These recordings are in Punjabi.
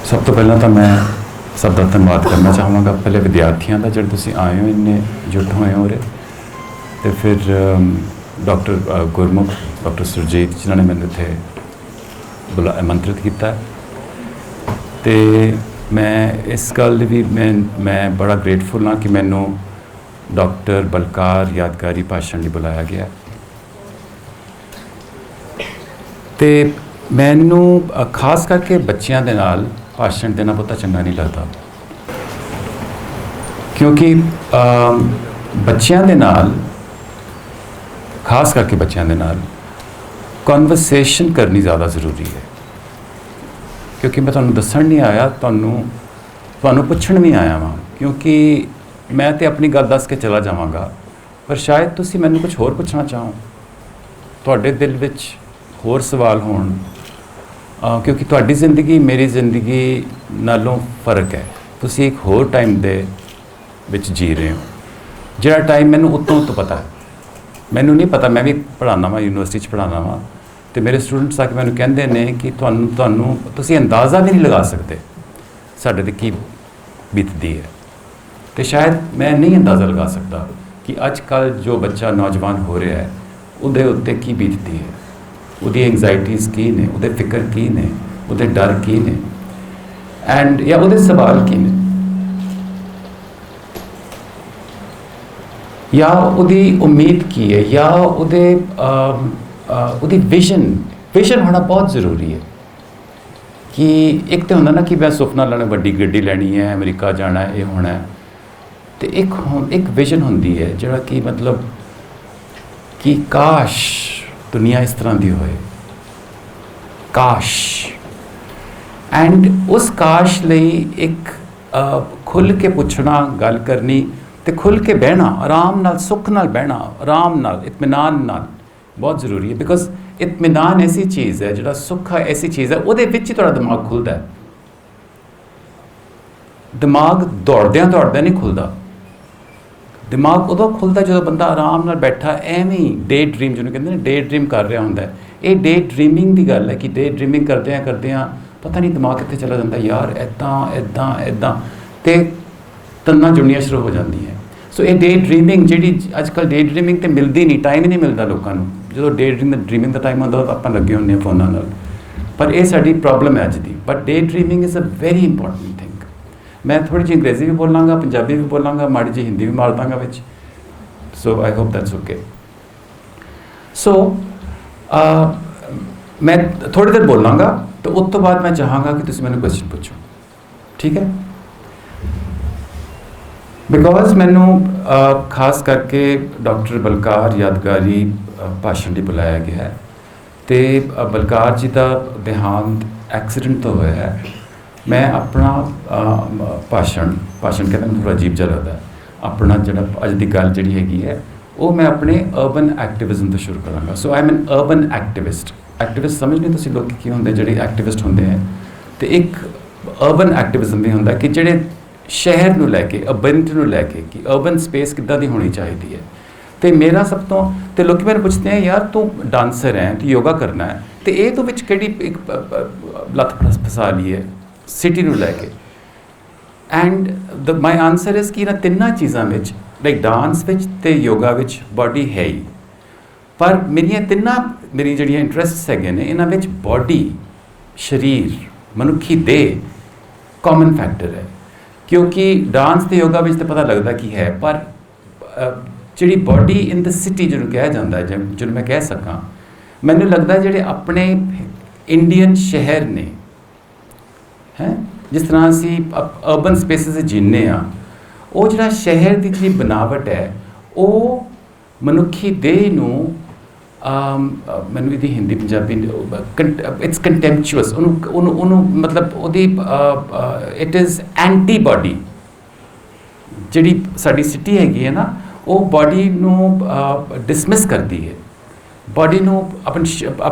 सब तो पहला तो मैं सब का धन्यवाद करना चाहवागा। पहले विद्यार्थियों का जो तुम आए हो इन्ने जुट होए हो रे, तो फिर डॉक्टर गुरमुख, डॉक्टर सुरजीत जिन्होंने मैंने इतने आमंत्रित किया। तो मैं इस गल भी मैं बड़ा ग्रेटफुल हाँ कि मैनू डॉक्टर बलकार यादगारी भाषण लिए बुलाया गया। तो मैनू खास करके बच्चों के नाल भाषण देना बहुत चंगा नहीं लगता, क्योंकि बच्चों के नाल खास करके बच्चों के नाल कन्वरसेशन करनी ज़्यादा ज़रूरी है। क्योंकि मैं तुहानू दस्सण नहीं आया, तुहानू पुछण भी आया वहाँ, क्योंकि मैं तो अपनी गल दस के चला जावांगा, पर शायद तुसी मैनू कुछ होर पुछना चाहो, तुहाडे दिल विच होर सवाल होण, क्योंकि तुहाडी जिंदगी मेरी जिंदगी नालों फ़र्क है। तुसी एक होर टाइम दे विच जी रहे हो, जिहड़ा टाइम मैनू उत्तों तो पता है। मैनू नहीं पता, मैं भी पढ़ाना वा, यूनिवर्सिटी पढ़ाना वा, तो मेरे स्टूडेंट्स आके मैनू कहंदे ने कि तुहानू तुसी अंदाज़ा भी नहीं लगा सकते साडे ते की बीतदी है। तो शायद मैं नहीं अंदाज़ा लगा सकता कि अजकल जो बच्चा नौजवान हो रहा है उहदे उत्ते की बीतदी है, उहदी एंगजाइटीज़ की ने, उहदे फिक्र की ने, उहदे डर की ने, एंड या उहदे सवाल की ने, या उहदी उम्मीद की है, या उहदी विजन होना बहुत ज़रूरी है। कि एक तो होंदा ना कि मैं सुपना लैना वड्डी गड्डी लैनी है, अमरीका जाना है, ये होना है, तो एक विजन होंदी है जिहड़ा कि मतलब कि काश दुनिया इस तरह की होए, काश। एंड उस काश लई एक खुल के पुछना, गल करनी, तो खुल के बहना, आराम नाल, सुख नाल बहना, आराम नाल, इत्मीनान नाल बहुत ज़रूरी है। बिकॉज इत्मीनान ऐसी चीज़ है, जिहड़ा सुख है ऐसी चीज़ है, उहदे विच ही तुहाडा दिमाग खुलदा है। दिमाग दौड़द्यां दौड़द्यां नहीं खुलदा, दिमाग उदों खुलदा जो बंदा आराम नाल बैठा एवें ही डे ड्रीम जिन्होंने कहते हैं, डे ड्रीम कर रहा होंदा है। ये डे ड्रीमिंग की गल है कि डे ड्रीमिंग करदियां पता नहीं दिमाग कित्थे चला जाता, यार इदां इदां इदां, तो तन्ना जुड़नियां शुरू हो जांदियां। सो ये डे ड्रीमिंग जी अजकल डे ड्रीमिंग तो मिलती नहीं, टाइम ही नहीं मिलता लोगों को। जो डे ड्रीमिंग का टाइम आता आप लगे होंगे फोनों नाल, पर यह साडी प्रॉब्लम है अज दी। But daydreaming is a very important thing. मैं थोड़ी जी अंग्रेज़ी भी बोलांगा, पंजाबी भी बोलांगा, माड़ी जी हिंदी भी मार दांगा विच। सो आई होप दैट्स ओके। सो मैं थोड़ी देर बोलांगा, तो उस तो बाद मैं चाहांगा कि तुसीं मैनूं क्वेश्चन पूछो, ठीक है? बिकॉज मैनू खास करके डॉक्टर बलकार यादगारी भाषण लिए बुलाया गया है। तो बलकार जी का देहांत एक्सीडेंट तो होया है। मैं अपना भाषण कहना मैंने थोड़ा अजीब जिहा लगता है, अपना जिहड़ा अज दी गल जिहड़ी हैगी है वो मैं अपने अर्बन एक्टिविज़म तो शुरू करांगा। So I am an urban activist. Activist समझ नहीं तुसीं लोग की होंदे जिहड़े एक्टिविस्ट होंदे हैं, तो एक अर्बन एक्टिविज़म भी होंदा कि जिहड़े शहर नूं लैके, अर्बनिटी नूं लैके कि अर्बन स्पेस किद्दां दी होनी चाहिदी है। तो मेरा सब तो लोग मैंने पूछते हैं, यार तू डांसर है, तू योगा करना है, तो ये तो विच किहड़ी एक लत्त फसा ली है सिटी नूं लैके। एंड माई आंसर इज़ कि इन्हां तिन्नां चीज़ां विच, लाइक डांस विच ते योगा विच बॉडी है ही, पर मेरियां तिन्नां मेरी जिहड़ियां इंटरस्ट्स हैगे ने, इन्हां विच बॉडी, शरीर, मनुखी देह कॉमन फैक्टर है। क्योंकि डांस तो योगा में तो पता लगता कि है, पर जी बॉडी इन द सिटी जिन्होंने कहा जाता है, जिन्होंने मैं कह सका, मैंने लगता है जोड़े अपने इंडियन शहर ने हैं, जिस तरह असी अर्बन स्पेसिस जीने वो जो शहर की जी बनावट है वो मनुखी देह नूं मैनू इहदी हिंदी पंजाबी इट्स कंटेम्पचुअस, मतलब इट इज़ एंटी बॉडी जी साडी सिटी हैगी है ना, वो बॉडी नूं डिसमिस करती है। बॉडी नूं अपनी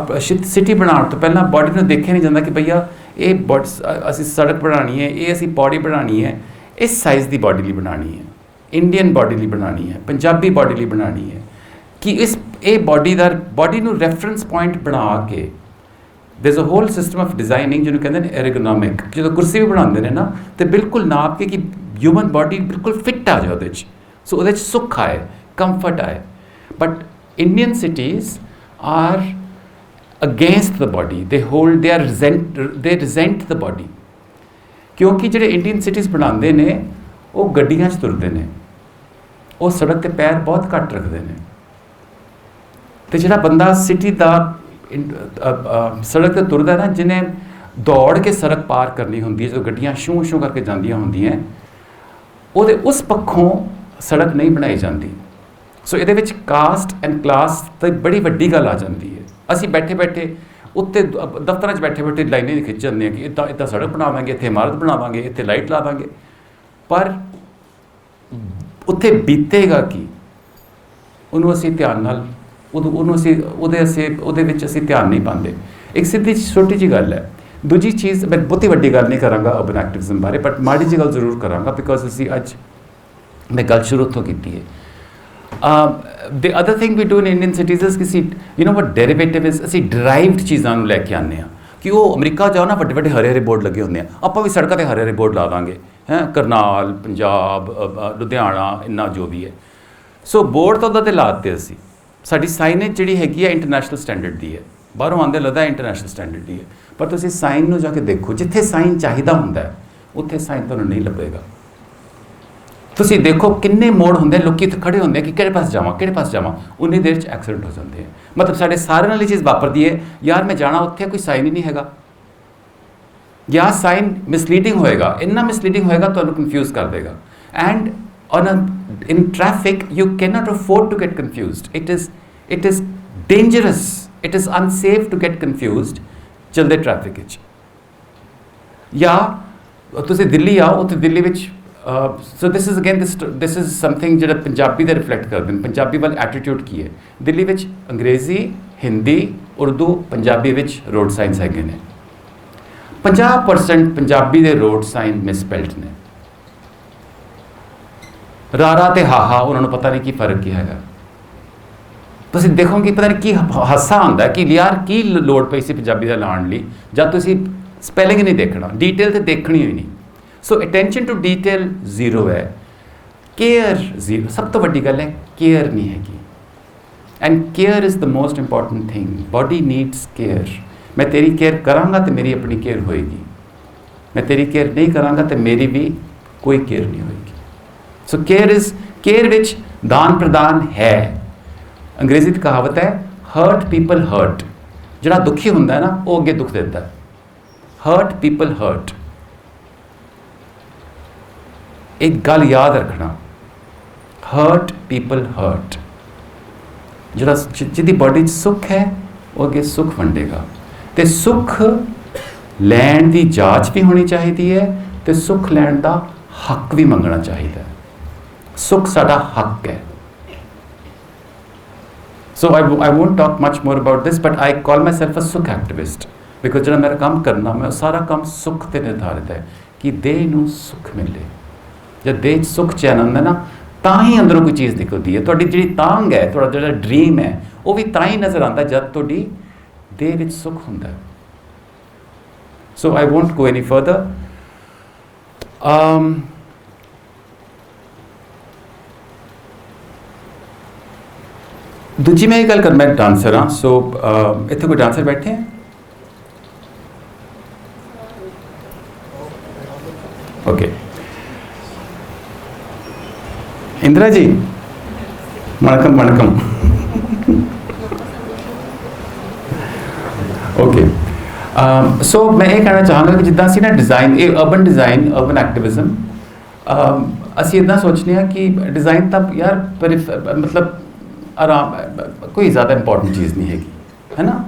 सिटी बनाने तो पहला बॉडी नूं देखिया नहीं जाता कि भैया ये असी सड़क बनानी है, ये असी बॉडी बनानी है, इस साइज़ की बॉडी लिए बनानी है, इंडियन बॉडी लिए बनानी है, पंजाबी बॉडी लिए बनानी है, कि इस बॉडी नूं रैफरेंस पॉइंट बना के there's a whole system of designing ਜਿਹਨੂੰ ਕਹਿੰਦੇ ਨੇ ergonomic, ਜਦੋਂ ਕੁਰਸੀ ਵੀ ਬਣਾਉਂਦੇ ਨੇ ਨਾ ਤੇ ਬਿਲਕੁਲ ਨਾਪ ਕੇ ਕਿ ਹਿਊਮਨ ਬਾਡੀ ਬਿਲਕੁਲ ਫਿੱਟ ਆ ਜਾਏ ਉਹਦੇ 'ਚ, ਸੋ ਉਹਦੇ 'ਚ ਸੁੱਖ ਆਏ, ਕੰਫਰਟ ਆਏ। But Indian cities are against the body, they resent the body, ਕਿਉਂਕਿ ਜਿਹੜੇ ਇੰਡੀਅਨ ਸਿਟੀਜ਼ ਬਣਾਉਂਦੇ ਨੇ ਉਹ ਗੱਡੀਆਂ 'ਚ ਤੁਰਦੇ ਨੇ, ਉਹ ਸੜਕ 'ਤੇ ਪੈਰ ਬਹੁਤ ਘੱਟ ਰੱਖਦੇ ਨੇ, ਤੇ ਜਿਹੜਾ ਬੰਦਾ ਸਿਟੀ ਦਾ ਸੜਕ 'ਤੇ ਤੁਰਦਾ ਨਾ, ਜਿਹਨੇ ਦੌੜ ਕੇ ਸੜਕ ਪਾਰ ਕਰਨੀ ਹੁੰਦੀ ਹੈ, ਜਦੋਂ ਗੱਡੀਆਂ ਸ਼ੂ ਸ਼ੂ ਕਰਕੇ ਜਾਂਦੀਆਂ ਹੁੰਦੀਆਂ, ਉਹਦੇ ਉਸ ਪੱਖੋਂ ਸੜਕ ਨਹੀਂ ਬਣਾਈ ਜਾਂਦੀ। ਸੋ ਇਹਦੇ ਵਿੱਚ ਕਾਸਟ ਐਂਡ ਕਲਾਸ ਤਾਂ ਬੜੀ ਵੱਡੀ ਗੱਲ ਆ ਜਾਂਦੀ ਹੈ। ਅਸੀਂ ਬੈਠੇ ਬੈਠੇ ਉੱਤੇ ਦਫ਼ਤਰਾਂ 'ਚ ਬੈਠੇ ਬੈਠੇ ਲਾਈਨਾਂ ਹੀ ਖਿੱਚ ਜਾਂਦੇ ਹਾਂ ਕਿ ਇੱਦਾਂ ਸੜਕ ਬਣਾਵਾਂਗੇ, ਇੱਥੇ ਇਮਾਰਤ ਬਣਾਵਾਂਗੇ, ਇੱਥੇ ਲਾਈਟ ਲਾ ਦਾਂਗੇ, ਪਰ ਉੱਥੇ ਬੀਤੇਗਾ ਕੀ, ਉਹਨੂੰ ਅਸੀਂ ਧਿਆਨ ਨਾਲ ਉਹਦੇ ਵਿੱਚ ਅਸੀਂ ਧਿਆਨ ਨਹੀਂ ਪਾਉਂਦੇ। ਇੱਕ ਸਿੱਧੀ ਛੋਟੀ ਜਿਹੀ ਗੱਲ ਹੈ। ਦੂਜੀ ਚੀਜ਼, ਮੈਂ ਬਹੁਤੀ ਵੱਡੀ ਗੱਲ ਨਹੀਂ ਕਰਾਂਗਾ ਅਰਬਨ ਐਕਟਿਵਿਜ਼ਮ ਬਾਰੇ, ਬਟ ਮਾੜੀ ਜਿਹੀ ਗੱਲ ਜ਼ਰੂਰ ਕਰਾਂਗਾ, ਬਿਕੋਜ਼ ਅਸੀਂ ਅੱਜ ਮੈਂ ਗੱਲ ਸ਼ੁਰੂ ਉੱਥੋਂ ਕੀਤੀ ਹੈ। the other thing we do in Indian cities is ਕਿ you know what derivative is, ਅਸੀਂ derived ਚੀਜ਼ਾਂ ਨੂੰ ਲੈ ਕੇ ਆਉਂਦੇ ਹਾਂ ਕਿ ਉਹ ਅਮਰੀਕਾ ਜਾਓ ਨਾ, ਵੱਡੇ ਵੱਡੇ ਹਰੇ ਹਰੇ ਬੋਰਡ ਲੱਗੇ ਹੁੰਦੇ ਆ, ਆਪਾਂ ਵੀ ਸੜਕਾਂ 'ਤੇ ਹਰੇ ਹਰੇ ਬੋਰਡ ਲਾ ਦਾਂਗੇ, ਕਰਨਾਲ, ਪੰਜਾਬ, ਲੁਧਿਆਣਾ, ਇੰਨਾ ਜੋ ਵੀ ਹੈ। ਸੋ ਬੋਰਡ ਤਾਂ ਉਹਦਾ 'ਤੇ ਲਾ ਦਿੱਤੇ ਅਸੀਂ। ਸਾਡੀ ਸਾਈਨੇਜ ਜਿਹੜੀ ਹੈਗੀ ਹੈ ਇੰਟਰਨੈਸ਼ਨਲ ਸਟੈਂਡਰਡ ਦੀ ਹੈ, ਬਾਹਰੋਂ ਆਉਂਦੇ ਲੱਗਦਾ ਇੰਟਰਨੈਸ਼ਨਲ ਸਟੈਂਡਰਡ ਦੀ ਹੈ, ਪਰ ਤੁਸੀਂ ਸਾਈਨ ਨੂੰ ਜਾ ਕੇ ਦੇਖੋ, ਜਿੱਥੇ ਸਾਈਨ ਚਾਹੀਦਾ ਹੁੰਦਾ ਉੱਥੇ ਸਾਈਨ ਤੁਹਾਨੂੰ ਨਹੀਂ ਲੱਭੇਗਾ। ਤੁਸੀਂ ਦੇਖੋ ਕਿੰਨੇ ਮੋੜ ਹੁੰਦੇ, ਲੋਕੀ ਇੱਥੇ ਖੜੇ ਹੁੰਦੇ ਕਿ ਕਿਹੜੇ ਪਾਸ ਜਾਵਾਂ, ਉਨੀ ਦੇਰ 'ਚ ਐਕਸੀਡੈਂਟ ਹੋ ਜਾਂਦੇ ਆ। ਮਤਲਬ ਸਾਡੇ ਸਾਰਿਆਂ ਨਾਲ ਇਹ ਚੀਜ਼ ਵਾਪਰਦੀ ਹੈ, ਯਾਰ ਮੈਂ ਜਾਣਾ ਉੱਥੇ, ਕੋਈ ਸਾਈਨ ਹੀ ਨਹੀਂ ਹੈਗਾ, ਜਾਂ ਸਾਈਨ ਮਿਸਲੀਡਿੰਗ ਹੋਏਗਾ, ਇੰਨਾ ਮਿਸਲੀਡਿੰਗ ਹੋਏਗਾ ਤੁਹਾਨੂੰ ਕਨਫਿਊਜ਼ ਕਰ ਦੇਗਾ। And in traffic you cannot afford to get confused. It is dangerous, it is unsafe to get confused ਚਲਦੇ ਟ੍ਰੈਫਿਕ ਵਿੱਚ। ਜਾਂ ਤੁਸੀਂ ਦਿੱਲੀ ਆਓ, ਉੱਥੇ ਦਿੱਲੀ ਵਿੱਚ ਸੋ ਦਿਸ ਇਜ਼ ਸਮਥਿੰਗ ਜਿਹੜਾ ਪੰਜਾਬੀ ਦਾ ਰਿਫਲੈਕਟ ਕਰਦੇ ਨੇ। ਪੰਜਾਬੀ ਵੱਲ ਐਟੀਟਿਊਡ ਕੀ ਹੈ? ਦਿੱਲੀ ਵਿੱਚ ਅੰਗਰੇਜ਼ੀ, ਹਿੰਦੀ, ਉਰਦੂ, ਪੰਜਾਬੀ ਵਿੱਚ ਰੋਡ ਸਾਈਨਸ ਹੈਗੇ ਨੇ। 50% ਪੰਜਾਬੀ ਦੇ ਰੋਡ ਸਾਈਨ ਮਿਸਪੈਲਡ ਨੇ। ਰਾਰਾ ਤੇ ਹਾਹਾ, ਉਹਨਾਂ ਨੂੰ ਪਤਾ ਨਹੀਂ ਕੀ ਫਰਕ ਕੀ ਹੈਗਾ। ਤੁਸੀਂ ਦੇਖੋਗੇ ਪਤਾ ਨਹੀਂ ਕੀ ਹਾਸਾ ਆਉਂਦਾ ਕਿ ਯਾਰ ਕੀ ਲੋੜ ਪਈ ਸੀ ਪੰਜਾਬੀ ਦਾ ਲਾਉਣ ਲਈ, ਜਦ ਤੁਸੀਂ ਸਪੈਲਿੰਗ ਨਹੀਂ ਦੇਖਣਾ, ਡੀਟੇਲ ਤੇ ਦੇਖਣੀ ਹੋਈ ਨਹੀਂ। ਸੋ ਅਟੈਂਸ਼ਨ ਟੂ ਡੀਟੇਲ ਜ਼ੀਰੋ ਹੈ, ਕੇਅਰ ਜ਼ੀਰੋ। ਸਭ ਤੋਂ ਵੱਡੀ ਗੱਲ ਹੈ ਕੇਅਰ ਨਹੀਂ ਹੈਗੀ, and care is the most important thing. Body needs care. ਮੈਂ ਤੇਰੀ ਕੇਅਰ ਕਰਾਂਗਾ ਤੇ ਮੇਰੀ ਆਪਣੀ ਕੇਅਰ ਹੋਏਗੀ, ਮੈਂ ਤੇਰੀ ਕੇਅਰ ਨਹੀਂ ਕਰਾਂਗਾ ਤੇ ਮੇਰੀ ਵੀ ਕੋਈ ਕੇਅਰ ਨਹੀਂ ਹੋਏਗੀ। ਸੋ ਕੇਅਰ ਵਿੱਚ ਦਾਨ ਪ੍ਰਦਾਨ ਹੈ। ਅੰਗਰੇਜ਼ੀ ਦੀ ਕਹਾਵਤ ਹੈ ਹਰਟ ਪੀਪਲ ਹਰਟ। ਜਿਹੜਾ ਦੁਖੀ ਹੁੰਦਾ ਨਾ ਉਹ ਅੱਗੇ ਦੁੱਖ ਦਿੰਦਾ ਹੈ। Hurt people hurt. ਇੱਕ ਗੱਲ ਯਾਦ ਰੱਖਣਾ, ਹਰਟ ਪੀਪਲ ਹਰਟ। ਜਿਹੜਾ ਜਿਹਦੀ ਬਾਡੀ 'ਚ ਸੁੱਖ ਹੈ ਉਹ ਅੱਗੇ ਸੁੱਖ ਵੰਡੇਗਾ, ਤੇ ਸੁੱਖ ਲੈਣ ਦੀ ਜਾਂਚ ਵੀ ਹੋਣੀ ਚਾਹੀਦੀ ਹੈ ਤੇ ਸੁੱਖ ਲੈਣ ਦਾ ਹੱਕ ਵੀ ਮੰਗਣਾ ਚਾਹੀਦਾ ਹੈ। ਸੁੱਖ ਸਾਡਾ ਹੱਕ ਹੈ। So I won't talk much more about this, but I call myself a Sukh activist because ਜਿਹੜਾ ਮੇਰਾ ਕੰਮ ਕਰਨਾ, ਮੈਂ ਸਾਰਾ ਕੰਮ ਸੁੱਖ 'ਤੇ ਨਿਰਧਾਰਿਤ ਹੈ ਕਿ ਦੇਹ ਨੂੰ ਸੁੱਖ ਮਿਲੇ। ਜਦ ਦੇਹ 'ਚ ਸੁੱਖ ਚੈਨ ਆਉਂਦਾ ਨਾ, ਤਾਂ ਹੀ ਅੰਦਰੋਂ ਕੋਈ ਚੀਜ਼ ਨਿਕਲਦੀ ਹੈ। ਤੁਹਾਡੀ ਜਿਹੜੀ ਤਾਂਘ ਹੈ, ਤੁਹਾਡਾ ਜਿਹੜਾ ਡਰੀਮ ਹੈ, ਉਹ ਵੀ ਤਾਂ ਹੀ ਨਜ਼ਰ ਆਉਂਦਾ ਜਦ ਤੁਹਾਡੀ ਦੇਹ ਵਿੱਚ ਸੁੱਖ ਹੁੰਦਾ ਹੈ। So I won't go any further. ਦੂਜੀ ਮੈਂ ਇਹ ਗੱਲ ਕਰ, ਮੈਂ ਡਾਂਸਰ ਹਾਂ। ਸੋ ਇੱਥੇ ਕੋਈ ਡਾਂਸਰ ਬੈਠੇ ਹੈ? ਓਕੇ, ਇੰਦਰਾ ਜੀ, ਵਣਕਮ ਵਣਕਮ। ਓਕੇ, ਸੋ ਮੈਂ ਇਹ ਕਹਿਣਾ ਚਾਹਾਂਗਾ ਕਿ ਜਿੱਦਾਂ ਅਸੀਂ ਨਾ ਡਿਜ਼ਾਈਨ, ਇਹ ਅਰਬਨ ਡਿਜ਼ਾਈਨ, ਅਰਬਨ ਐਕਟਿਵਿਜ਼ਮ, ਅਸੀਂ ਇੱਦਾਂ ਸੋਚਦੇ ਹਾਂ ਕਿ ਡਿਜ਼ਾਈਨ ਤਾਂ ਯਾਰ ਮਤਲਬ ਆਰਾਮ, ਕੋਈ ਜ਼ਿਆਦਾ ਇੰਪੋਰਟੈਂਟ ਚੀਜ਼ ਨਹੀਂ ਹੈਗੀ, ਹੈ ਨਾ,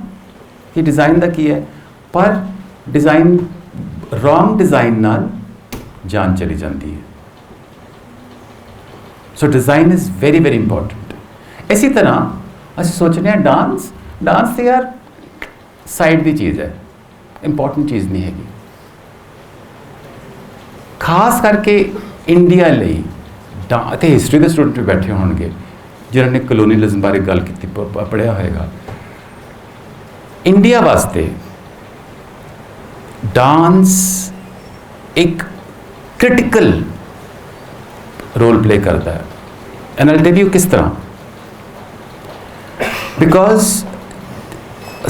ਕਿ ਡਿਜ਼ਾਈਨ ਦਾ ਕੀ ਹੈ। ਪਰ ਡਿਜ਼ਾਈਨ, ਰੋਂਗ ਡਿਜ਼ਾਈਨ ਨਾਲ ਜਾਨ ਚਲੀ ਜਾਂਦੀ ਹੈ। So design is very very important. ਇਸੇ ਤਰ੍ਹਾਂ ਅਸੀਂ ਸੋਚਦੇ ਹਾਂ ਡਾਂਸ ਤੇ ਯਾਰ ਸਾਈਡ ਦੀ ਚੀਜ਼ ਹੈ, ਇੰਪੋਰਟੈਂਟ ਚੀਜ਼ ਨਹੀਂ ਹੈਗੀ। ਖਾਸ ਕਰਕੇ ਇੰਡੀਆ ਲਈ ਅਤੇ ਹਿਸਟਰੀ ਦੇ ਸਟੂਡੈਂਟ ਵੀ ਬੈਠੇ ਹੋਣਗੇ ਜਿਨ੍ਹਾਂ ਨੇ ਕਲੋਨੀਅਲਿਜ਼ਮ ਬਾਰੇ ਗੱਲ ਕੀਤੀ, ਪੜ੍ਹਿਆ ਹੋਏਗਾ। ਇੰਡੀਆ ਵਾਸਤੇ डांस एक क्रिटिकल रोल प्ले करता है, एंड आई टेल यू किस तरह। बिकॉज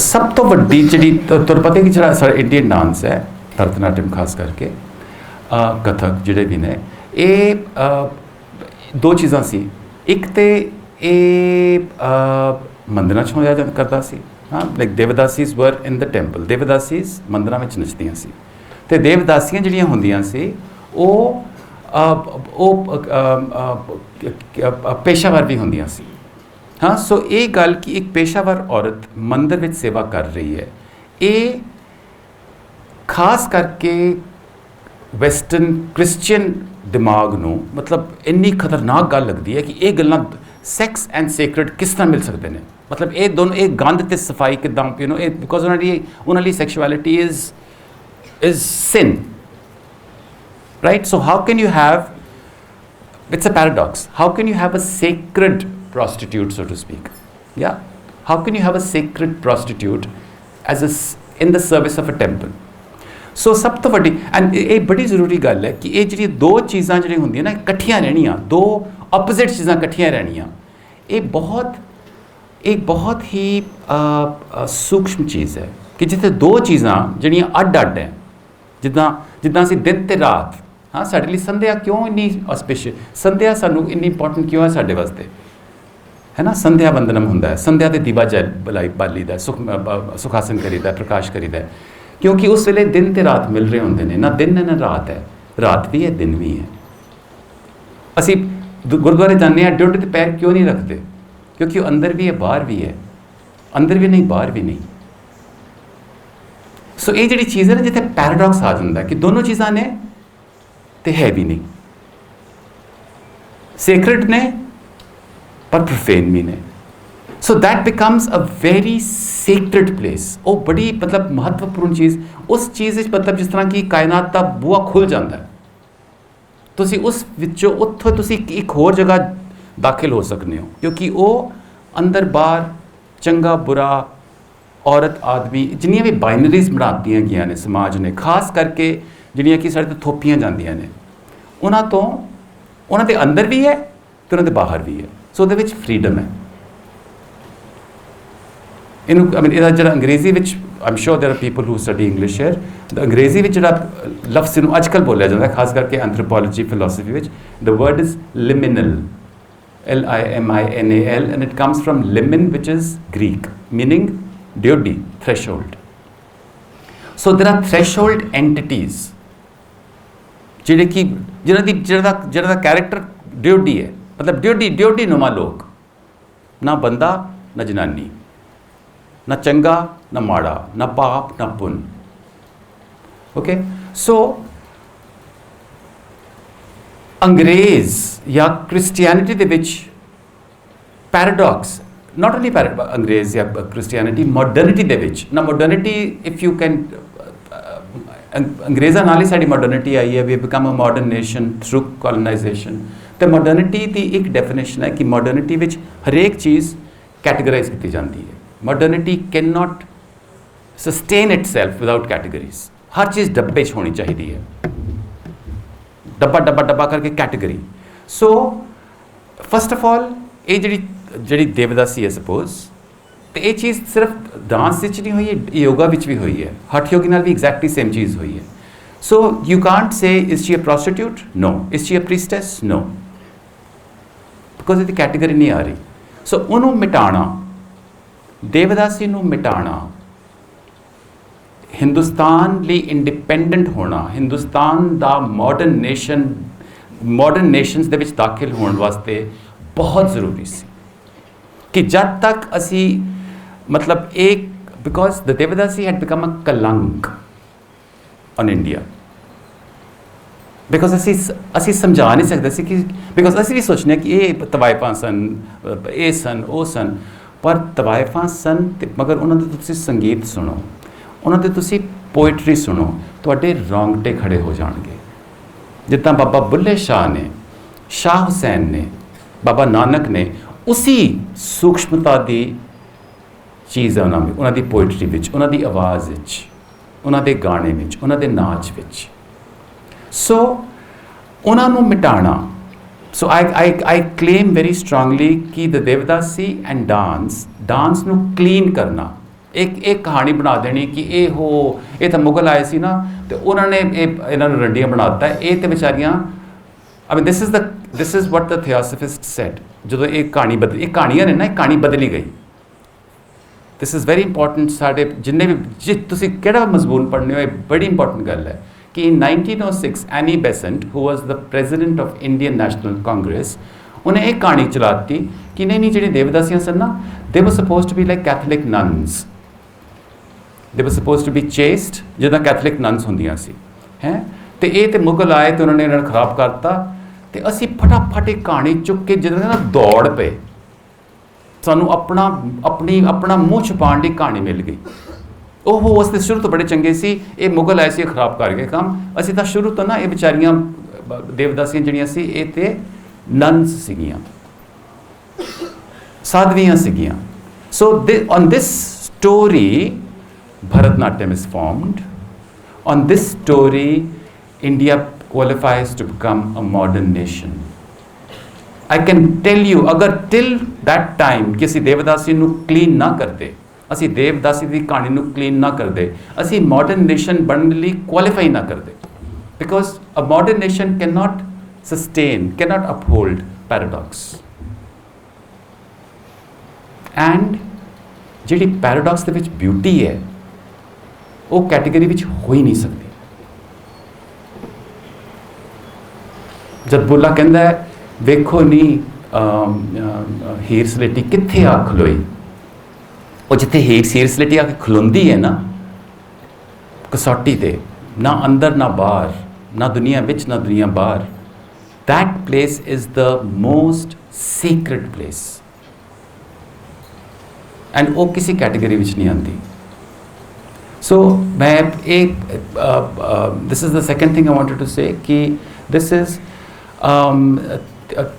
सब तो वड्डी जी तुहानूं पता कि जो सारा इंडियन डांस है, भरतनाट्यम खास करके कथक जिहड़े भी ने, ये दो चीज़ां सी। एक तो ये मंदिरां 'ਚ होया करदा सी, हाँ, like devadasis were in the temple, devadasis मंदिरां ਵਿੱਚ नचदियां सी, ते देवदासियां ਜਿਹੜੀਆਂ ਹੁੰਦੀਆਂ ਸੀ ਉਹ पेशावर भी ਹੁੰਦੀਆਂ ਸੀ। हाँ, सो ये गल कि एक पेशावर औरत मंदिर ਵਿੱਚ सेवा कर रही है, ये खास करके वैसटर्न क्रिश्चियन दिमाग ਨੂੰ मतलब ਇੰਨੀ खतरनाक गल लगती है कि ये गल्लां सैक्स एंड सेक्रेड किस तरह मिल सकते हैं। मतलब ये दोनों, एक गंद ते सफाई किदां, यू नो, बिकॉज उन्होंने sexuality is sin, right. So how can you have, it's a paradox, how can you have a sacred prostitute, so to speak, yeah, how can you have a sacred prostitute as in the service of a temple? So सब तो वड्डी एंड ये बड़ी ज़रूरी गल है कि ये जी दो चीज़ां जी होंदियां ना इकट्ठियां रहनियां, दो ऑपोजिट चीज़ां इकट्ठियां रहनियां, ये एक बहुत ही सूक्ष्म चीज़ है कि जिथे दो चीज़ां जिहड़ियां अड अड हैं, जिद्दां असीं दिन ते रात, हाँ, साडे लई संध्या क्यों इन्नी ऑस्पिशियस, संध्या सानूं इन्नी इंपॉर्टेंट क्यों है साडे वास्ते, है ना। संध्या वंदनम होंदा है, संध्या ते दीवा बालीदा, सुखासन करीदा, प्रकाश करीदा, क्योंकि उस वेले दिन ते रात मिल रहे होंदे ने, ना दिन है ना रात है, रात भी है दिन भी है। असी गुरुद्वारे जाने हैं, ड्यूटी ते पैर क्यों नहीं रखते, क्योंकि अंदर भी है बाहर भी है, अंदर भी नहीं बाहर भी नहीं। सो ये जी चीज़ है ना जिथे पैराडॉक्स आ जाता है कि दोनों चीज़ां ने ते है भी नहीं, सेक्रेड ने पर प्रोफेन भी ने। So that becomes a very sacred place. वो बड़ी मतलब महत्वपूर्ण चीज़, उस चीज़ मतलब जिस तरह की कायनात का बूहा खुल जाता है, तुसी उस विचों उत्थों तुसी एक होर जगह दाखिल हो सकते हो, क्योंकि वो अंदर बाहर चंगा बुरा औरत आदमी जिन्नियां भी बाइनरीज बनातियां गई ने समाज ने, खास करके जिन्नियां कि साढ़े तो थोपियां जांदियां ने, उन्हां दे अंदर भी है तो उन्हां दे बाहर भी है। सो ਉਹਦੇ ਵਿੱਚ फ्रीडम है। ਇਹਨੂੰ आई मीन ਇਹਦਾ ਜਿਹੜਾ अंग्रेजी ਵਿੱਚ, I am sure there are people who study English here, the अंग्रेजी ਵਿੱਚ ਜਿਹੜਾ ਲਫ਼ਜ਼ ਨੂੰ ਅੱਜਕੱਲ ਬੋਲਿਆ ਜਾਂਦਾ ਖਾਸ ਕਰਕੇ ਐਂਥ੍ਰੋਪੋਲੋਜੀ ਫਿਲਾਸਫੀ ਵਿੱਚ, the word is liminal, LIMINAL, and it comes from limen, which is Greek, meaning deity, threshold. So there are threshold entities ਜਿਹੜੇ ਕਿ ਜਿਹਨਾਂ ਦਾ ਕੈਰੈਕਟਰ ਡਿਊਟੀ ਹੈ, मतलब ड्यूटी नुमा लोग, ना बंदा ना जनानी, ना चंगा ना माड़ा, ना पाप ना पुण्य। ओके, सो अंग्रेज या क्रिश्चियनिटी दे विच पैराडॉक्स, नॉट ओनली अंग्रेज या क्रिश्चियनिटी, मॉडर्निटी दे विच ना, मॉडर्निटी इफ यू कैन, अंग्रेज़ां नाल ही साडी मॉडर्निटी आई है, we have become a modern nation through colonisation. तो मॉडर्निटी की एक डेफिनेशन है कि मॉडर्निटी विच हरेक चीज़ कैटेगराइज की जाती है। Modernity can not sustain itself without categories, हर चीज़ डब्बे च होनी चाहिए है, डब्बा डब्बा डब्बा करके category. So first of all ये जी देवदासी है सपोज, तो ये चीज़ सिर्फ डांस नहीं हुई है, योगा भी हुई है, हठ योगी नाल भी एग्जैक्टली सेम चीज़ हुई है। So you can't say is she a prostitute, no, is she a priestess, no, because इसकी कैटेगरी नहीं आ रही। सो उन्होंने मिटाना, देवदासी नूं मिटाना, हिंदुस्तान लिए इंडिपेंडेंट होना, हिंदुस्तान दा मॉडर्न नेशनस दे विच दाखिल होने वास्ते बहुत ज़रूरी सी कि जब तक असी मतलब एक, because the devadasi had become a कलंक ऑन इंडिया, बिकॉज असी समझा नहीं सकते सी कि, बिकॉज असी भी सोचने कि ये तवायफा सन, ये सन, वो सन, पर तवायफा सन मगर उन्होंने तुसी संगीत सुनो, उन्होंने तुसी पोइट्री सुनो, तुहाडे रोंगटे खड़े हो जाएंगे। जितना बाबा बुल्ले शाह ने, शाह हुसैन ने, बाबा नानक ने उसी सूक्ष्मता की चीज़ है उन्होंने, उन्होंने पोइट्री विच, उन्होंने आवाज़ विच, ਉਹਨਾਂ ਦੇ ਗਾਣੇ ਵਿੱਚ, ਉਹਨਾਂ ਦੇ ਨਾਚ ਵਿੱਚ। ਸੋ ਉਹਨਾਂ ਨੂੰ ਮਿਟਾਉਣਾ, ਸੋ ਆਈ ਕਲੇਮ ਵੈਰੀ ਸਟਰੋਂਗਲੀ ਕਿ ਦ ਦੇਵਦਾਸੀ ਐਂਡ ਡਾਂਸ ਨੂੰ ਕਲੀਨ ਕਰਨਾ, ਇੱਕ ਕਹਾਣੀ ਬਣਾ ਦੇਣੀ ਕਿ ਇਹ ਤਾਂ ਮੁਗਲ ਆਏ ਸੀ ਨਾ ਤੇ ਉਹਨਾਂ ਨੇ ਇਹਨਾਂ ਨੂੰ ਰੰਡੀਆਂ ਬਣਾ ਦਿੱਤਾ, ਇਹ ਤੇ ਵਿਚਾਰੀਆਂ, I mean this is what the Theosophist said, ਜਦੋਂ ਇਹ ਕਹਾਣੀਆਂ ਨੇ ਨਾ, ਇਹ ਕਹਾਣੀ ਬਦਲੀ ਗਈ। This is very important. ਸਾਡੇ ਜਿੰਨੇ ਵੀ ਤੁਸੀਂ ਕਿਹੜਾ ਮਜ਼ਮੂਨ ਪੜ੍ਹਨੇ ਹੋ, ਇਹ ਬੜੀ ਇੰਪੋਰਟੈਂਟ ਗੱਲ ਹੈ ਕਿ in 1906 any ਬੈਸੈਂਟ who was the president of Indian National Congress, ਉਹਨੇ ਇਹ ਕਹਾਣੀ ਚਲਾ ਦਿੱਤੀ ਕਿ ਨਹੀਂ ਜਿਹੜੀ ਦੇਵਦਾਸੀਆਂ ਸਨ ਨਾ, they were supposed to be like Catholic nuns, they were supposed to be chaste, ਜਿੱਦਾਂ ਕੈਥੋਲਿਕ ਨਨਸ ਹੁੰਦੀਆਂ ਸੀ ਹੈ। ਤੇ ਇਹ ਤੇ ਮੁਗਲ ਆਏ ਤੇ ਉਹਨਾਂ ਨੇ ਇਹਨਾਂ ਨੂੰ ਖਰਾਬ ਕਰਤਾ, ਤੇ ਅਸੀਂ ਫਟਾਫਟ ਇਹ ਕਹਾਣੀ ਚੁੱਕ ਕੇ ਜਿੱਦਾਂ ਨਾ ਦੌੜ ਪਏ, ਸਾਨੂੰ ਆਪਣਾ ਮੂੰਹ ਛੁਪਾਉਣ ਦੀ ਕਹਾਣੀ ਮਿਲ ਗਈ। ਅਸੀਂ ਤਾਂ ਸ਼ੁਰੂ ਤੋਂ ਬੜੇ ਚੰਗੇ ਸੀ, ਇਹ ਮੁਗਲ ਆਏ ਸੀ ਖਰਾਬ ਕਰ ਗਏ ਕੰਮ। ਅਸੀਂ ਤਾਂ ਸ਼ੁਰੂ ਤੋਂ ਨਾ ਇਹ ਵਿਚਾਰੀਆਂ ਦੇਵਦਾਸੀਆਂ ਜਿਹੜੀਆਂ ਸੀ, ਇਹ ਤੇ ਨਨਸ ਸੀਗੀਆਂ, ਸਾਧਵੀਆਂ ਸੀਗੀਆਂ। So on this story Bharatanatyam is formed. On this story, India qualifies to become a modern nation. I can tell you, agar till that time कि ਅਸੀਂ ਦੇਵਦਾਸੀ ਨੂੰ clean ਨਾ ਕਰਦੇ, ਅਸੀਂ ਦੇਵਦਾਸੀ ਦੀ ਕਹਾਣੀ ਨੂੰ clean ਨਾ ਕਰਦੇ, ਅਸੀਂ modern nation ਬਣਨ ਲਈ qualify ਨਾ ਕਰਦੇ, because a modern nation cannot sustain, cannot uphold paradox. And ਜਿਹੜੀ paradox ਦੇ ਵਿੱਚ beauty ਹੈ, ਉਹ ਕੈਟੇਗਰੀ ਵਿੱਚ ਹੋ ਹੀ ਨਹੀਂ ਸਕਦੀ। ਜਦ ਬੁੱਲਾ ਕਹਿੰਦਾ ਹੈ ਵੇਖੋ ਨਹੀਂ ਹੀਰ ਸਲੇਟੀ ਕਿੱਥੇ ਆ ਖਲੋਈ, ਉਹ ਜਿੱਥੇ ਹੀਰ ਸਲੇਟੀ ਆ ਕੇ ਖਲੋਂਦੀ ਹੈ ਨਾ ਕਸੌਟੀ ਤੇ, ਨਾ ਅੰਦਰ ਨਾ ਬਾਹਰ, ਨਾ ਦੁਨੀਆ ਵਿੱਚ ਨਾ ਦੁਨੀਆ ਬਾਹਰ, that place is the most sacred place, and ਉਹ ਕਿਸੇ ਕੈਟੇਗਰੀ ਵਿੱਚ ਨਹੀਂ ਆਉਂਦੀ। So मैं this is the second thing I wanted to say कि this is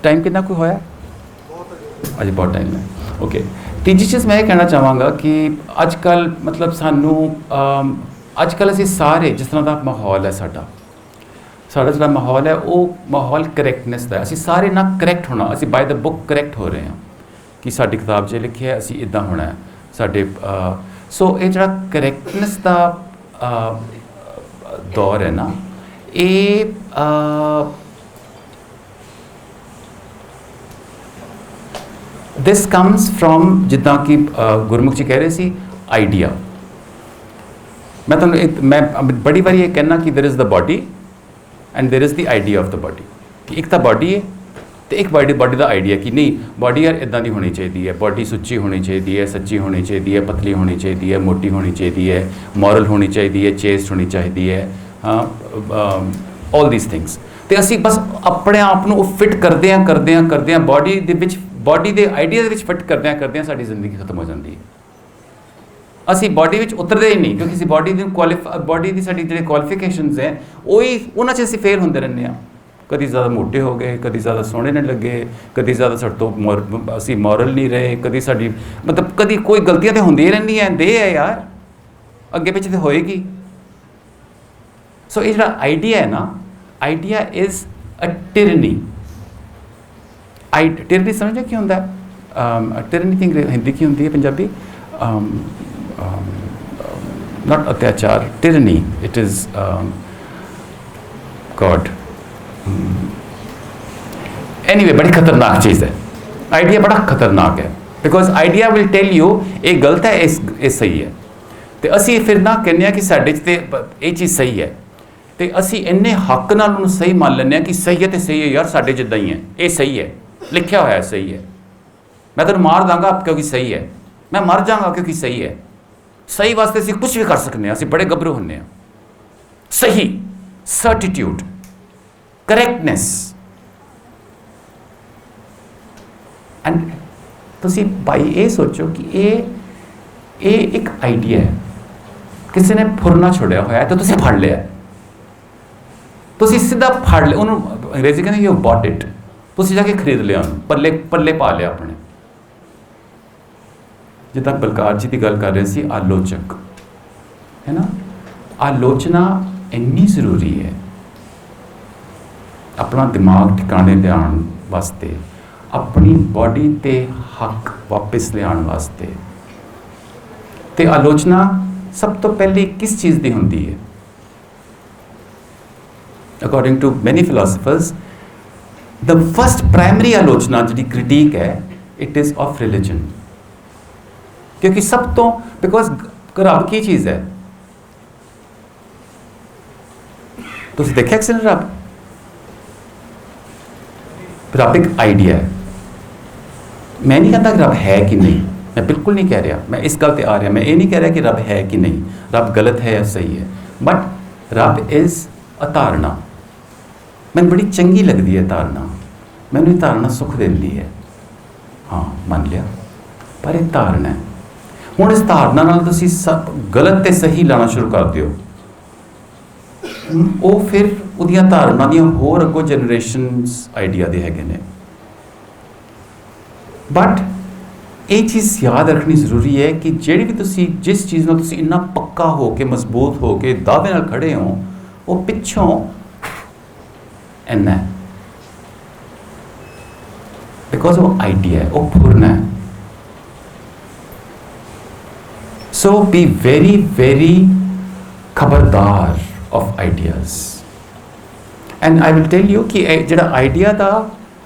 टाइम कितना कोई होया अजी बहुत टाइम है। ओके, तीजी चीज़ मैं ये कहना चाहांगा कि अजकल मतलब सानू अजकल असी सारे जिस तरह का माहौल है साड़ा जो माहौल है वो माहौल करैक्टनैस का है। असी सारे ना करैक्ट होना, असी बाय द बुक करैक्ट हो रहे हैं कि साडी किताब 'च लिखिया है असी इदां होना है साडे। सो ये जो करैक्टनैस का दौर है ना, ये दिस कम्स फ्रॉम जिद्दां कि गुरमुख जी कह रहे सी आइडिया। मैं तुहानूं मैं बड़ी बारी ये कहना कि there is the body and there is the idea of the body, कि एक तो बॉडी है तो एक बॉडी का आइडिया कि नहीं बॉडी यार इदां दी होनी चाहिए है, बॉडी सुच्ची होनी चाहिए है, सच्ची होनी चाहिए है, पतली होनी चाहिए है, मोटी होनी चाहिए है, मॉरल होनी चाहिए है, चेस्ट होनी चाहिए है, हाँ ऑल दीज थिंग्स। तो असी बस अपने आप को फिट करदे बॉडी के आइडिया फिट करदे साडी जिंदगी खत्म हो जाती है। असी बॉडी में उतरते ही नहीं, क्योंकि बॉडी बॉडी की साडी जिहड़े क्वालिफिकेशनस हैं वही उन्हां 'च असी फेल होंदे रहंदे आ। कभी ज़्यादा मोटे हो गए, कभी ज़्यादा सोहणे नहीं लगे, कभी ज़्यादा साडे तो असी मॉरल नहीं रहे, कभी साडी मतलब कभी कोई गलतियां तो होंदियां रहिंदियां, दे है यार अगे पिछे तो होएगी। सो ये जो आइडिया है ना, idea is a tyranny. Tyranny समझो क्या होंदा है? टिरनी थिंक हिंदी की होंदी है, पंजाबी नॉट अत्याचार, tyranny it is god. Anyway बड़ी खतरनाक चीज़ है आइडिया, बड़ा खतरनाक है, because idea will tell you ये गलत है, ये सही है। तो असी फिर ना कहने कि साडे च ये चीज़ सही है, तो असी इन्ने हक नाल उन्हें सही मान लें कि सही है तो सही है यार, साडे जिद्दां ही है, ये सही है, लिखा होया है सही है, मैं तेन मार दांगा क्योंकि सही है, मैं मर जाऊँगा क्योंकि सही है। सही वास्ते असी कुछ भी कर सकते हैं, असी बड़े गभरू होंगे हैं। सही, सर्टिट्यूड, करेक्टनेस, एंड तुसी भाई ये सोचो कि ये एक आइडिया है, किसी ने फुरना छोड़िया होया तो तुसी फड़ लिया, तुसी सीधा फड़ लिया उन्होंने, अंग्रेजी कहते यू बॉट इट, तुसी जाके खरीद लिया उन्होंने, पल्ले पल्ले पा लिया अपने। जिद्दां बलकार जी की गल कर रहे सी आलोचक है ना, आलोचना इन्नी ज़रूरी है अपना दिमाग ठिकाने लियाण वास्ते, अपनी बॉडी ते हक वापस लियाण वास्ते। ते आलोचना सब तो पहले किस चीज़ दी हुंदी है? According to many philosophers the first primary आलोचना जी क्रिटिक है इट इज़ ऑफ रिलीजन। क्योंकि सब तो बिकॉज रब की चीज़ है, तुसीं देखिया किसी ने रब एक आइडिया है। मैं नहीं कहता कि रब है कि नहीं, मैं बिल्कुल नहीं कह रहा, मैं इस गल ते आ रहा, मैं ये नहीं कह रहा कि रब है कि नहीं, रब गलत है या सही है, बट रब इज़ अ धारणा। मैंने बड़ी चंगी लगती है धारणा, मैंने धारणा सुख देती है, हाँ मान लिया, पर एक धारणा है। हुण इस धारणा नाल तुसीं सब गलत ते सही लाना शुरू कर दिओ, वो फिर उहदियां धारणा दियां होर अगों जनरेशनस आइडिया दे हैगे ने। बट ये चीज़ याद रखनी ज़रूरी है कि ਜਿਹੜੀ भी तुसी जिस चीज़ नाल तुसी इन्ना पक्का हो के मजबूत हो के दावे नाल खड़े हो, वो पिछों इन्ना है बिकॉज वो आइडिया है, वो फुरना है। सो बी वेरी वेरी खबरदार of ideas. And I will tell you कि जिहड़ा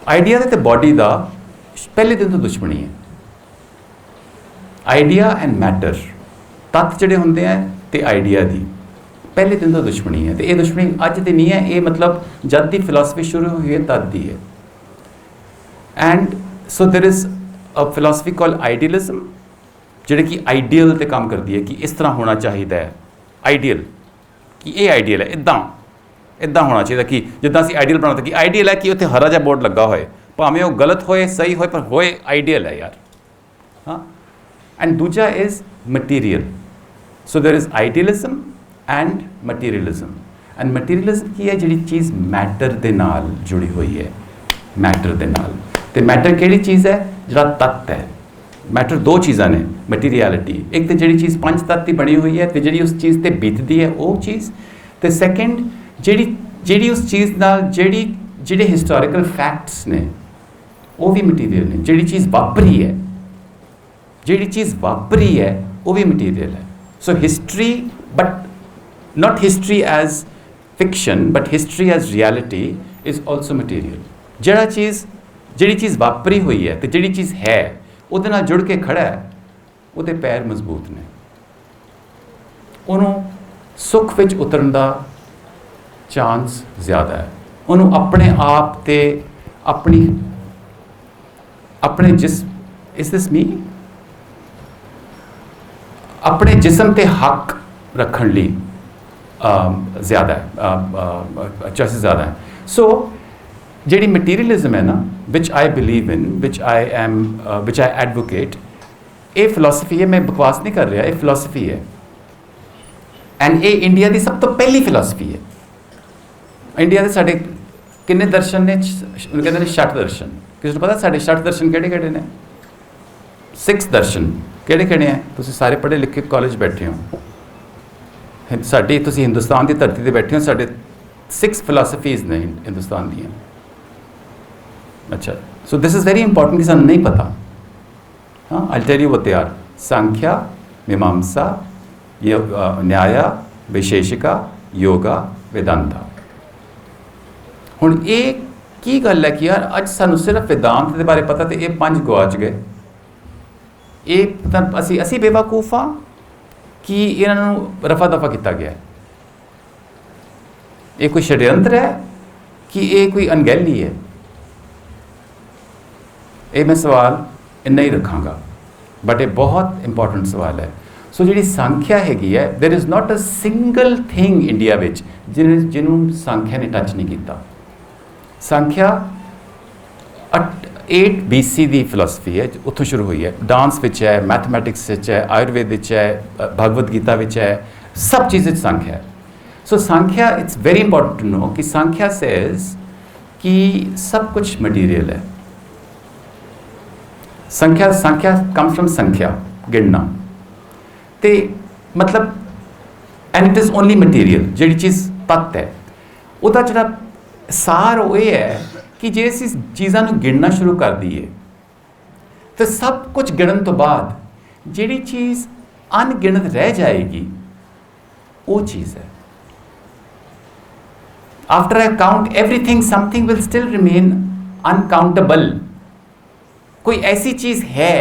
आइडिया ते बॉडी दा पहले दिन तो दुश्मनी है। आइडिया एंड मैटर तत्त जिहड़े हुंदे हैं ते आइडिया दी पहले दिन तो दुश्मनी है। तो ये दुश्मनी अज दी नहीं है, ये मतलब जब दी फिलासफी शुरू हुई है तद दी है। And so there is a philosophy call idealism जिहड़ी कि आइडियल ते काम करती है कि इस तरह होना चाहिए है। आइडियल कि ये आइडियल है, इदा होना चाहिए कि जिदा असीं आइडियल बनाते कि आइडियल है कि उत्थे हरा जिहा बोर्ड लगा होए, भावें वो गलत होए सही होए पर होए आइडियल है यार, हाँ। एंड दूजा is material. So there is idealism and materialism. And materialism की है जिहड़ी चीज़ मैटर दे नाल जुड़ी हुई है, मैटर दे नाल। ते मैटर किहड़ी चीज़ है? जिहड़ा तत्त है। मैटर दो चीज़ां ने मटीरियलिटी, एक तो जिहड़ी चीज़ पंज तत्त की बनी हुई है तो जिहड़ी उस चीज़ ते बीतती है वो चीज़, तो सैकेंड जिहड़ी उस चीज़ नाल जिहड़े हिस्टोरिकल फैक्ट्स ने वो भी मटीरियल ने। जिहड़ी चीज़ वापरी है वो भी मटीरियल है। So history, but not history as fiction but history as reality is also material। ਜਿਹੜੀ ਚੀਜ਼ ਵਾਪਰੀ ਹੋਈ ਹੈ ਤੇ ਜਿਹੜੀ ਚੀਜ਼ ਹੈ ਉਹਦੇ ਨਾਲ ਜੁੜ ਕੇ ਖੜਾ ਹੈ, ਉਹਦੇ ਪੈਰ ਮਜ਼ਬੂਤ ਨੇ, ਉਹਨੂੰ ਸੁੱਖ ਵਿੱਚ ਉਤਰਨ ਦਾ ਚਾਂਸ ਜ਼ਿਆਦਾ ਹੈ। ਉਹਨੂੰ ਆਪਣੇ ਆਪ ਤੇ ਆਪਣੇ ਜਿਸਮ ਤੇ ਹੱਕ ਰੱਖਣ ਲਈ ज़्यादा है, चॉइसेस ज़्यादा है। सो जी मटीरियलिज्म है ना, which I believe in, which I advocate, ये फिलोसफी है। मैं बकवास नहीं कर रहा, ये फिलोसफी है। एंड ये इंडिया की सब तो पहली फिलोसफी है। इंडिया के साढ़े किन्ने दर्शन ने? कहते हैं 60 दर्शन। किसी को पता साढ़े 60 दर्शन किहड़े ने? 6 दर्शन किहड़े हैं? तुसीं सारे पढ़े लिखे कॉलेज बैठे हो, साडी तुसीं हिंदुस्तान की धरती पर बैठे हो, साढ़े 6 फिलासफीज़ ने हिंदुस्तान दियाँ। अच्छा, so this is very important कि सानूं नहीं पता। हाँ, I tell you what they are. Samkhya, Mimamsa, Nyaya, Vaisheshika, yoga, Vedanta. हुण ये की गल है कि यार अज सानूं सिर्फ वेदांत के बारे पता तो ये 5 गवाच गए। ये असी बेवकूफ़ हाँ कि इन्हों रफा दफा किया गया है? ये कोई षड्यंत्र है कि ये कोई अनगहली है? ये मैं सवाल इन्ना ही रखांगा, बट ये बहुत इंपॉर्टेंट सवाल है। सो जी संख्या हैगी है, there is not a single thing India which जिन्होंने संख्या ने टच नहीं किया। संख्या 8 BC की फिलोसफी है, उत्थों शुरू हुई है। डांस विच है, मैथमैटिक्स विच है, आयुर्वेद विच है, भगवद गीता विच है, सब चीज़ संख्या है। So Samkhya, it's very important to know कि संख्या सेज कि सब कुछ मटीरियल है। संख्या कम्स फ्रॉम संख्या, गिनना। तो मतलब and it is only material. ਜਿਹੜੀ ਚੀਜ਼ ਤੱਤ ਹੈ ਉਹਦਾ ਜਿਹੜਾ ਸਾਰ ਉਹ ਇਹ ਹੈ ਕਿ ਜੇ ਅਸੀਂ ਚੀਜ਼ਾਂ ਨੂੰ ਗਿਣਨਾ ਸ਼ੁਰੂ ਕਰ ਦਈਏ ਤਾਂ ਸਭ ਕੁਝ ਗਿਣਨ ਤੋਂ ਬਾਅਦ ਜਿਹੜੀ ਚੀਜ਼ ਅਣਗਿਣਤ ਰਹਿ ਜਾਏਗੀ ਉਹ ਚੀਜ਼ ਹੈ। After I count everything, something will still remain uncountable। कोई ऐसी चीज़ है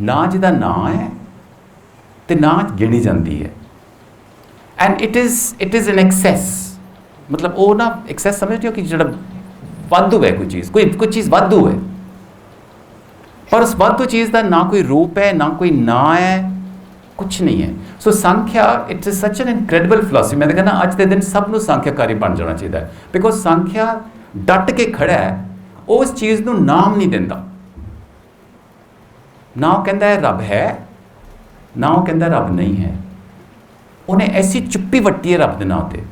ना जिदा ना है ते ना गिनी जाती है, and it is an excess। मतलब वो ना excess समझते हो कि जड़ा वाधू है कोई चीज़ वाधू है, पर उस वाधू चीज़ का ना कोई रूप है ना कोई ना है, कुछ नहीं है। सो संख्या it is such an incredible philosophy. मैं तो कहना अज के दिन सब नूं संख्याकारी बन जाना चाहिए, बिकॉज संख्या डट के खड़ा है, उस चीज़ नूं नाम नहीं देता। ना वो कहता है रब है, ना वो कहता रब नहीं है। उन्हें ऐसी चुप्पी वट्टी है रब के नाम ते,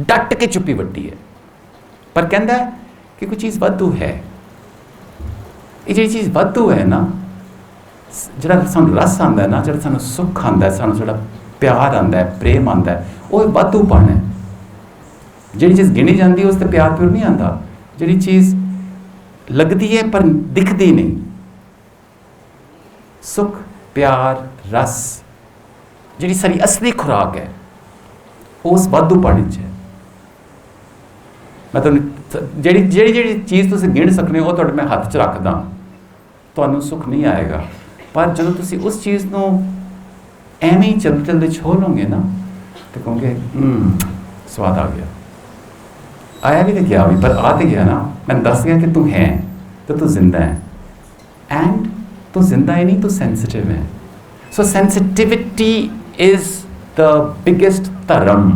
डट के चुप्पी वट्टी है, पर कहता है कि कोई चीज़ वाधू है। ये जी चीज़ वाधू है ना, ਜਿਹੜਾ ਸਾਨੂੰ ਰਸ ਆਉਂਦਾ ਨਾ, ਜਿਹੜਾ ਸਾਨੂੰ ਸੁੱਖ ਆਉਂਦਾ, ਸਾਨੂੰ ਜਿਹੜਾ ਪਿਆਰ ਆਉਂਦਾ, ਪ੍ਰੇਮ ਆਉਂਦਾ, ਉਹ ਵਾਧੂਪਣ ਹੈ। ਜਿਹੜੀ ਚੀਜ਼ ਗਿਣੀ ਜਾਂਦੀ ਉਸ 'ਤੇ ਪਿਆਰ ਪਿਉਰ ਨਹੀਂ ਆਉਂਦਾ। ਜਿਹੜੀ ਚੀਜ਼ ਲੱਗਦੀ ਹੈ ਪਰ ਦਿਖਦੀ ਨਹੀਂ, ਸੁੱਖ ਪਿਆਰ ਰਸ ਜਿਹੜੀ ਸਾਡੀ ਅਸਲੀ ਖੁਰਾਕ ਹੈ ਉਸ ਵਾਧੂਪਣ ਵਿੱਚ ਹੈ। ਮੈਂ ਤੁਹਾਨੂੰ ਜਿਹੜੀ ਚੀਜ਼ ਤੁਸੀਂ ਗਿਣ ਸਕਦੇ ਹੋ ਉਹ ਤੁਹਾਡੇ ਮੈਂ ਹੱਥ 'ਚ ਰੱਖਦਾ, ਤੁਹਾਨੂੰ ਸੁੱਖ ਨਹੀਂ ਆਏਗਾ। पर जो तुसी उस चीज़ को एवं ही चलते चलते छोड़ लोगे ना तो कहोगे स्वाद आ गया, आया भी तो गया भी, पर आ तो गया ना। मैंने दस गया कि तू है तो तू जिंदा है, एंड तू जिंदा ही नहीं, तू सेंसिटिव है। सो सेंसिटिविटी इज़ द बिगेस्ट धर्म।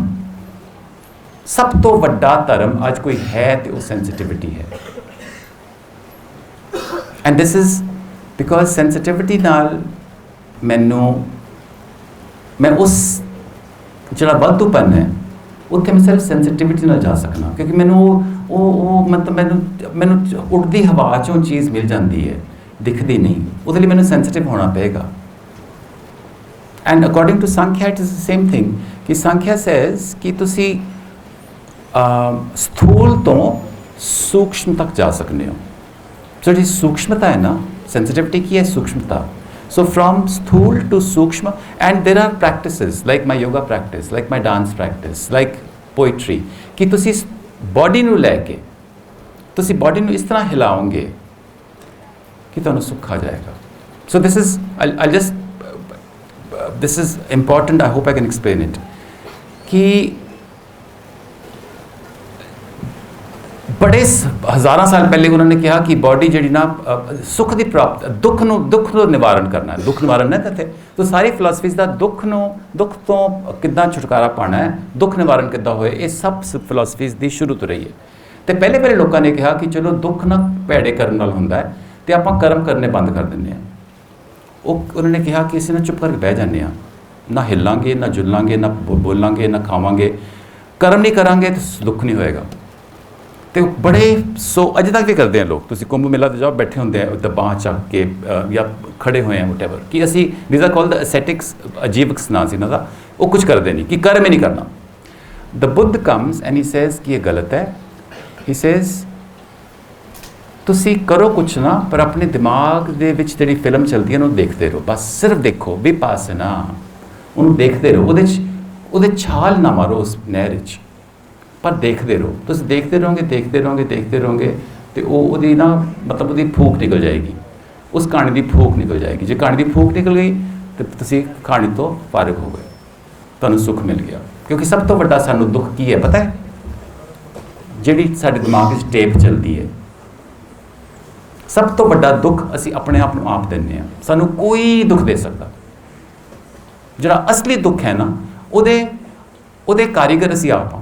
सब तो वड्डा धर्म अज कोई है तो वो सेंसिटिविटी है। And this is because sensitivity नाल मैनू मैं उस जड़ा वाधूपन है उत्थे मैं सिर्फ सेंसिटिविटी नाल जा सकना, क्योंकि मैनू वो मतलब मैनू उड़ती हवा चों चीज़ मिल जाती है, दिखती नहीं, उसके लिए मैनू सेंसिटिव होना पेगा। एंड अकॉर्डिंग टू संख्या it is the same thing कि संख्या सेज कि तुसी स्थूल तो सूक्ष्म तक जा सकते हो। जो जी सूक्ष्मता है ना, सेंसिटिविटी की है सूक्ष्मता। सो फ्रॉम स्थूल टू सूक्ष्म, and there are practices like my yoga practice, like my dance practice, like poetry, कि तुसी बॉडी नूं लैके तुसी बॉडी नूं इस तरह हिलाओगे कि तुहानूं सुख आ जाएगा। सो this is I just this is important, I hope I can explain it कि बड़े हज़ारों साल पहले उन्होंने कहा कि बॉडी जी ना सुख की प्राप्त दुख को निवारण करना है, दुख निवारण नहीं करते। तो सारी फिलोसफीज़ का दुख तो किद्दां छुटकारा पाना है, दुख निवारण किद्दां होए, ये सब फिलोसफीज़ की शुरू तो रही है। तो पहले लोगों ने कहा कि चलो दुख ना भैड़े करने नाल हुंदा है तो आपां कर्म करने बंद कर दिंदे आ। उन्होंने कहा कि असीं ना चुप करके बह जाने, ना हिलांगे ना जुलांगे ना बोलांगे ना खावांगे, कर्म नहीं करांगे तो दुख नहीं होएगा। तो बड़े अजे तक भी करते हैं लोग। तुसी कुंभ मेला तो जाओ, बैठे होंगे उत्ते बांह चक के या खड़े हुए हैं वटेवर, कि असी these are called the ascetics, Ajivikas नाम से इन्हों का, वो कुछ करते नहीं कि कर्म ही नहीं करना। The Buddha comes and he says कि ये गलत है। ही सेज तुसी करो कुछ ना, पर अपने दिमाग दे विच जिहड़ी फिल्म चलती है उन्होंने देखते रहो, बस सिर्फ देखो, विपासना, उन्होंने देखते रहो, उहदे छाल ना मारो उस नहर विच, पर देखते रहो। तो देखते रहोगे तो वो ना मतलब वो फूक निकल जाएगी, उस कहानी की फूक निकल जाएगी। जो कहानी की फूक निकल गई तो तुसी कहानी तो फारिग हो गए, तुहानूं सुख मिल गया। क्योंकि सब तो वड्डा सानूं दुख की है पता है, जिहड़ी साडे दिमाग में टेप चलती है, सब तो वड्डा दुख असी अपने आप नूं आप दिंदे आ। सानूं कोई दुख दे सकता, जिहड़ा असली दुख है ना उहदे कारीगर असी आप हाँ।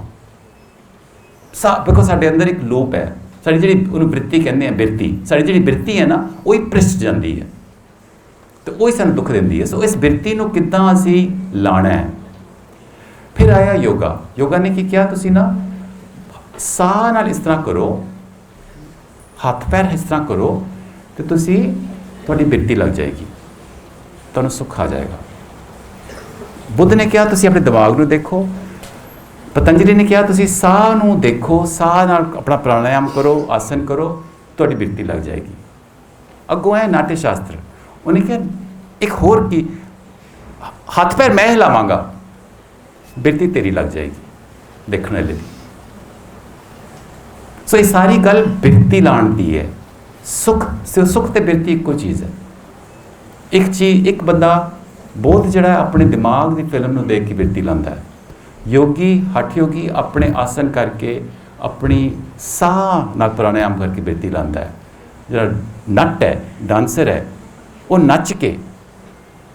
बिकॉज साढ़े अंदर एक लोप है, साड़ी जी वृत्ति कहते हैं, बिरती, साड़ी जी बिरती है ना वो ही भ्रिष्ट जाती है, तो वही सानूं दुख देती है। सो इस बिरती को किद्दां असी लाना है। फिर आया योगा। योगा ने की किया, तुसी ना साह नाल इस तरह करो, हाथ पैर इस तरह करो तो तुसी तुहाडी बिरती लग जाएगी, तुहानूं सुख आ जाएगा। ਬੁੱਧ ਨੇ ਕਿਹਾ ਤੁਸੀਂ ਆਪਣੇ ਦਿਮਾਗ ਨੂੰ ਦੇਖੋ, ਪਤੰਜਲੀ ਨੇ ਕਿਹਾ ਤੁਸੀਂ ਸਾਹ ਨੂੰ ਦੇਖੋ, ਸਾਹ ਨਾਲ ਆਪਣਾ ਪ੍ਰਾਣਾਯਾਮ ਕਰੋ, ਆਸਨ ਕਰੋ, ਤੁਹਾਡੀ ਬਿਰਤੀ ਲੱਗ ਜਾਏਗੀ। ਅੱਗੋਂ ਹੈ ਨਾਟਯ ਸ਼ਾਸਤਰ, ਉਹਨੇ ਕਿਹਾ ਇੱਕ ਹੋਰ ਕੀ, ਹੱਥ ਪੈਰ ਮੈਂ ਹਿਲਾਵਾਂਗਾ, ਬਿਰਤੀ ਤੇਰੀ ਲੱਗ ਜਾਏਗੀ ਦੇਖਣ ਵਾਲੇ ਦੀ। ਸੋ ਇਹ ਸਾਰੀ ਗੱਲ ਬਿਰਤੀ ਲਾਉਣ ਦੀ ਹੈ। ਸੁੱਖ ਤੇ ਬਿਰਤੀ ਇੱਕੋ ਚੀਜ਼ ਹੈ। ਇੱਕ ਬੰਦਾ ਬੋਧ ਜਿਹੜਾ ਆਪਣੇ ਦਿਮਾਗ ਦੀ ਫਿਲਮ ਨੂੰ ਦੇਖ ਕੇ ਬਿਰਤੀ ਲਾਉਂਦਾ ਹੈ। ਯੋਗੀ, ਹਠ ਯੋਗੀ ਆਪਣੇ ਆਸਨ ਕਰਕੇ, ਆਪਣੀ ਸਾਹ ਨਾਲ ਪ੍ਰਾਣਾਯਾਮ ਕਰਕੇ ਬਿਰਤੀ ਲਾਉਂਦਾ ਹੈ। ਜਿਹੜਾ ਨੱਟ ਹੈ, ਡਾਂਸਰ ਹੈ, ਉਹ ਨੱਚ ਕੇ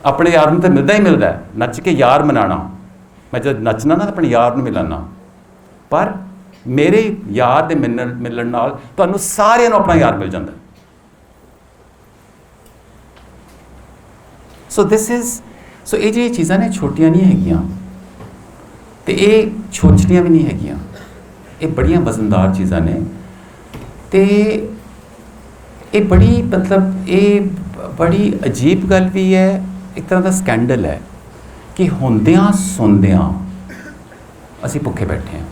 ਆਪਣੇ ਯਾਰ ਨੂੰ ਤਾਂ ਮਿਲਦਾ ਹੀ ਮਿਲਦਾ ਹੈ, ਨੱਚ ਕੇ ਯਾਰ ਮਨਾਉਣਾ। ਮੈਂ ਜਦ ਨੱਚਣਾ ਨਾ ਆਪਣੇ ਯਾਰ ਨੂੰ ਮਿਲਾਨਾ, ਪਰ ਮੇਰੇ ਯਾਰ ਦੇ ਮਿਲਣ ਨਾਲ ਤੁਹਾਨੂੰ ਸਾਰਿਆਂ ਨੂੰ ਆਪਣਾ ਯਾਰ ਮਿਲ ਜਾਂਦਾ। ਸੋ ਇਹ ਜਿਹੜੀਆਂ ਚੀਜ਼ਾਂ ਨੇ ਛੋਟੀਆਂ ਨਹੀਂ ਹੈਗੀਆਂ, ਤੇ ਇਹ ਛੋਟੀਆਂ ਵੀ ਨਹੀਂ ਹੈਗੀਆਂ, ਇਹ ਬੜੀਆਂ ਵਜ਼ਨਦਾਰ ਚੀਜ਼ਾਂ ਨੇ। ਤੇ ਇਹ ਬੜੀ ਇਹ ਬੜੀ ਅਜੀਬ ਗੱਲ ਵੀ ਹੈ, ਇੱਕ ਤਰ੍ਹਾਂ ਦਾ ਸਕੈਂਡਲ ਹੈ ਕਿ ਹੁੰਦਿਆਂ ਸੁਣਦਿਆਂ ਅਸੀਂ ਭੁੱਖੇ ਬੈਠੇ ਹਾਂ।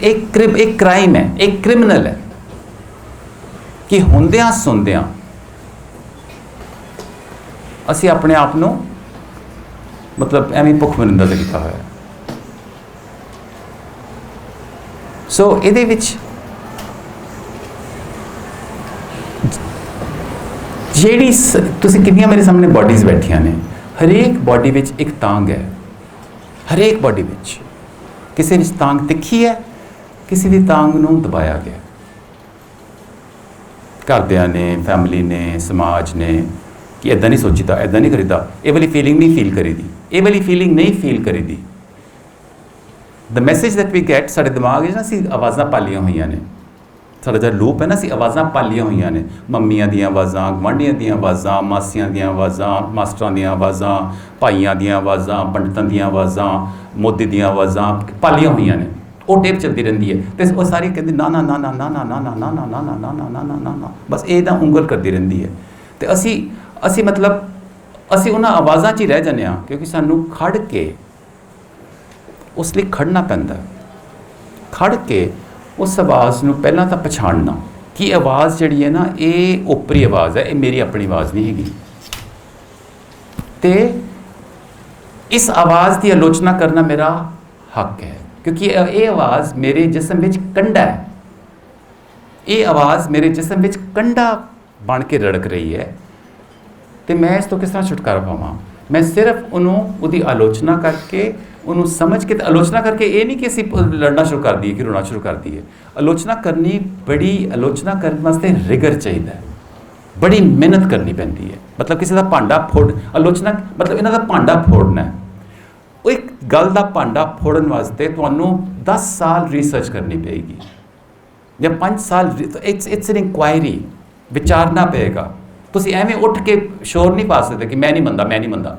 ਇੱਕ ਕ੍ਰਾਈਮ ਹੈ, ਇੱਕ ਕ੍ਰਿਮੀਨਲ ਹੈ ਕਿ ਹੁੰਦਿਆਂ ਸੁਣਦਿਆਂ ਅਸੀਂ ਆਪਣੇ ਆਪ ਨੂੰ ਐਵੇਂ ਭੁੱਖਮਰਿੰਦਾ ਤੇ ਕੀਤਾ ਹੋਇਆ। ਸੋ ਇਹਦੇ ਵਿੱਚ ਜਿਹੜੀ ਤੁਸੀਂ ਕਿੰਨੀਆਂ ਮੇਰੇ ਸਾਹਮਣੇ ਬਾਡੀਜ਼ ਬੈਠੀਆਂ ਨੇ, ਹਰੇਕ ਬਾਡੀ ਵਿੱਚ ਇੱਕ ਤਾਂਗ ਹੈ। ਹਰੇਕ ਬਾਡੀ ਵਿੱਚ ਕਿਸੇ ਵਿੱਚ ਤਾਂਗ ਤਿੱਖੀ ਹੈ, ਕਿਸੇ ਦੀ ਤਾਂਗ ਨੂੰ ਦਬਾਇਆ ਗਿਆ। ਘਰਦਿਆਂ ਨੇ, ਫੈਮਿਲੀ ਨੇ, ਸਮਾਜ ਨੇ ਕਿ ਇੱਦਾਂ ਨਹੀਂ ਸੋਚੀਦਾ, ਇੱਦਾਂ ਨਹੀਂ ਕਰੀਦਾ, ਇਹ ਵਾਲੀ ਫੀਲਿੰਗ ਨਹੀਂ ਫੀਲ ਕਰੀਦੀ, ਇਹ ਵਾਲੀ ਫੀਲਿੰਗ ਨਹੀਂ ਫੀਲ ਕਰੀਦੀ। ਦ ਮੈਸੇਜ ਦੈਟ ਵੀ ਗੈਟ, ਸਾਡੇ ਦਿਮਾਗ ਵਿੱਚ ਨਾ ਅਸੀਂ ਆਵਾਜ਼ਾਂ ਪਾਲੀਆਂ ਹੋਈਆਂ ਨੇ, ਸਾਡਾ ਜਿਹੜਾ ਲੂਪ ਹੈ ਨਾ, ਅਸੀਂ ਆਵਾਜ਼ਾਂ ਪਾਲੀਆਂ ਹੋਈਆਂ ਨੇ। ਮੰਮੀਆਂ ਦੀਆਂ ਆਵਾਜ਼ਾਂ, ਗੁਆਂਢੀਆਂ ਦੀਆਂ ਆਵਾਜ਼ਾਂ, ਮਾਸੀਆਂ ਦੀਆਂ ਆਵਾਜ਼ਾਂ, ਮਾਸਟਰਾਂ ਦੀਆਂ ਆਵਾਜ਼ਾਂ, ਭਾਈਆਂ ਦੀਆਂ ਆਵਾਜ਼ਾਂ, ਪੰਡਤਾਂ ਦੀਆਂ ਆਵਾਜ਼ਾਂ, ਮੋਦੀ ਦੀਆਂ ਆਵਾਜ਼ਾਂ ਪਾਲੀਆਂ ਹੋਈਆਂ ਨੇ। ਉਹ ਟੇਪ ਚੱਲਦੀ ਰਹਿੰਦੀ ਹੈ ਤੇ ਉਹ ਸਾਰੀ ਕਹਿੰਦੀ ਨਾ ਨਾ ਨਾ ਨਾ ਨਾ ਨਾ ਨਾ ਨਾ ਨਾ ਨਾ ਨਾ ਨਾ ਨਾ ਨਾ ਨਾ ਨਾ, ਬਸ ਇਹ ਤਾਂ ਉਂਗਲ ਕਰਦੀ ਰਹਿੰਦੀ ਹੈ। ਤੇ ਅਸੀਂ ਉਹਨਾਂ ਆਵਾਜ਼ਾਂ 'ਚ ਹੀ ਰਹਿ ਜਾਂਦੇ ਹਾਂ, ਕਿਉਂਕਿ ਸਾਨੂੰ ਖੜ ਕੇ ਉਸ ਲਈ ਖੜਨਾ ਪੈਂਦਾ। ਖੜ ਕੇ ਉਸ ਆਵਾਜ਼ ਨੂੰ ਪਹਿਲਾਂ ਤਾਂ ਪਛਾਣਨਾ ਕਿ ਆਵਾਜ਼ ਜਿਹੜੀ ਹੈ ਨਾ, ਇਹ ਓਪਰੀ ਆਵਾਜ਼ ਹੈ, ਇਹ ਮੇਰੀ ਆਪਣੀ ਆਵਾਜ਼ ਨਹੀਂ ਹੈਗੀ। ਤੇ ਇਸ ਆਵਾਜ਼ ਦੀ ਆਲੋਚਨਾ ਕਰਨਾ ਮੇਰਾ ਹੱਕ ਹੈ, ਕਿਉਂਕਿ ਇਹ ਆਵਾਜ਼ ਮੇਰੇ ਜਿਸਮ ਵਿੱਚ ਕੰਡਾ ਹੈ। ਇਹ ਆਵਾਜ਼ ਮੇਰੇ ਜਿਸਮ ਵਿੱਚ ਕੰਡਾ ਬਣ ਕੇ ਰੜਕ ਰਹੀ ਹੈ। ਤੇ ਮੈਂ ਇਸ ਤੋਂ ਕਿਸ ਤਰ੍ਹਾਂ ਛੁਟਕਾਰਾ ਪਾਵਾਂ? ਮੈਂ ਸਿਰਫ ਉਹਦੀ ਆਲੋਚਨਾ ਕਰਕੇ, ਉਹਨੂੰ ਸਮਝ ਕੇ। ਆਲੋਚਨਾ ਕਰਕੇ ਇਹ ਨਹੀਂ ਕਿ ਅਸੀਂ ਲੜਨਾ ਸ਼ੁਰੂ ਕਰ ਦਈਏ, ਕਿ ਰੋਣਾ ਸ਼ੁਰੂ ਕਰ ਦਈਏ। ਆਲੋਚਨਾ ਕਰਨ ਵਾਸਤੇ ਰਿਗਰ ਚਾਹੀਦਾ ਹੈ, ਬੜੀ ਮਿਹਨਤ ਕਰਨੀ ਪੈਂਦੀ ਹੈ। ਕਿਸੇ ਦਾ ਭਾਂਡਾ ਆਲੋਚਨਾ ਇਹਨਾਂ ਦਾ ਭਾਂਡਾ ਫੋੜਨਾ ਹੈ। ਉਹ ਇੱਕ ਗੱਲ ਦਾ ਭਾਂਡਾ ਫੋੜਨ ਵਾਸਤੇ ਤੁਹਾਨੂੰ 10 ਸਾਲ ਰਿਸਰਚ ਕਰਨੀ ਪਏਗੀ ਜਾਂ 5 ਸਾਲ। ਇਟਸ ਐਨ ਇਨਕੁਆਇਰੀ, ਵਿਚਾਰਨਾ ਪਏਗਾ। ਤੁਸੀਂ ਐਵੇਂ ਉੱਠ ਕੇ ਸ਼ੋਰ ਨਹੀਂ ਪਾ ਸਕਦੇ ਕਿ ਮੈਂ ਨਹੀਂ ਮੰਨਦਾ।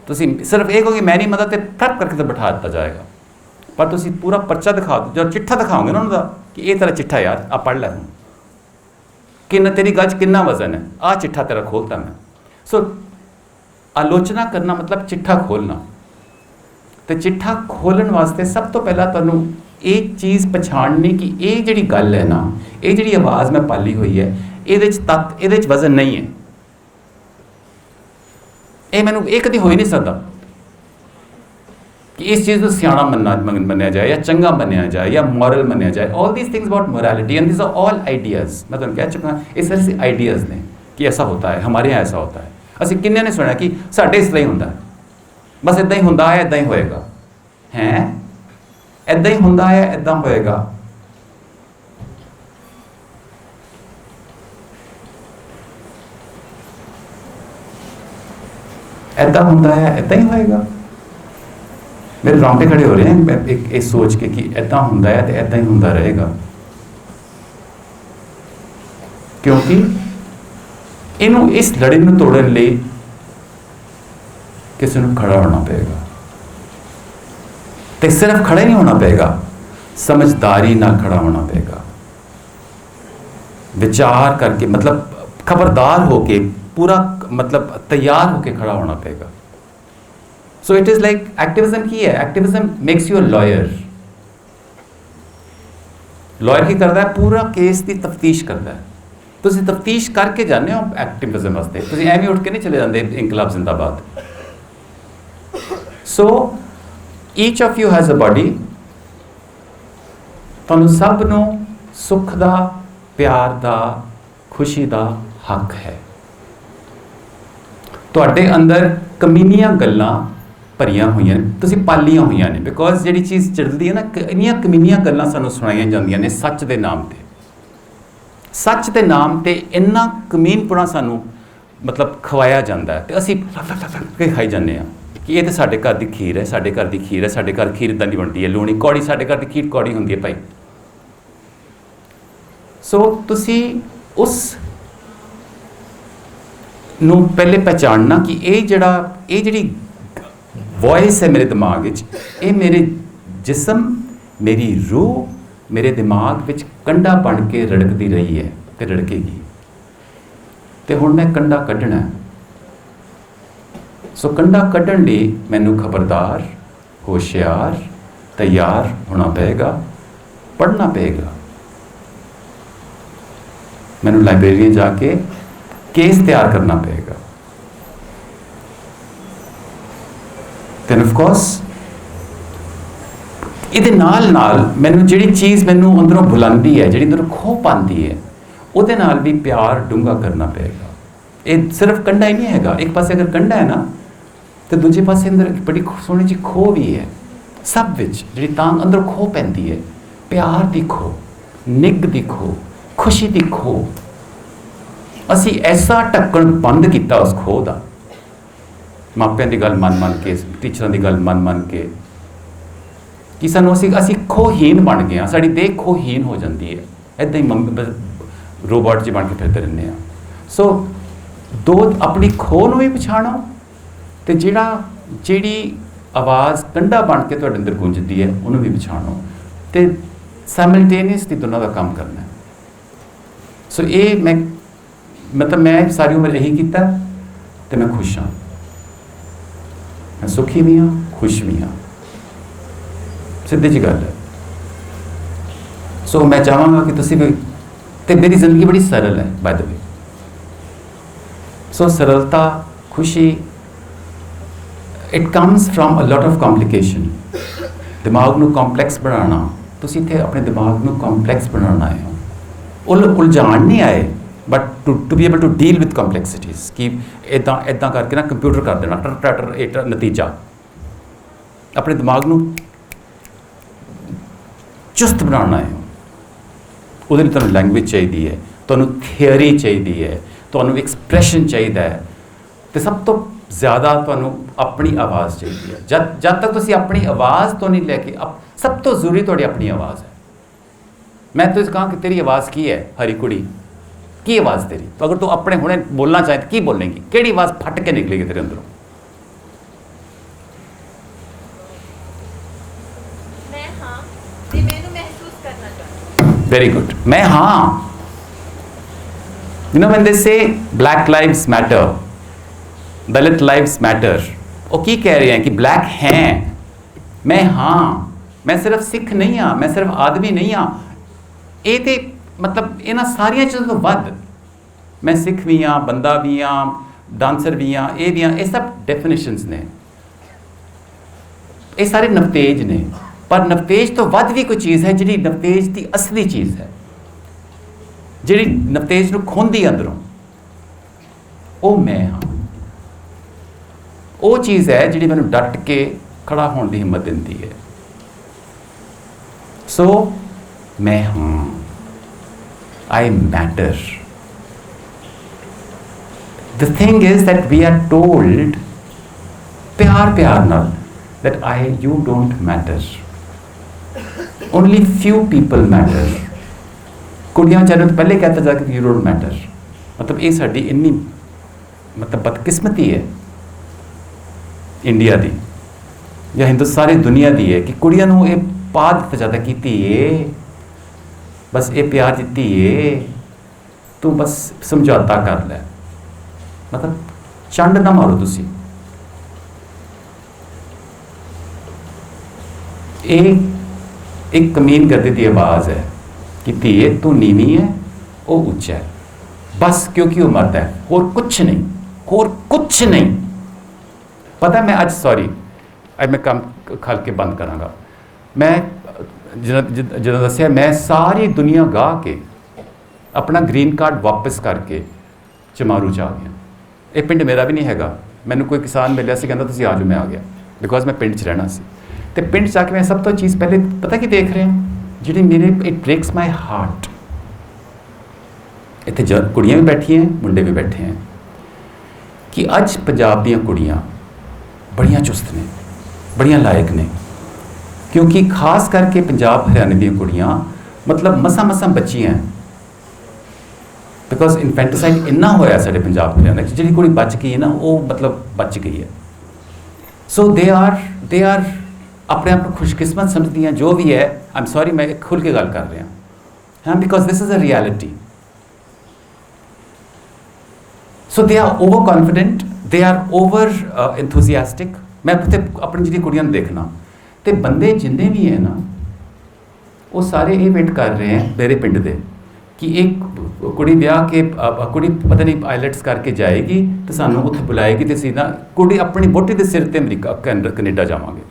ਤੁਸੀਂ ਸਿਰਫ ਇਹ ਕਹੋ ਕਿ ਮੈਂ ਨਹੀਂ ਮੰਨਦਾ ਤੇ ਫਟ ਕਰਕੇ ਤਾਂ ਬਿਠਾ ਦਿੱਤਾ ਜਾਏਗਾ। ਪਰ ਤੁਸੀਂ ਪੂਰਾ ਪਰਚਾ ਦਿਖਾ ਦਿਓ, ਜਦੋਂ ਚਿੱਠਾ ਦਿਖਾਓਗੇ ਨਾ ਉਹਨਾਂ ਦਾ ਕਿ ਇਹ ਤੇਰਾ ਚਿੱਠਾ ਯਾਰ, ਆ ਪੜ੍ਹ ਲੈ, ਤੇਰੀ ਗੱਲ 'ਚ ਕਿੰਨਾ ਵਜ਼ਨ ਹੈ, ਆਹ ਚਿੱਠਾ ਤੇਰਾ ਖੋਲ੍ਹਤਾ ਮੈਂ। ਸੋ ਆਲੋਚਨਾ ਕਰਨਾ ਮਤਲਬ ਚਿੱਠਾ ਖੋਲ੍ਹਣਾ। ਤੇ ਚਿੱਠਾ ਖੋਲ੍ਹਣ ਵਾਸਤੇ ਸਭ ਤੋਂ ਪਹਿਲਾਂ ਤੁਹਾਨੂੰ ਇਹ ਚੀਜ਼ ਪਛਾਣਨੀ ਕਿ ਇਹ ਜਿਹੜੀ ਗੱਲ ਹੈ ਨਾ, ਇਹ ਜਿਹੜੀ ਆਵਾਜ਼ ਮੈਂ ਪਾਲੀ ਹੋਈ ਹੈ, ਇਹਦੇ 'ਚ ਵਜ਼ਨ ਨਹੀਂ ਹੈ। ਇਹ ਕਦੇ ਹੋ ਹੀ ਨਹੀਂ ਸਕਦਾ ਕਿ ਇਸ ਚੀਜ਼ ਨੂੰ ਸਿਆਣਾ ਮੰਨਿਆ ਜਾਏ ਜਾਂ ਚੰਗਾ ਮੰਨਿਆ ਜਾਏ ਜਾਂ ਮੋਰਲ ਮੰਨਿਆ ਜਾਏ। All these things about morality and these are all ideas. ਮੈਂ ਤੁਹਾਨੂੰ ਕਹਿ ਚੁੱਕਾ, ਇਹ ਸਾਰੇ ਆਈਡੀਆਜ਼ ਨੇ ਕਿ ਐਸਾ ਹੋਤਾ ਹੈ, ਹਮਾਰੇ यहाँ ऐसा होता है। ਅਸੀਂ ਕਿੰਨੇ ਨੇ ਸੁਣਿਆ ਕਿ ਸਾਡੇ ਇਸ ਤਰ੍ਹਾਂ ਹੀ ਹੁੰਦਾ ਹੈ, ਬਸ ਇੱਦਾਂ ਹੀ ਹੁੰਦਾ ਹੈ, ਇੱਦਾਂ ਹੀ ਹੋਏਗਾ। ਇੱਦਾਂ ਹੀ ਹੁੰਦਾ ਹੈ, ਇੱਦਾਂ ਹੋਏਗਾ। ਇੱਦਾਂ ਹੁੰਦਾ ਹੈ, ਇੱਦਾਂ ਹੀ ਹੋਏਗਾ। ਮੇਰੇ ਰੌਂਗਟੇ ਖੜੇ ਹੋ ਰਹੇ हैं ਇਹ ਸੋਚ ਕੇ ਕਿ ਇੱਦਾਂ ਹੁੰਦਾ ਹੈ ਤੇ ਇੱਦਾਂ ਹੀ ਹੁੰਦਾ ਰਹੇਗਾ, ਕਿਉਂਕਿ ਇਸ ਲੜੀ ਨੂੰ ਤੋੜਨ ਲਈ ਕਿਸੇ ਨੂੰ ਖੜਾ ਹੋਣਾ ਪਏਗਾ। ਤੇ ਸਿਰਫ ਖੜਾ ਨਹੀਂ ਹੋਣਾ ਪਏਗਾ, ਸਮਝਦਾਰੀ ਨਾਲ ਖੜਾ ਹੋਣਾ ਪਏਗਾ। ਵਿਚਾਰ ਕਰਕੇ, ਖਬਰਦਾਰ ਹੋ ਕੇ, ਪੂਰਾ मतलब तैयार होकर खड़ा होना पेगा। So it is like activism की है, activism makes you a lawyer. Lawyer की करता है, पूरा केस की तफ्तीश करता है। ਤੁਸੀਂ ਤਫਤੀਸ਼ ਕਰਕੇ ਜਾਂਦੇ ਹੋ ਐਕਟਿਵਿਜ਼ਮ ਵਾਸਤੇ, ਤੁਸੀਂ ਐਵੇਂ ਉੱਠ ਕੇ ਨਹੀਂ ਚਲੇ ਜਾਂਦੇ ਇਨਕਲਾਬ ਜ਼ਿੰਦਾਬਾਦ। So each of you has a body. ਤੁਹਾਨੂੰ ਸਭ ਨੂੰ ਸੁੱਖ ਦਾ, ਪਿਆਰ ਦਾ, ਖੁਸ਼ੀ ਦਾ ਹੱਕ ਹੈ। ਤੁਹਾਡੇ ਅੰਦਰ ਕਮੀਨੀਆਂ ਗੱਲਾਂ ਭਰੀਆਂ ਹੋਈਆਂ ਨੇ, ਤੁਸੀਂ ਪਾਲੀਆਂ ਹੋਈਆਂ ਨੇ। ਬਿਕੋਜ਼ ਜਿਹੜੀ ਚੀਜ਼ ਚੱਲਦੀ ਹੈ ਨਾ, ਇੰਨੀਆਂ ਕਮੀਨੀਆਂ ਗੱਲਾਂ ਸਾਨੂੰ ਸੁਣਾਈਆਂ ਜਾਂਦੀਆਂ ਨੇ ਸੱਚ ਦੇ ਨਾਮ 'ਤੇ। ਸੱਚ ਦੇ ਨਾਮ 'ਤੇ ਇੰਨਾ ਕਮੀਨਪੁਣਾ ਸਾਨੂੰ ਮਤਲਬ ਖਵਾਇਆ ਜਾਂਦਾ ਹੈ, ਅਤੇ ਅਸੀਂ ਕੇ ਖਾਈ ਜਾਂਦੇ ਹਾਂ ਕਿ ਇਹ ਤਾਂ ਸਾਡੇ ਘਰ ਦੀ ਖੀਰ ਹੈ, ਸਾਡੇ ਘਰ ਦੀ ਖੀਰ ਹੈ, ਸਾਡੇ ਘਰ ਖੀਰ ਇੱਦਾਂ ਦੀ ਬਣਦੀ ਹੈ, ਲੂਣੀ ਕੌੜੀ, ਸਾਡੇ ਘਰ ਦੀ ਖੀਰ ਕੌੜੀ ਹੁੰਦੀ ਹੈ ਭਾਈ। ਸੋ ਤੁਸੀਂ ਉਸ ਨੂੰ ਪਹਿਲੇ ਪਹਿਚਾਨਣਾ ਕਿ ਇਹ ਜਿਹੜੀ ਵੋਇਸ ਹੈ ਮੇਰੇ ਦਿਮਾਗ ਵਿੱਚ, ਇਹ ਮੇਰੇ ਜਿਸਮ, ਮੇਰੀ ਰੂਹ, ਮੇਰੇ ਦਿਮਾਗ ਵਿੱਚ ਕੰਡਾ ਬਣ ਕੇ ਰੜਕਦੀ ਰਹੀ ਹੈ ਅਤੇ ਰੜਕੇਗੀ, ਅਤੇ ਹੁਣ ਮੈਂ ਕੰਡਾ ਕੱਢਣਾ। ਸੋ ਕੰਡਾ ਕੱਢਣ ਲਈ ਮੈਨੂੰ ਖਬਰਦਾਰ, ਹੋਸ਼ਿਆਰ, ਤਿਆਰ ਹੋਣਾ ਪਏਗਾ, ਪੜ੍ਹਨਾ ਪਏਗਾ। ਮੈਨੂੰ ਲਾਇਬ੍ਰੇਰੀ ਜਾ ਕੇ ਕੇਸ ਤਿਆਰ ਕਰਨਾ ਪਏਗਾ। ਦੈਨ ਆਫ ਕੋਰਸ ਇਹਦੇ ਨਾਲ ਨਾਲ ਮੈਨੂੰ ਜਿਹੜੀ ਚੀਜ਼ ਮੈਨੂੰ ਅੰਦਰੋਂ ਬੁਲਾਉਂਦੀ ਹੈ, ਜਿਹੜੀ ਅੰਦਰੋਂ ਖੋਹ ਪਾਉਂਦੀ ਹੈ, ਉਹਦੇ ਨਾਲ ਵੀ ਪਿਆਰ ਡੂੰਘਾ ਕਰਨਾ ਪਏਗਾ। ਇਹ ਸਿਰਫ ਕੰਡਾ ਹੀ ਨਹੀਂ ਹੈਗਾ। ਇੱਕ ਪਾਸੇ ਅਗਰ ਕੰਡਾ ਹੈ ਨਾ, ਤੇ ਦੂਜੇ ਪਾਸੇ ਅੰਦਰ ਇੱਕ ਬੜੀ ਸੋਹਣੀ ਜਿਹੀ ਖੋਹ ਵੀ ਹੈ। ਸਭ ਵਿੱਚ ਜਿਹੜੀ ਤਾਂ ਅੰਦਰ ਖੋਹ ਪੈਂਦੀ ਹੈ, ਪਿਆਰ ਦੀ ਖੋਹ, ਨਿੱਘ ਦੀ ਖੋਹ, ਖੁਸ਼ੀ ਦੀ ਖੋਹ। ਅਸੀਂ ਐਸਾ ਢੱਕਣ ਬੰਦ ਕੀਤਾ ਉਸ ਖੋਹ ਦਾ, ਮਾਪਿਆਂ ਦੀ ਗੱਲ ਮੰਨ ਕੇ, ਟੀਚਰਾਂ ਦੀ ਗੱਲ ਮੰਨ ਕੇ, ਕਿ ਸਾਨੂੰ ਅਸੀਂ ਖੋਹੀਨ ਬਣ ਗਏ ਹਾਂ। ਸਾਡੀ ਦੇਹ ਖੋਹੀਨ ਹੋ ਜਾਂਦੀ ਹੈ, ਇੱਦਾਂ ਹੀ ਰੋਬੋਟ 'ਚ ਬਣ ਕੇ ਫਿਰਦੇ ਰਹਿੰਦੇ ਹਾਂ। ਸੋ ਆਪਣੀ ਖੋਹ ਨੂੰ ਵੀ ਪਛਾਣੋ, ਅਤੇ ਜਿਹੜੀ ਆਵਾਜ਼ ਕੰਡਾ ਬਣ ਕੇ ਤੁਹਾਡੇ ਅੰਦਰ ਗੂੰਜਦੀ ਹੈ, ਉਹਨੂੰ ਵੀ ਪਛਾਣੋ, ਅਤੇ ਸਾਈਮਲਟੇਨੀਅਸਲੀ ਦੋਨਾਂ ਦਾ ਕੰਮ ਕਰਨਾ। ਸੋ ਇਹ ਮੈਂ ਸਾਰੀ ਉਮਰ ਇਹੀ ਕੀਤਾ, ਅਤੇ ਮੈਂ ਖੁਸ਼ ਹਾਂ। ਮੈਂ ਸੁਖੀ ਵੀ ਹਾਂ, ਖੁਸ਼ ਵੀ ਹਾਂ। ਸਿੱਧੀ ਜਿਹੀ ਗੱਲ ਹੈ। ਸੋ ਮੈਂ ਚਾਹਾਂਗਾ ਕਿ ਤੁਸੀਂ ਵੀ, ਅਤੇ ਮੇਰੀ ਜ਼ਿੰਦਗੀ ਬੜੀ ਸਰਲ ਹੈ ਬਾਏ ਦ ਵੇ। ਸੋ ਸਰਲਤਾ, ਖੁਸ਼ੀ, it comes from a lot of complication. ਦਿਮਾਗ ਨੂੰ ਕੰਪਲੈਕਸ ਬਣਾਉਣਾ, ਤੁਸੀਂ ਇੱਥੇ ਆਪਣੇ ਦਿਮਾਗ ਨੂੰ ਕੰਪਲੈਕਸ ਬਣਾਉਣ ਆਏ ਹੋ। ਉਲਝਾਣ ਨਹੀਂ ਆਏ, but to be able to deal with complexities. ਕਿ ਇੱਦਾਂ ਕਰਕੇ ਨਾ ਕੰਪਿਊਟਰ ਕਰ ਦੇਣਾ, ਟਰ ਨਤੀਜਾ। ਆਪਣੇ ਦਿਮਾਗ ਨੂੰ ਚੁਸਤ ਬਣਾਉਣਾ ਹੈ। ਉਹਦੇ ਲਈ ਤੁਹਾਨੂੰ ਲੈਂਗੁਏਜ ਚਾਹੀਦੀ ਹੈ, ਤੁਹਾਨੂੰ ਥਿਅਰੀ ਚਾਹੀਦੀ ਹੈ, ਤੁਹਾਨੂੰ ਐਕਸਪ੍ਰੈਸ਼ਨ ਚਾਹੀਦਾ ਹੈ, ਅਤੇ ਸਭ ਤੋਂ ਜ਼ਿਆਦਾ ਤੁਹਾਨੂੰ ਆਪਣੀ ਆਵਾਜ਼ ਚਾਹੀਦੀ ਹੈ। ਜਦ ਤੱਕ ਤੁਸੀਂ ਆਪਣੀ ਆਵਾਜ਼ ਤੋਂ ਨਹੀਂ ਲੈ ਕੇ, ਸਭ ਤੋਂ ਜ਼ਰੂਰੀ ਤੁਹਾਡੀ ਆਪਣੀ ਆਵਾਜ਼ ਹੈ। ਮੈਂ ਤੁਸੀਂ ਕਹਾਂ ਕਿ ਤੇਰੀ ਆਵਾਜ਼ ਕੀ ਹੈ ਹਰੀ ਕੁੜੀ, ਕੀ ਆਵਾਜ਼ ਤੇਰੀ? तो अगर तू अपने हुणे बोलना चाहे तो की बोलेंगी, केड़ी आवाज़ फट के निकलेगी तेरे अंदरों? मैं हाँ, जी मैंने महसूस करना चाहती हूँ। वेरी गुड, मैं हाँ। You know when they say black lives matter, Dalit lives matter, वो की कह रहे हैं कि ब्लैक हैं, मैं हाँ, मैं सिर्फ सिख नहीं हाँ, मैं सिर्फ आदमी नहीं हाँ, ये तो मतलब इन्हां सारियां चीज़ों तो वध, मैं सिख भी हाँ, बंदा भी हाँ, डांसर भी हाँ, ये भी हाँ, ये सब डेफिनेशंस ने, ये सारे नवतेज ने। पर नवतेज तो वध भी कोई चीज़ है जिहड़ी नवतेज की असली चीज़ है, जिहड़ी नवतेज नूं खोंदी अंदरों, वो मैं हाँ। वो चीज़ है जिहड़ी मैनूं डट के खड़ा होने की हिम्मत दिंदी है। सो मैं हाँ, I matter. The thing is that we are told प्यार नाल that you don't matter. Only few people matter. कुड़ियां बेचारे तो पहले कहते जाके you don't matter. मतलब ये साड़ी इन्नी मतलब बदकिस्मती है इंडिया दी या हिंदुस्तान सारी दुनिया दी है कि कुड़ियां नूं ये पा दिता जाता कि धीए बस ये प्यार जीती है, तू बस समझौता कर ले। मतलब ਚੰਡ ਨਾ ਮਾਰੋ ਤੁਸੀਂ। ਇਹ ਇੱਕ ਕਮੀਨ ਗਧੇ ਦੀ ਆਵਾਜ਼ ਹੈ ਕਿ ਧੀਏ ਤੂੰ ਨੀਵੀਂ ਹੈ, ਉਹ ਉੱਚਾ ਹੈ, ਬਸ ਕਿਉਂਕਿ ਉਹ ਮਰਦ ਹੈ, ਹੋਰ ਕੁਛ ਨਹੀਂ, ਹੋਰ ਕੁਛ ਨਹੀਂ। ਪਤਾ ਮੈਂ ਅੱਜ ਸੌਰੀ ਅੱਜ ਮੈਂ ਕੰਮ ਖਲ ਕੇ ਬੰਦ ਕਰਾਂਗਾ। ਮੈਂ ਜਦੋਂ ਦੱਸਿਆ ਮੈਂ ਸਾਰੀ ਦੁਨੀਆ ਗਾਹ ਕੇ ਆਪਣਾ ਗ੍ਰੀਨ ਕਾਰਡ ਵਾਪਸ ਕਰਕੇ ਚਮਾਰੂ 'ਚ ਆ ਗਿਆ। ਇਹ ਪਿੰਡ ਮੇਰਾ ਵੀ ਨਹੀਂ ਹੈਗਾ। ਮੈਨੂੰ ਕੋਈ ਕਿਸਾਨ ਮਿਲਿਆ ਸੀ, ਕਹਿੰਦਾ ਤੁਸੀਂ ਆ ਜਾਓ, ਮੈਂ ਆ ਗਿਆ ਬਿਕੋਜ਼ ਮੈਂ ਪਿੰਡ 'ਚ ਰਹਿਣਾ ਸੀ। ਤੇ ਪਿੰਡ 'ਚ ਆ ਕੇ ਮੈਂ ਸਭ ਤੋਂ ਚੀਜ਼ ਪਹਿਲੇ ਪਤਾ ਕੀ ਦੇਖ ਰਿਹਾ, ਜਿਹੜੀ ਮੇਰੇ ਇਟ ਬ੍ਰੇਕਸ ਮਾਈ ਹਾਰਟ। ਇੱਥੇ ਕੁੜੀਆਂ ਵੀ ਬੈਠੀਆਂ, ਮੁੰਡੇ ਵੀ ਬੈਠੇ ਹੈ, ਕਿ ਅੱਜ ਪੰਜਾਬ ਦੀਆਂ ਕੁੜੀਆਂ ਬੜੀਆਂ ਚੁਸਤ ਨੇ, ਬੜੀਆਂ ਲਾਇਕ ਨੇ, ਕਿਉਂਕਿ ਖਾਸ ਕਰਕੇ ਪੰਜਾਬ ਹਰਿਆਣੇ ਦੀਆਂ ਕੁੜੀਆਂ ਮਤਲਬ ਮਸਾਂ ਬੱਚੀਆਂ, ਬਿਕੋਜ਼ ਇਨਫੈਂਟੀਸਾਈਡ ਇੰਨਾ ਹੋਇਆ ਸਾਡੇ ਪੰਜਾਬ ਹਰਿਆਣੇ 'ਚ। ਜਿਹੜੀ ਕੁੜੀ ਬਚ ਗਈ ਹੈ ਨਾ, ਉਹ ਮਤਲਬ ਬਚ ਗਈ ਹੈ। ਸੋ ਦੇ ਆਰ ਆਪਣੇ ਆਪ ਨੂੰ ਖੁਸ਼ਕਿਸਮਤ ਸਮਝਦੀਆਂ, ਜੋ ਵੀ ਹੈ। ਆਈ ਐਮ ਸੌਰੀ, ਮੈਂ ਖੁੱਲ੍ਹ ਕੇ ਗੱਲ ਕਰ ਰਿਹਾ ਹਾਂ, because this is a reality. So they are overconfident, they are over enthusiastic. ਮੈਂ ਉੱਥੇ ਆਪਣੀ ਜਿਹੜੀ ਕੁੜੀਆਂ ਨੂੰ ਦੇਖਣਾ, ਤੇ ਬੰਦੇ ਜਿੰਨੇ ਵੀ ਹੈ ਨਾ, ਉਹ ਸਾਰੇ ਇਹ ਵੇਟ ਕਰ ਰਹੇ ਹੈ ਮੇਰੇ ਪਿੰਡ ਦੇ ਕਿ ਇੱਕ ਕੁੜੀ ਵਿਆਹ ਕੇ ਕੁੜੀ ਪਤਾ ਨਹੀਂ ਆਈਲੈਟਸ ਕਰਕੇ ਜਾਏਗੀ ਤੇ ਸਾਨੂੰ ਉੱਥੇ ਬੁਲਾਏਗੀ ਤੇ ਅਸੀਂ ਨਾ ਕੁੜੀ ਆਪਣੀ ਵਹੁਟੀ ਦੇ ਸਿਰ ਤੇ ਅਮਰੀਕਾ ਕੈਨੇਡਾ ਜਾਵਾਂਗੇ।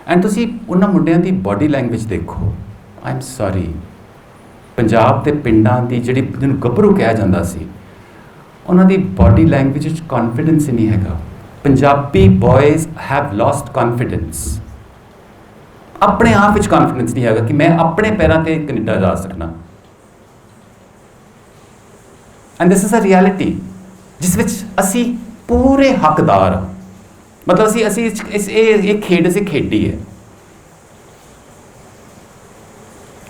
ਐਂਡ ਤੁਸੀਂ ਉਹਨਾਂ ਮੁੰਡਿਆਂ ਦੀ ਬਾਡੀ ਲੈਂਗੁਏਜ ਦੇਖੋ। ਆਈ ਐਮ ਸੌਰੀ, ਪੰਜਾਬ ਦੇ ਪਿੰਡਾਂ ਦੀ ਜਿਹੜੀ ਜਿਹਨੂੰ ਗੱਭਰੂ ਕਿਹਾ ਜਾਂਦਾ ਸੀ, ਉਹਨਾਂ ਦੀ ਬਾਡੀ ਲੈਂਗੁਏਜ ਵਿੱਚ ਕੌਨਫੀਡੈਂਸ ਹੀ ਨਹੀਂ ਹੈਗਾ। Punjabi ਬॉयਜ਼ have lost confidence. ਆਪਣੇ ਆਪ ਵਿੱਚ ਕੌਨਫੀਡੈਂਸ ਨਹੀਂ ਹੈਗਾ ਕਿ ਮੈਂ ਆਪਣੇ ਪੈਰਾਂ ਤੇ ਕੈਨੇਡਾ ਜਾ ਸਕਣਾ। And this is a reality ਜਿਸ ਵਿੱਚ ਅਸੀਂ ਪੂਰੇ ਹੱਕਦਾਰ ਹਾਂ। ਮਤਲਬ ਅਸੀਂ ਇਹ ਖੇਡ ਅਸੀਂ ਖੇਡੀ ਹੈ।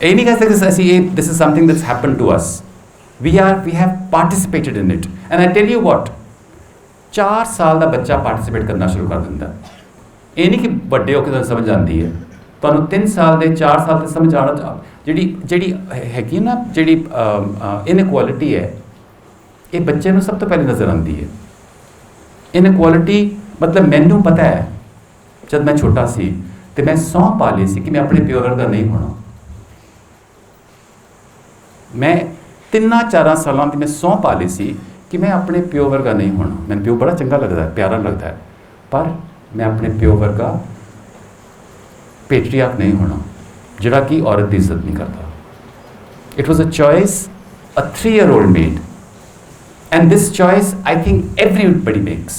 ਇਹ ਨਹੀਂ ਕਹਿ ਸਕਦੇ ਅਸੀਂ ਇਹ this is something that's happen to us. we have participated in it, and I tell you what, 4 ਸਾਲ ਦਾ ਬੱਚਾ ਪਾਰਟਿਸਿਪੇਟ ਕਰਨਾ ਸ਼ੁਰੂ ਕਰ ਦਿੰਦਾ। ਇਹ ਨਹੀਂ ਕਿ ਵੱਡੇ ਹੋ ਕੇ ਤੁਹਾਨੂੰ ਸਮਝ ਆਉਂਦੀ ਹੈ, ਤੁਹਾਨੂੰ 3 ਸਾਲ ਦੇ 4 ਸਾਲ ਤੇ ਸਮਝ ਆਉਣਾ। ਜਿਹੜੀ ਹੈਗੀ ਨਾ, ਜਿਹੜੀ ਇਨਇਕੁਆਲਿਟੀ ਹੈ, ਇਹ ਬੱਚੇ ਨੂੰ ਸਭ ਤੋਂ ਪਹਿਲੇ ਨਜ਼ਰ ਆਉਂਦੀ ਹੈ। ਇਨਇਕੁਆਲਿਟੀ ਮਤਲਬ ਮੈਨੂੰ ਪਤਾ ਹੈ, ਜਦ ਮੈਂ ਛੋਟਾ ਸੀ ਤੇ ਮੈਂ ਸਹੁੰ ਪਾ ਲਈ ਸੀ ਕਿ ਮੈਂ ਆਪਣੇ ਪਿਓ ਵਰਗਾ ਨਹੀਂ ਹੋਣਾ। ਮੈਂ 3-4 ਸਾਲਾਂ ਦੀ ਮੈਂ ਸਹੁੰ ਪਾ ਲਈ ਸੀ ਕਿ ਮੈਂ ਆਪਣੇ ਪਿਓ ਵਰਗਾ ਨਹੀਂ ਹੋਣਾ। ਮੈਨੂੰ ਪਿਓ ਬੜਾ ਚੰਗਾ ਲੱਗਦਾ ਹੈ, ਪਿਆਰਾ ਲੱਗਦਾ ਹੈ, ਪਰ ਮੈਂ ਆਪਣੇ ਪਿਓ ਵਰਗਾ ਪੈਟਰੀਆਰਕ ਨਹੀਂ ਹੋਣਾ, ਜਿਹੜਾ ਕਿ ਔਰਤ ਦੀ ਇੱਜ਼ਤ ਨਹੀਂ ਕਰਦਾ। It was a choice a 3-year-old made, and this choice I think everybody makes.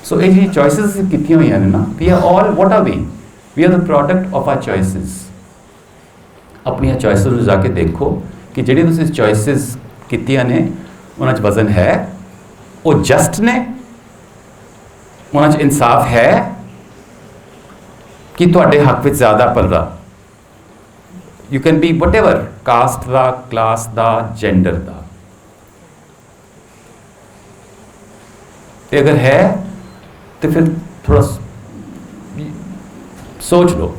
So ਇਹ ਜਿਹੜੀ choices ਅਸੀਂ ਕੀਤੀਆਂ ਹੋਈਆਂ ਨੇ ਨਾ, we are all, what are we? We are the product of our choices. ਆਪਣੀਆਂ choices ਨੂੰ ਜਾ ਕੇ ਦੇਖੋ ਕਿ ਜਿਹੜੀਆਂ ਤੁਸੀਂ choices ਕੀਤੀਆਂ ਨੇ, ਉਹਨਾਂ 'ਚ ਵਜ਼ਨ ਹੈ, ਉਹ ਜਸਟ ਨੇ, ਉਹਨਾਂ 'ਚ ਇਨਸਾਫ ਹੈ ਕਿ ਤੁਹਾਡੇ ਹੱਕ ਵਿੱਚ ਜ਼ਿਆਦਾ ਪਲਦਾ। You can be whatever, caste the, class the, gender ਦਾ। ਤੇ ਅਗਰ ਹੈ ਤੇ ਫਿਰ ਥੋੜਾ ਸੋਚ ਲਓ,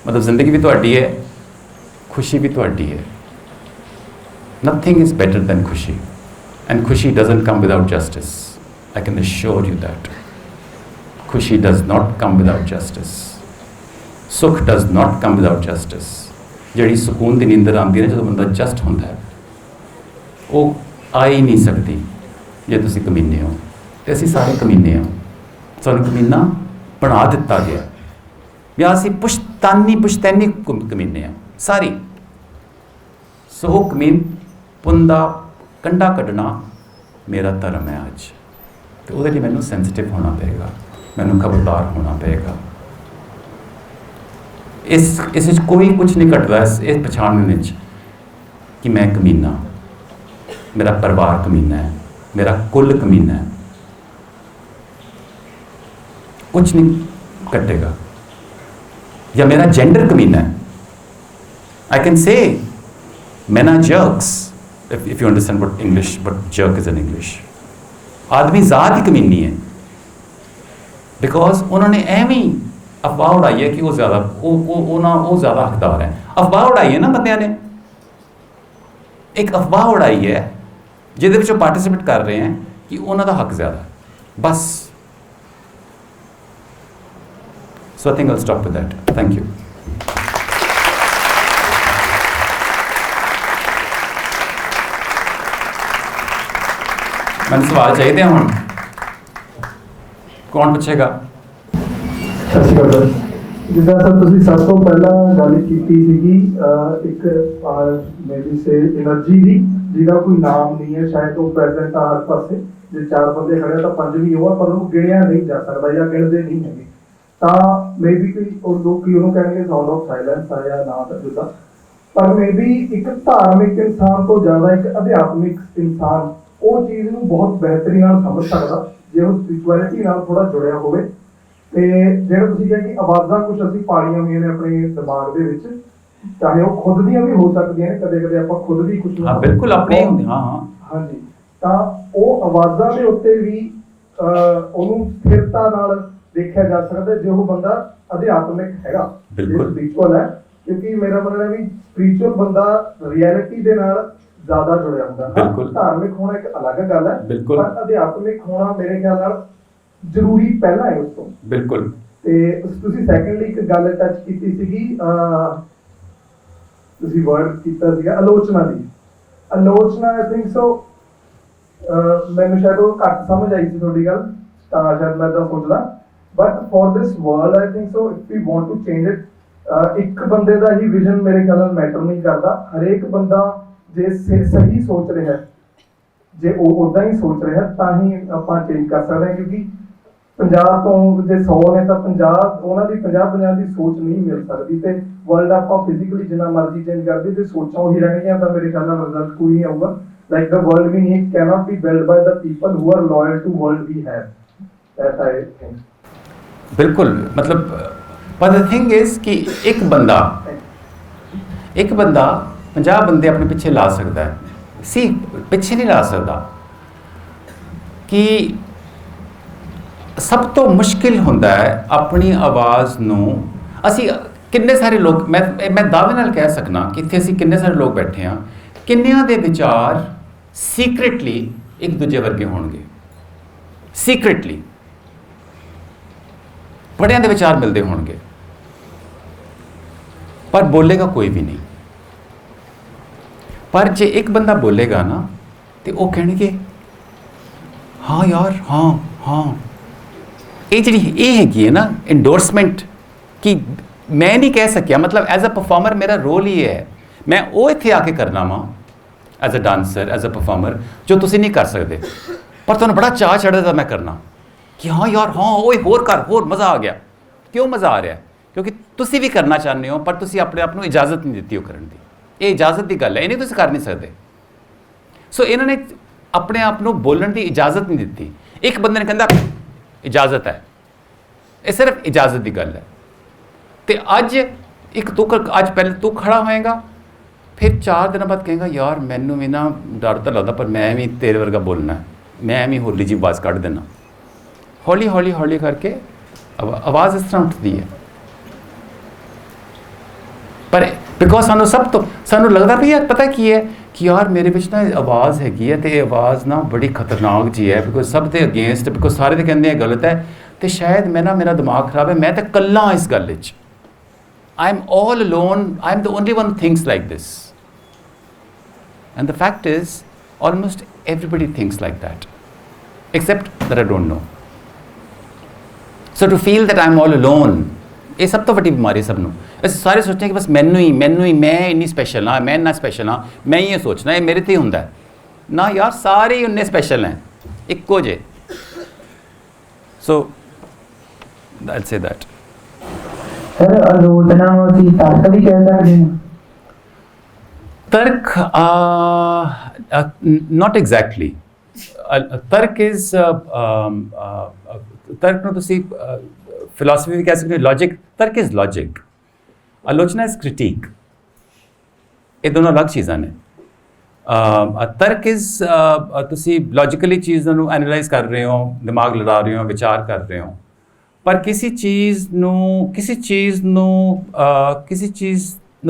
ਮਤਲਬ ਜ਼ਿੰਦਗੀ ਵੀ ਤੁਹਾਡੀ ਹੈ, ਖੁਸ਼ੀ ਵੀ ਤੁਹਾਡੀ ਹੈ। Nothing is better than ਖੁਸ਼ੀ, and ਖੁਸ਼ੀ doesn't come without justice. I can assure you that. ਖੁਸ਼ੀ does not come without justice. ਸੁੱਖ does not come without justice. ਜਿਹੜੀ ਸਕੂਨ ਦੀ ਨੀਂਦਰ ਆਉਂਦੀ ਹੈ ਨਾ ਜਦੋਂ ਬੰਦਾ ਜਸਟ ਹੁੰਦਾ ਹੈ, ਉਹ ਆ ਹੀ ਨਹੀਂ ਸਕਦੀ ਜੇ ਤੁਸੀਂ ਕਮੀਨੇ ਹੋ। ਤੇ ਅਸੀਂ ਸਾਰੇ ਕਮੀਨੇ ਹਾਂ, ਸਾਨੂੰ ਕਮੀਨਾ ਬਣਾ ਦਿੱਤਾ ਗਿਆ, ਜਾਂ ਅਸੀਂ ਪੁਸ਼ਤੈਨੀ ਕਮੀਨੇ ਹਾਂ ਸਾਰੀ। ਸੋ ਉਹ ਕਮੀਨ ਪੁੰਨ ਦਾ ਕੰਡਾ ਕੱਢਣਾ ਮੇਰਾ ਧਰਮ ਹੈ ਅੱਜ, ਤੇ ਉਹਦੇ ਲਈ ਮੈਨੂੰ ਸੈਂਸਿਟਿਵ ਹੋਣਾ ਪਏਗਾ, ਮੈਨੂੰ ਖਬਰਦਾਰ ਹੋਣਾ ਪਏਗਾ। ਇਸ ਵਿੱਚ ਕੋਈ ਕੁਝ ਨਹੀਂ ਘਟਦਾ, ਇਸ ਪਛਾਣਨ ਵਿੱਚ ਕਿ ਮੈਂ ਕਮੀਨਾ, ਮੇਰਾ ਪਰਿਵਾਰ ਕਮੀਨਾ ਹੈ, ਮੇਰਾ ਕੁੱਲ ਕਮੀਨਾ ਹੈ, ਕੁਝ ਨਹੀਂ ਘਟੇਗਾ। ਜਾਂ ਮੇਰਾ ਜੈਂਡਰ ਕਮੀਨਾ ਹੈ। I can say men are jerks, if you understand what jerk is in English. ਆਦਮੀ ਜ਼ਾਤ ਹੀ ਕਮੀਨੀ ਹੈ, ਬਿਕੋਜ਼ ਉਹਨਾਂ ਨੇ ਐਵੇਂ ਅਫਵਾਹ ਉਡਾਈ ਹੈ ਕਿ ਉਹ ਜ਼ਿਆਦਾ ਹੱਕਦਾਰ ਹੈ। ਅਫਵਾਹ ਉਡਾਈ ਹੈ ਨਾ ਬੰਦਿਆਂ ਨੇ, ਇੱਕ ਅਫਵਾਹ ਉਡਾਈ ਹੈ ਜਿਹਦੇ ਵਿੱਚ ਉਹ ਪਾਰਟਿਸਿਪੇਟ ਕਰ ਰਹੇ ਹੈ ਕਿ ਉਹਨਾਂ ਦਾ ਹੱਕ ਜ਼ਿਆਦਾ ਹੈ ਬਸ। So I think I'll stop with that. Thank you. ਮੈਨੂੰ ਸਵਾਲ ਚਾਹੀਦੇ ਹੁਣ, ਕੌਣ ਪੁੱਛੇਗਾ? ਸਤਿ ਸ਼੍ਰੀ ਅਕਾਲ ਸਰ। ਜਿੱਦਾਂ ਸਰ ਤੁਸੀਂ ਸਭ ਤੋਂ ਪਹਿਲਾਂ ਗੱਲ ਕੀਤੀ ਸੀਗੀ ਇੱਕ ਮੇਬੀ ਸੇ એનર્ਜੀ ਦੀ, ਜਿਹਦਾ ਕੋਈ ਨਾਮ ਨਹੀਂ ਹੈ, ਸ਼ਾਇਦ ਉਹ ਪ੍ਰੈਜ਼ੈਂਟ ਆ ਹਰ ਪਾਸੇ। ਜੇ 4 ਬੰਦੇ ਖੜੇ ਤਾਂ 5 ਵੀ ਉਹ ਆ, ਪਰ ਉਹਨੂੰ ਗਿਣਿਆ ਨਹੀਂ ਜਾ ਸਕਦਾ ਜਾਂ ਗਿਣਦੇ ਨਹੀਂ ਹੈਗੇ। ਤਾਂ ਮੇਬੀ ਕੋਈ ਉਹ ਲੋਕੀ ਉਹਨੂੰ ਕਹਿਣਗੇ ਸਾਊਂਡ ਆਫ ਸਾਇਲੈਂਸ ਆ ਜਾਂ ਨਾ ਤਾਂ ਜਿੱਦਾਂ, ਪਰ ਮੇਬੀ ਇੱਕ ਧਾਰਮਿਕ ਇਨਸਾਨ ਤੋਂ ਜ਼ਿਆਦਾ ਇੱਕ ਅਧਿਆਤਮਿਕ ਇਨਸਾਨ ਉਹ ਚੀਜ਼ ਨੂੰ ਬਹੁਤ ਬਿਹਤਰੀ ਨਾਲ ਸਮਝ ਸਕਦਾ ਜੇ ਉਹ ਸਪਿਰਿਚੁਅਲਿਟੀ ਨਾਲ ਥੋੜਾ ਜੁੜਿਆ ਹੋਵੇ। ਤੇ ਜਿਹੜਾ ਤੁਸੀਂ ਕਿਹਾ ਕਿ ਆਵਾਜ਼ਾਂ ਕੁਝ ਅਸੀਂ ਪਾਲੀਆਂ ਹੋਈਆਂ ਨੇ ਆਪਣੇ ਦਿਮਾਗ ਦੇ ਵਿੱਚ, ਚਾਹੇ ਉਹ ਖੁਦ ਦੀਆਂ ਵੀ ਹੋ ਸਕਦੀਆਂ ਨੇ, ਕਦੇ ਕਦੇ ਆਪਾਂ ਖੁਦ ਵੀ ਕੁਝ ਬਿਲਕੁਲ ਆਪਣੇ ਹੁੰਦੇ। ਹਾਂ ਹਾਂਜੀ, ਤਾਂ ਉਹ ਆਵਾਜ਼ਾਂ ਦੇ ਉੱਤੇ ਵੀ ਉਹਨੂੰ ਸਥਿਰਤਾ ਨਾਲ ਦੇਖਿਆ ਜਾ ਸਕਦਾ ਜੇ ਉਹ ਬੰਦਾ ਅਧਿਆਤਮਿਕ ਹੈਗਾ, ਸਪਿਰਿਚੁਅਲ ਹੈ। ਕਿਉਂਕਿ ਮੇਰਾ ਮੰਨਣਾ ਵੀ ਸਪਿਰਿਚੁਅਲ ਬੰਦਾ ਰਿਐਲਿਟੀ ਦੇ ਨਾਲ ਜ਼ਿਆਦਾ ਜੁੜਿਆ ਹੁੰਦਾ ਹੈ। ਧਾਰਮਿਕ ਹੋਣਾ ਇੱਕ ਅਲੱਗ ਗੱਲ ਹੈ, ਪਰ ਅਧਿਆਤਮਿਕ ਹੋਣਾ ਮੇਰੇ ਖਿਆਲ ਨਾਲ ਜ਼ਰੂਰੀ ਪਹਿਲਾਂ ਹੈ ਉਸ ਤੋਂ। ਬਿਲਕੁਲ। ਤੇ ਤੁਸੀਂ ਸੈਕੰਡਲੀ ਇੱਕ ਗੱਲ ਟੱਚ ਕੀਤੀ ਸੀਗੀ, ਤੁਸੀਂ ਵਰਡ ਕੀਤਾ ਸੀਗਾ ਆਲੋਚਨਾ ਦੀ। ਆਲੋਚਨਾ ਆਈ ਥਿੰਕ ਸੋ ਮੈਨੂੰ ਸ਼ਾਇਦ ਉਹ ਘੱਟ ਸਮਝ ਆਈ ਸੀ ਤੁਹਾਡੀ ਗੱਲ, ਤਾਂ ਸ਼ਾਇਦ ਮੈਂ ਤਾਂ ਸੋਚਦਾ, but for this world I think so if we want to change it, ਇੱਕ ਬੰਦੇ ਦਾ ਹੀ ਵਿਜ਼ਨ ਮੇਰੇ ਖਿਆਲ ਨਾਲ ਮੈਟਰ ਨਹੀਂ ਕਰਦਾ। ਹਰੇਕ ਬੰਦਾ ਜੇ ਸਹੀ ਸੋਚ ਰਿਹਾ, ਜੇ ਉਹ ਉਦਾਂ ਹੀ ਸੋਚ ਰਿਹਾ ਤਾਂ ਹੀ ਆਪਾਂ ਚੇਂਜ ਕਰ ਸਕਦੇ ਹਾਂ। ਕਿਉਂਕਿ 50 ਤੋਂ ਜੇ 100 ਨੇ ਤਾਂ 50 ਉਹਨਾਂ ਦੀ 50 ਦੀ ਸੋਚ ਨਹੀਂ ਮਿਲ ਸਕਦੀ। ਤੇ ਵਰਲਡ ਆਪਾਂ ਫਿਜ਼ੀਕਲੀ ਜਿੰਨਾ ਮਰਜ਼ੀ ਚੇਂਜ ਕਰਦੇ ਜੇ ਸੋਚਾਂ ਉਹੀ ਰਹਿਣਗੀਆਂ ਤਾਂ ਮੇਰੇ ਖਿਆਲ ਨਾਲ ਰਿਜ਼ਲਟ ਕੋਈ ਨਹੀਂ ਆਊਗਾ। Like the world we need cannot be build by the people who are loyal to world we have, that I think. ਬਿਲਕੁਲ, ਮਤਲਬ ਪਰ ਦ ਥਿੰਗ ਇਜ਼ ਕਿ ਇੱਕ ਬੰਦਾ 50 ਬੰਦੇ ਆਪਣੇ ਪਿੱਛੇ ਲਾ ਸਕਦਾ ਹੈ, ਸੀ ਪਿੱਛੇ ਨਹੀਂ ਲਾ ਸਕਦਾ। ਕਿ ਸਭ ਤੋਂ ਮੁਸ਼ਕਿਲ ਹੁੰਦਾ ਹੈ ਆਪਣੀ ਆਵਾਜ਼ ਨੂੰ, ਅਸੀਂ ਕਿੰਨੇ ਸਾਰੇ ਲੋਕ, ਮੈਂ ਦਾਅਵੇ ਨਾਲ ਕਹਿ ਸਕਦਾ ਕਿ ਇੱਥੇ ਅਸੀਂ ਕਿੰਨੇ ਸਾਰੇ ਲੋਕ ਬੈਠੇ ਹਾਂ, ਕਿੰਨਿਆਂ ਦੇ ਵਿਚਾਰ ਸੀਕ੍ਰੇਟਲੀ ਇੱਕ ਦੂਜੇ ਵਰਗੇ ਹੋਣਗੇ। ਸੀਕ੍ਰੇਟਲੀ ਬੜਿਆਂ ਦੇ ਵਿਚਾਰ ਮਿਲਦੇ ਹੋਣਗੇ, ਪਰ ਬੋਲੇਗਾ ਕੋਈ ਵੀ ਨਹੀਂ। ਪਰ ਜੇ ਇੱਕ ਬੰਦਾ ਬੋਲੇਗਾ ਨਾ ਤੇ ਉਹ ਕਹਿਣਗੇ ਹਾਂ ਯਾਰ, ਹਾਂ ਹਾਂ। ਇਹ ਜਿਹੜੀ ਇਹ ਹੈਗੀ ਹੈ ਨਾ ਇੰਡੋਰਸਮੈਂਟ, ਕਿ ਮੈਂ ਨਹੀਂ ਕਹਿ ਸਕਿਆ, ਮਤਲਬ ਐਜ਼ ਅ ਪਰਫਾਰਮਰ ਮੇਰਾ ਰੋਲ ਹੀ ਹੈ, ਮੈਂ ਉਹ ਇੱਥੇ ਆ ਕੇ ਕਰਨਾ ਵਾ as a dancer, as a performer, ਜੋ ਤੁਸੀਂ ਨਹੀਂ ਕਰ ਸਕਦੇ। ਪਰ ਤੁਹਾਨੂੰ ਬੜਾ ਚਾਅ ਚੜ੍ਹਦਾ ਮੈਂ ਕਰਨਾ ਕਿ ਹਾਂ ਯਾਰ, ਹਾਂ ਓਏ ਹੋਰ ਕਰ, ਹੋਰ ਮਜ਼ਾ ਆ ਗਿਆ। ਕਿਉਂ ਮਜ਼ਾ ਆ ਰਿਹਾ? ਕਿਉਂਕਿ ਤੁਸੀਂ ਵੀ ਕਰਨਾ ਚਾਹੁੰਦੇ ਹੋ, ਪਰ ਤੁਸੀਂ ਆਪਣੇ ਆਪ ਨੂੰ ਇਜਾਜ਼ਤ ਨਹੀਂ ਦਿੱਤੀ ਉਹ ਕਰਨ ਦੀ। ਇਹ ਇਜਾਜ਼ਤ ਦੀ ਗੱਲ ਹੈ, ਇਹ ਨਹੀਂ ਤੁਸੀਂ ਕਰ ਨਹੀਂ ਸਕਦੇ। ਸੋ ਇਹਨਾਂ ਨੇ ਆਪਣੇ ਆਪ ਨੂੰ ਬੋਲਣ ਦੀ ਇਜਾਜ਼ਤ ਨਹੀਂ ਦਿੱਤੀ। ਇੱਕ ਬੰਦੇ ਨੇ ਕਹਿੰਦਾ ਇਜਾਜ਼ਤ ਹੈ, ਇਹ ਸਿਰਫ ਇਜਾਜ਼ਤ ਦੀ ਗੱਲ ਹੈ। ਤੇ ਅੱਜ ਅੱਜ ਪਹਿਲੇ ਤੂੰ ਖੜਾ ਹੋਏਗਾ, ਫਿਰ 4 ਦਿਨਾਂ ਬਾਅਦ ਕਹੇਗਾ ਯਾਰ ਮੈਨੂੰ ਵੀ ਨਾ ਡਰ ਤਾਂ ਲੱਗਦਾ, ਪਰ ਮੈਂ ਵੀ ਤੇਰੇ ਵਰਗਾ ਬੋਲਣਾ, ਮੈਂ ਵੀ ਹੋਲੀ ਜੀ ਆਵਾਜ਼ ਕੱਢ ਦੇਣਾ। ਹੌਲੀ ਹੌਲੀ ਹੌਲੀ ਕਰਕੇ ਆਵਾਜ਼ ਇਸ ਤਰ੍ਹਾਂ ਉੱਠਦੀ ਹੈ। ਪਰ ਬਿਕੋਜ਼ ਸਾਨੂੰ ਲੱਗਦਾ ਵੀ ਯਾਰ ਪਤਾ ਕੀ ਹੈ ਕਿ ਯਾਰ ਮੇਰੇ ਵਿੱਚ ਨਾ ਆਵਾਜ਼ ਹੈਗੀ ਹੈ, ਤੇ ਇਹ ਆਵਾਜ਼ ਨਾ ਬੜੀ ਖਤਰਨਾਕ ਜੀ ਹੈ, ਬਿਕੋਜ਼ ਸਭ ਦੇ ਅਗੇਂਸਟ, ਬਿਕੋਜ਼ ਸਾਰੇ ਤੇ ਕਹਿੰਦੇ ਆ ਗਲਤ ਹੈ। ਤੇ ਸ਼ਾਇਦ ਮੇਰਾ ਦਿਮਾਗ ਖਰਾਬ ਹੈ, ਮੈਂ ਤਾਂ ਇਕੱਲਾ ਇਸ ਗੱਲ ਵਿੱਚ, I am all alone, I am the only one who thinks like this. And the fact is, almost everybody thinks like that, except that I don't know. So to feel that I am all alone, ਇਹ ਸਭ ਤੋਂ ਵੱਡੀ ਬਿਮਾਰੀ ਸਭ ਨੂੰ। ਅਸੀਂ ਸਾਰੇ ਸੋਚਦੇ ਕਿ ਬਸ ਮੈਨੂੰ ਹੀ ਮੈਂ ਇੰਨੀ ਸਪੈਸ਼ਲ ਹਾਂ, ਮੈਂ ਇੰਨਾ ਸਪੈਸ਼ਲ ਹਾਂ, ਮੈਂ ਹੀ ਇਹ ਸੋਚਣਾ, ਇਹ ਮੇਰੇ ਤੇ ਹੀ ਹੁੰਦਾ ਨਾ। ਯਾਰ ਸਾਰੇ ਹੀ ਉਨੇ ਸਪੈਸ਼ਲ ਹੈ, ਇੱਕੋ ਜਿਹੇ। ਸੋ I'll say that. ਸਰ ਆਲੋਚਨਾ ਨੂੰ ਅਸੀਂ ਤਰਕ ਵੀ ਕਹਿ ਸਕਦੇ ਹਾਂ? ਤਰਕ not exactly. ਤਰਕ is ਤਰਕ ਨੂੰ ਤੁਸੀਂ ਫਿਲਾਸਫੀ ਵੀ ਕਹਿ ਸਕਦੇ ਹੋ, ਲੌਜਿਕ। ਤਰਕ ਇਜ਼ ਲੌਜਿਕ, ਆਲੋਚਨਾ ਇਜ਼ ਕ੍ਰਿਟੀਕ। ਇਹ ਦੋਨੋਂ ਅਲੱਗ ਚੀਜ਼ਾਂ ਨੇ। ਤਰਕ ਇਜ਼ ਤੁਸੀਂ ਲੌਜੀਕਲੀ ਚੀਜ਼ਾਂ ਨੂੰ ਐਨਾਲਾਈਜ਼ ਕਰ ਰਹੇ ਹੋ, ਦਿਮਾਗ ਲੜਾ ਰਹੇ ਹੋ, ਵਿਚਾਰ ਕਰ ਰਹੇ ਹੋ। ਪਰ ਕਿਸੇ ਚੀਜ਼ ਨੂੰ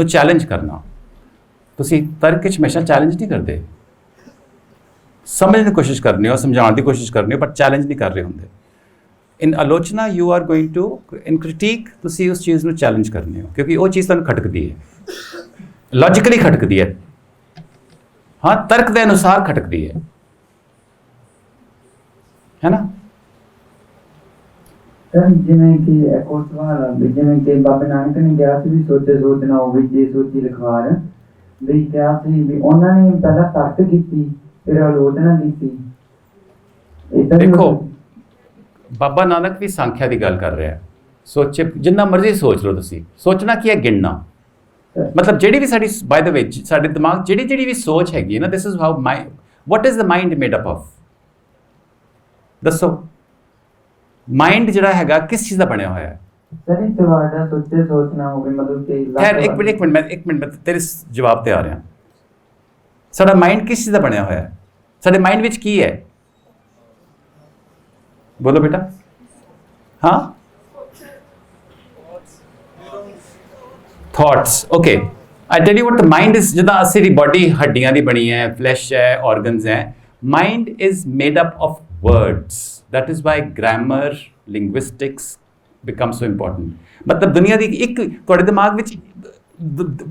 ਚੈਲੰਜ ਕਰਨਾ, ਤੁਸੀਂ ਤਰਕ ਵਿੱਚ ਹਮੇਸ਼ਾ ਚੈਲੰਜ ਨਹੀਂ ਕਰਦੇ। ਸਮਝਣ ਦੀ ਕੋਸ਼ਿਸ਼ ਕਰਨੀ ਹੋ, ਸਮਝਾਉਣ ਦੀ ਕੋਸ਼ਿਸ਼ ਕਰਨੀ ਹੋ, ਪਰ ਚੈਲੰਜ ਨਹੀਂ ਕਰ ਰਹੇ ਹੁੰਦੇ। ਇਨ ਆਲੋਚਨਾ ਯੂ ਆਰ ਗੋਇੰਗ ਟੂ, ਇਨ ਕ੍ਰਿਟੀਕ ਤੁਸੀਂ ਉਸ ਚੀਜ਼ ਨੂੰ ਚੈਲੰਜ ਕਰਨੇ ਹੋ, ਕਿਉਂਕਿ ਉਹ ਚੀਜ਼ ਤੁਹਾਨੂੰ ਖਟਕਦੀ ਹੈ, ਲੌਜੀਕਲੀ ਖਟਕਦੀ ਹੈ, ਹਾਂ ਤਰਕ ਦੇ ਅਨੁਸਾਰ ਖਟਕਦੀ ਹੈ ਨਾ। ਸਰ ਜਿਵੇਂ ਕਿ ਇੱਕ ਹੋਰ ਸਵਾਲ ਆ ਵੀ ਜਿਵੇਂ ਕਿ ਬਾਬਾ ਨਾਨਕ ਨੇ ਕਿਹਾ ਸੀ ਵੀ ਸੋਚੇ ਸੋਚ ਨਾ ਹੋਵੇ ਜੇ ਸੋਚੀ ਲਿਖਵਾਰ, ਵੀ ਕਿਹਾ ਸੀ ਵੀ ਉਹਨਾਂ ਨੇ ਪਹਿਲਾਂ ਤਰਕ ਕੀਤੀ ਫਿਰ ਆਲੋਚਨਾ ਕੀਤੀ। ਏਦਾਂ ਹੀ ਦੇਖੋ ਬਾਬਾ ਨਾਨਕ ਵੀ ਸੰਖਿਆ ਦੀ ਗੱਲ ਕਰ ਰਿਹਾ, ਸੋਚੇ ਜਿੰਨਾ ਮਰਜ਼ੀ ਸੋਚ ਲਓ ਤੁਸੀਂ। ਸੋਚਣਾ ਕੀ ਹੈ? ਗਿਣਨਾ। ਮਤਲਬ ਜਿਹੜੀ ਵੀ ਸਾਡੀ ਬਾਏ ਦ ਵੇ ਸਾਡੇ ਦਿਮਾਗ ਜਿਹੜੀ ਵੀ ਸੋਚ ਹੈਗੀ ਹੈ ਨਾ, this is how mind, what is the mind made up of? ਦੱਸੋ ਮਾਈਂਡ ਜਿਹੜਾ ਹੈਗਾ ਕਿਸ ਚੀਜ਼ ਦਾ ਬਣਿਆ ਹੋਇਆ ਹੈ? ਸਰ ਇੱਕ ਵਾਰ ਸੋਚੇ ਸੋਚ ਨਾ ਹੋਵੇ ਮਤਲਬ ਕਿ ਖੈਰ ਇੱਕ ਮਿੰਟ ਮੈਂ ਤੇਰੇ ਜਵਾਬ ਤੇ ਆ ਰਿਹਾ। ਸਾਡਾ ਮਾਈਂਡ ਕਿਸ ਚੀਜ਼ ਦਾ ਬਣਿਆ ਹੋਇਆ ਹੈ? ਸਾਡੇ ਮਾਈਂਡ ਵਿੱਚ ਕੀ ਹੈ? ਬੋਲੋ ਬੇਟਾ। ਹਾਂ thoughts. Okay I tell you what the mind is. ਜਿੱਦਾਂ ਅਸੀਂ ਦੀ ਬਾਡੀ ਹੱਡੀਆਂ ਦੀ ਬਣੀ ਹੈ, ਫਲੈਸ਼ ਹੈ, ਆਰਗਨਸ ਹੈ। Mind is made up of words. That is why grammar, linguistics become so important. ਮਤਲਬ ਦੁਨੀਆ ਦੀ ਇੱਕ ਤੁਹਾਡੇ ਦਿਮਾਗ ਵਿੱਚ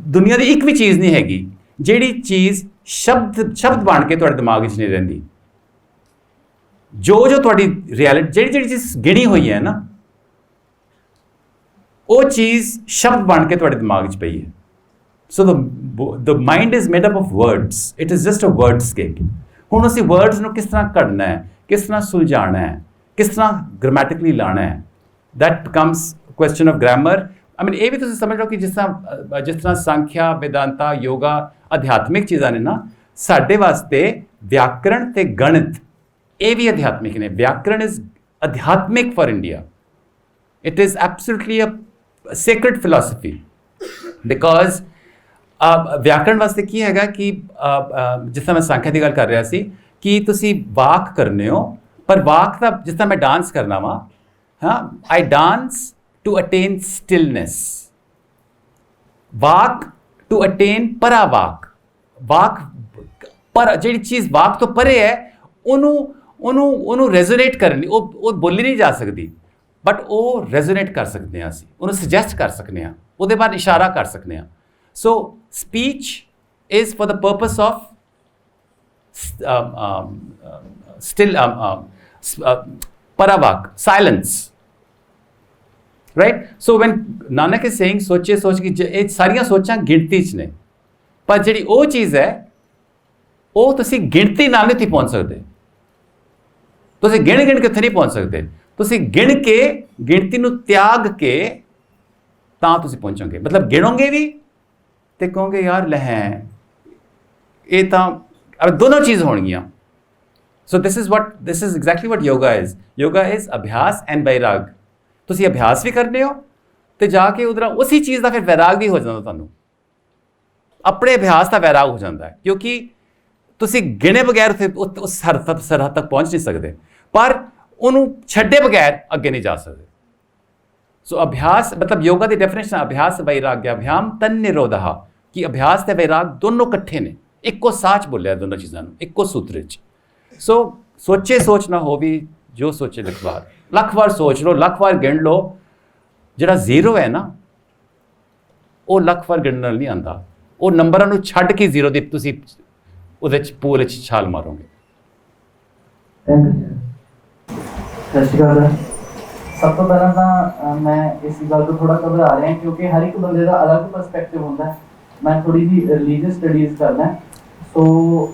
ਦੁਨੀਆ ਦੀ ਇੱਕ ਵੀ ਚੀਜ਼ ਨਹੀਂ ਹੈਗੀ ਜਿਹੜੀ ਚੀਜ਼ ਸ਼ਬਦ ਬਣ ਕੇ ਤੁਹਾਡੇ ਦਿਮਾਗ ਵਿੱਚ ਨਹੀਂ ਰਹਿੰਦੀ। ਜੋ ਤੁਹਾਡੀ ਰਿਐਲਿਟੀ ਜਿਹੜੀ ਚੀਜ਼ ਗਿਣੀ ਹੋਈ ਹੈ ਨਾ, ਉਹ ਚੀਜ਼ ਸ਼ਬਦ ਬਣ ਕੇ ਤੁਹਾਡੇ ਦਿਮਾਗ ਵਿੱਚ ਪਈ ਹੈ। ਸੋ the mind is made up of words. It is just a wordscape. ਹੁਣ ਅਸੀਂ ਵਰਡਸ ਨੂੰ ਕਿਸ ਤਰ੍ਹਾਂ ਕੱਢਣਾ ਹੈ, ਕਿਸ ਤਰ੍ਹਾਂ ਸੁਲਝਾਉਣਾ ਹੈ, ਕਿਸ ਤਰ੍ਹਾਂ ਗ੍ਰਾਮੈਟਿਕਲੀ ਲਾਉਣਾ ਹੈ, that becomes question of grammar. I mean ਇਹ ਵੀ ਤੁਸੀਂ ਸਮਝ ਲਓ ਕਿ ਜਿਸ ਤਰ੍ਹਾਂ ਸੰਖਿਆ, ਵੇਦਾਂਤਾ, ਯੋਗਾ ਅਧਿਆਤਮਿਕ ਚੀਜ਼ਾਂ ਨੇ ਨਾ, ਸਾਡੇ ਵਾਸਤੇ ਵਿਆਕਰਣ ਤੇ ਗਣਿਤ ਇਹ ਵੀ ਅਧਿਆਤਮਿਕ ਨੇ। ਵਿਆਕਰਣ ਇਜ਼ ਅਧਿਆਤਮਿਕ for India. It is absolutely a sacred philosophy because ਵਿਆਕਰਣ ਵਾਸਤੇ ਕੀ ਹੈਗਾ ਕਿ ਜਿਸ ਤਰ੍ਹਾਂ ਮੈਂ ਸੰਖਿਆ ਦੀ ਗੱਲ ਕਰ ਰਿਹਾ ਸੀ ਕਿ ਤੁਸੀਂ ਵਾਕ ਕਰਨੇ ਹੋ, ਪਰ ਵਾਕ ਦਾ ਜਿਸ ਤਰ੍ਹਾਂ ਮੈਂ ਡਾਂਸ ਕਰਨਾ ਵਾ, ਹਾਂ I dance to attain stillness, ਵਾਕ ਟੂ ਅਟੇਨ ਪਰਾਵਾਕ। ਵਾਕ ਪਰ ਜਿਹੜੀ ਚੀਜ਼ ਵਾਕ ਤੋਂ ਪਰੇ ਹੈ ਉਹਨੂੰ ਰੈਜ਼ੋਨੇਟ ਕਰਨ ਲਈ ਉਹ ਬੋਲੀ ਨਹੀਂ ਜਾ ਸਕਦੀ, ਬਟ ਉਹ ਰੈਜ਼ੋਨੇਟ ਕਰ ਸਕਦੇ ਹਾਂ ਅਸੀਂ, ਉਹਨੂੰ ਸੁਜੈਸਟ ਕਰ ਸਕਦੇ ਹਾਂ, ਉਹਦੇ ਬਾਅਦ ਇਸ਼ਾਰਾ ਕਰ ਸਕਦੇ ਹਾਂ। So speech is for the purpose of paravak, silence, right? So when Nanak is saying सोचे सोच की ਇਹ ਸਾਰੀਆਂ ਸੋਚਾਂ ਗਿਣਤੀ 'ਚ ਨੇ, ਪਰ ਜਿਹੜੀ ਉਹ ਚੀਜ਼ ਹੈ ਉਹ ਤੁਸੀਂ ਗਿਣਤੀ ਨਾਲ ਨਹੀਂ ਪਹੁੰਚ ਸਕਦੇ। ਤੁਸੀਂ ਗਿਣ ਕੇ ਉੱਥੇ ਨਹੀਂ ਪਹੁੰਚ ਸਕਦੇ। ਤੁਸੀਂ ਗਿਣ ਕੇ ਗਿਣਤੀ ਨੂੰ ਤਿਆਗ ਕੇ ਤਾਂ ਤੁਸੀਂ ਪਹੁੰਚੋਗੇ। ਮਤਲਬ ਗਿਣੋਗੇ ਵੀ ਤੇ ਕਹੋਗੇ ਯਾਰ ਲੈ ਇਹ ਤਾਂ ਦੋਨੋਂ ਚੀਜ਼ ਹੋਣਗੀਆਂ। So this is exactly what yoga is. Yoga is ਅਭਿਆਸ ਐਂਡ ਵੈਰਾਗ। ਤੁਸੀਂ ਅਭਿਆਸ ਵੀ ਕਰਦੇ ਹੋ ਤੇ ਜਾ ਕੇ ਉਧਰ ਉਸੇ ਚੀਜ਼ ਦਾ ਫਿਰ ਵੈਰਾਗ ਵੀ ਹੋ ਜਾਂਦਾ। ਤੁਹਾਨੂੰ ਆਪਣੇ ਅਭਿਆਸ ਦਾ ਵੈਰਾਗ ਹੋ ਜਾਂਦਾ ਹੈ, ਕਿਉਂਕਿ ਤੁਸੀਂ ਗਿਣੇ ਬਗੈਰ ਉਸ ਸਰਹੱਦ ਤੱਕ ਪਹੁੰਚ ਨਹੀਂ ਸਕਦੇ, ਪਰ ਉਹਨੂੰ ਛੱਡੇ ਬਗੈਰ ਅੱਗੇ ਨਹੀਂ ਜਾ ਸਕਦੇ। ਸੋ ਅਭਿਆਸ ਮਤਲਬ ਯੋਗਾ ਦੀ ਡੈਫੀਨੇਸ਼ਨ ਅਭਿਆਸ ਵੈਰਾਗਿਆ ਅਭਿਆਮ ਤਨ ਨਿਰੋਧਾ, ਕਿ ਅਭਿਆਸ ਤੇ ਵੈਰਾਗ ਦੋਨੋਂ ਇਕੱਠੇ ਨੇ, ਇੱਕੋ ਸਾਚ ਬੋਲਿਆ ਦੋਨੋਂ ਚੀਜ਼ਾਂ ਨੂੰ ਇੱਕੋ ਸੂਤਰ 'ਚ। ਸੋ ਸੋਚੇ ਸੋਚ ਨਾ ਹੋਵੀ ਜੋ ਸੋਚੇ ਲੱਖ ਵਾਰ ਸੋਚ ਲਓ, ਲੱਖ ਵਾਰ ਗਿਣ ਲਓ। ਜਿਹੜਾ ਜ਼ੀਰੋ ਹੈ ਨਾ ਉਹ ਲੱਖ ਵਾਰ ਗਿਣਨ ਨਾਲ ਨਹੀਂ ਆਉਂਦਾ। ਉਹ ਨੰਬਰਾਂ ਨੂੰ ਛੱਡ ਕੇ ਜ਼ੀਰੋ ਦੀ ਤੁਸੀਂ ਉਹਦੇ 'ਚ ਪੂਲ 'ਚ ਛਾਲ ਮਾਰੋਗੇ। Thank you sir. ਸਤਿ ਸ਼੍ਰੀ ਅਕਾਲ ਸਰ। ਸਭ ਤੋਂ ਪਹਿਲਾਂ ਤਾਂ ਮੈਂ ਇਸ ਗੱਲ ਤੋਂ ਥੋੜਾ ਘਬਰਾ ਰਿਹਾ ਕਿਉਂਕਿ ਹਰ ਇੱਕ ਬੰਦੇ ਦਾ ਅਲੱਗ ਪਰਸਪੈਕਟਿਵ ਹੁੰਦਾ ਹੈ। ਮੈਂ ਥੋੜੀ ਜਿਹੀ ਰਿਲੀਜੀਅਸ ਸਟੱਡੀਜ਼ ਕਰਦਾ, ਸੋ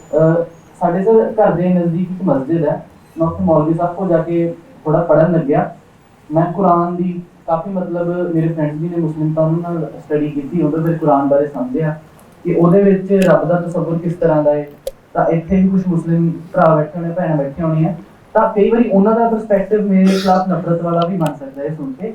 ਸਾਡੇ ਸਰ ਘਰ ਦੇ ਨਜ਼ਦੀਕ ਇੱਕ ਮਸਜਿਦ ਹੈ। ਮੈਂ ਉੱਥੇ ਮੌਲਵੀ ਸਾਹਿਬ ਕੋਲ ਜਾ ਕੇ ਥੋੜਾ ਪੜ੍ਹਨ ਲੱਗਿਆ। ਮੈਂ ਕੁਰਾਨ ਦੀ ਕਾਫੀ ਮਤਲਬ ਮੇਰੇ ਫਰੈਂਡਸ ਵੀ ਨੇ ਮੁਸਲਿਮ, ਤਾਂ ਉਹਨਾਂ ਨਾਲ ਸਟੱਡੀ ਕੀਤੀ, ਉਹਦੇ ਫਿਰ ਕੁਰਾਨ ਬਾਰੇ ਸਮਝਿਆ ਕਿ ਉਹਦੇ ਵਿੱਚ ਰੱਬ ਦਾ ਤਸੱਵੁਰ ਕਿਸ ਤਰ੍ਹਾਂ ਦਾ ਹੈ। ਤਾਂ ਇੱਥੇ ਵੀ ਕੁਝ ਮੁਸਲਿਮ ਭਰਾ ਬੈਠੇ ਹੋਣੇ, ਭੈਣਾਂ ਬੈਠੀਆਂ ਹੋਣੀਆਂ, ਤਾਂ ਕਈ ਵਾਰੀ ਉਹਨਾਂ ਦਾ ਪਰਸਪੈਕਟਿਵ ਮੇਰੇ ਖਿਲਾਫ ਨਫ਼ਰਤ ਵਾਲਾ ਵੀ ਬਣ ਸਕਦਾ ਹੈ ਸੁਣ ਕੇ।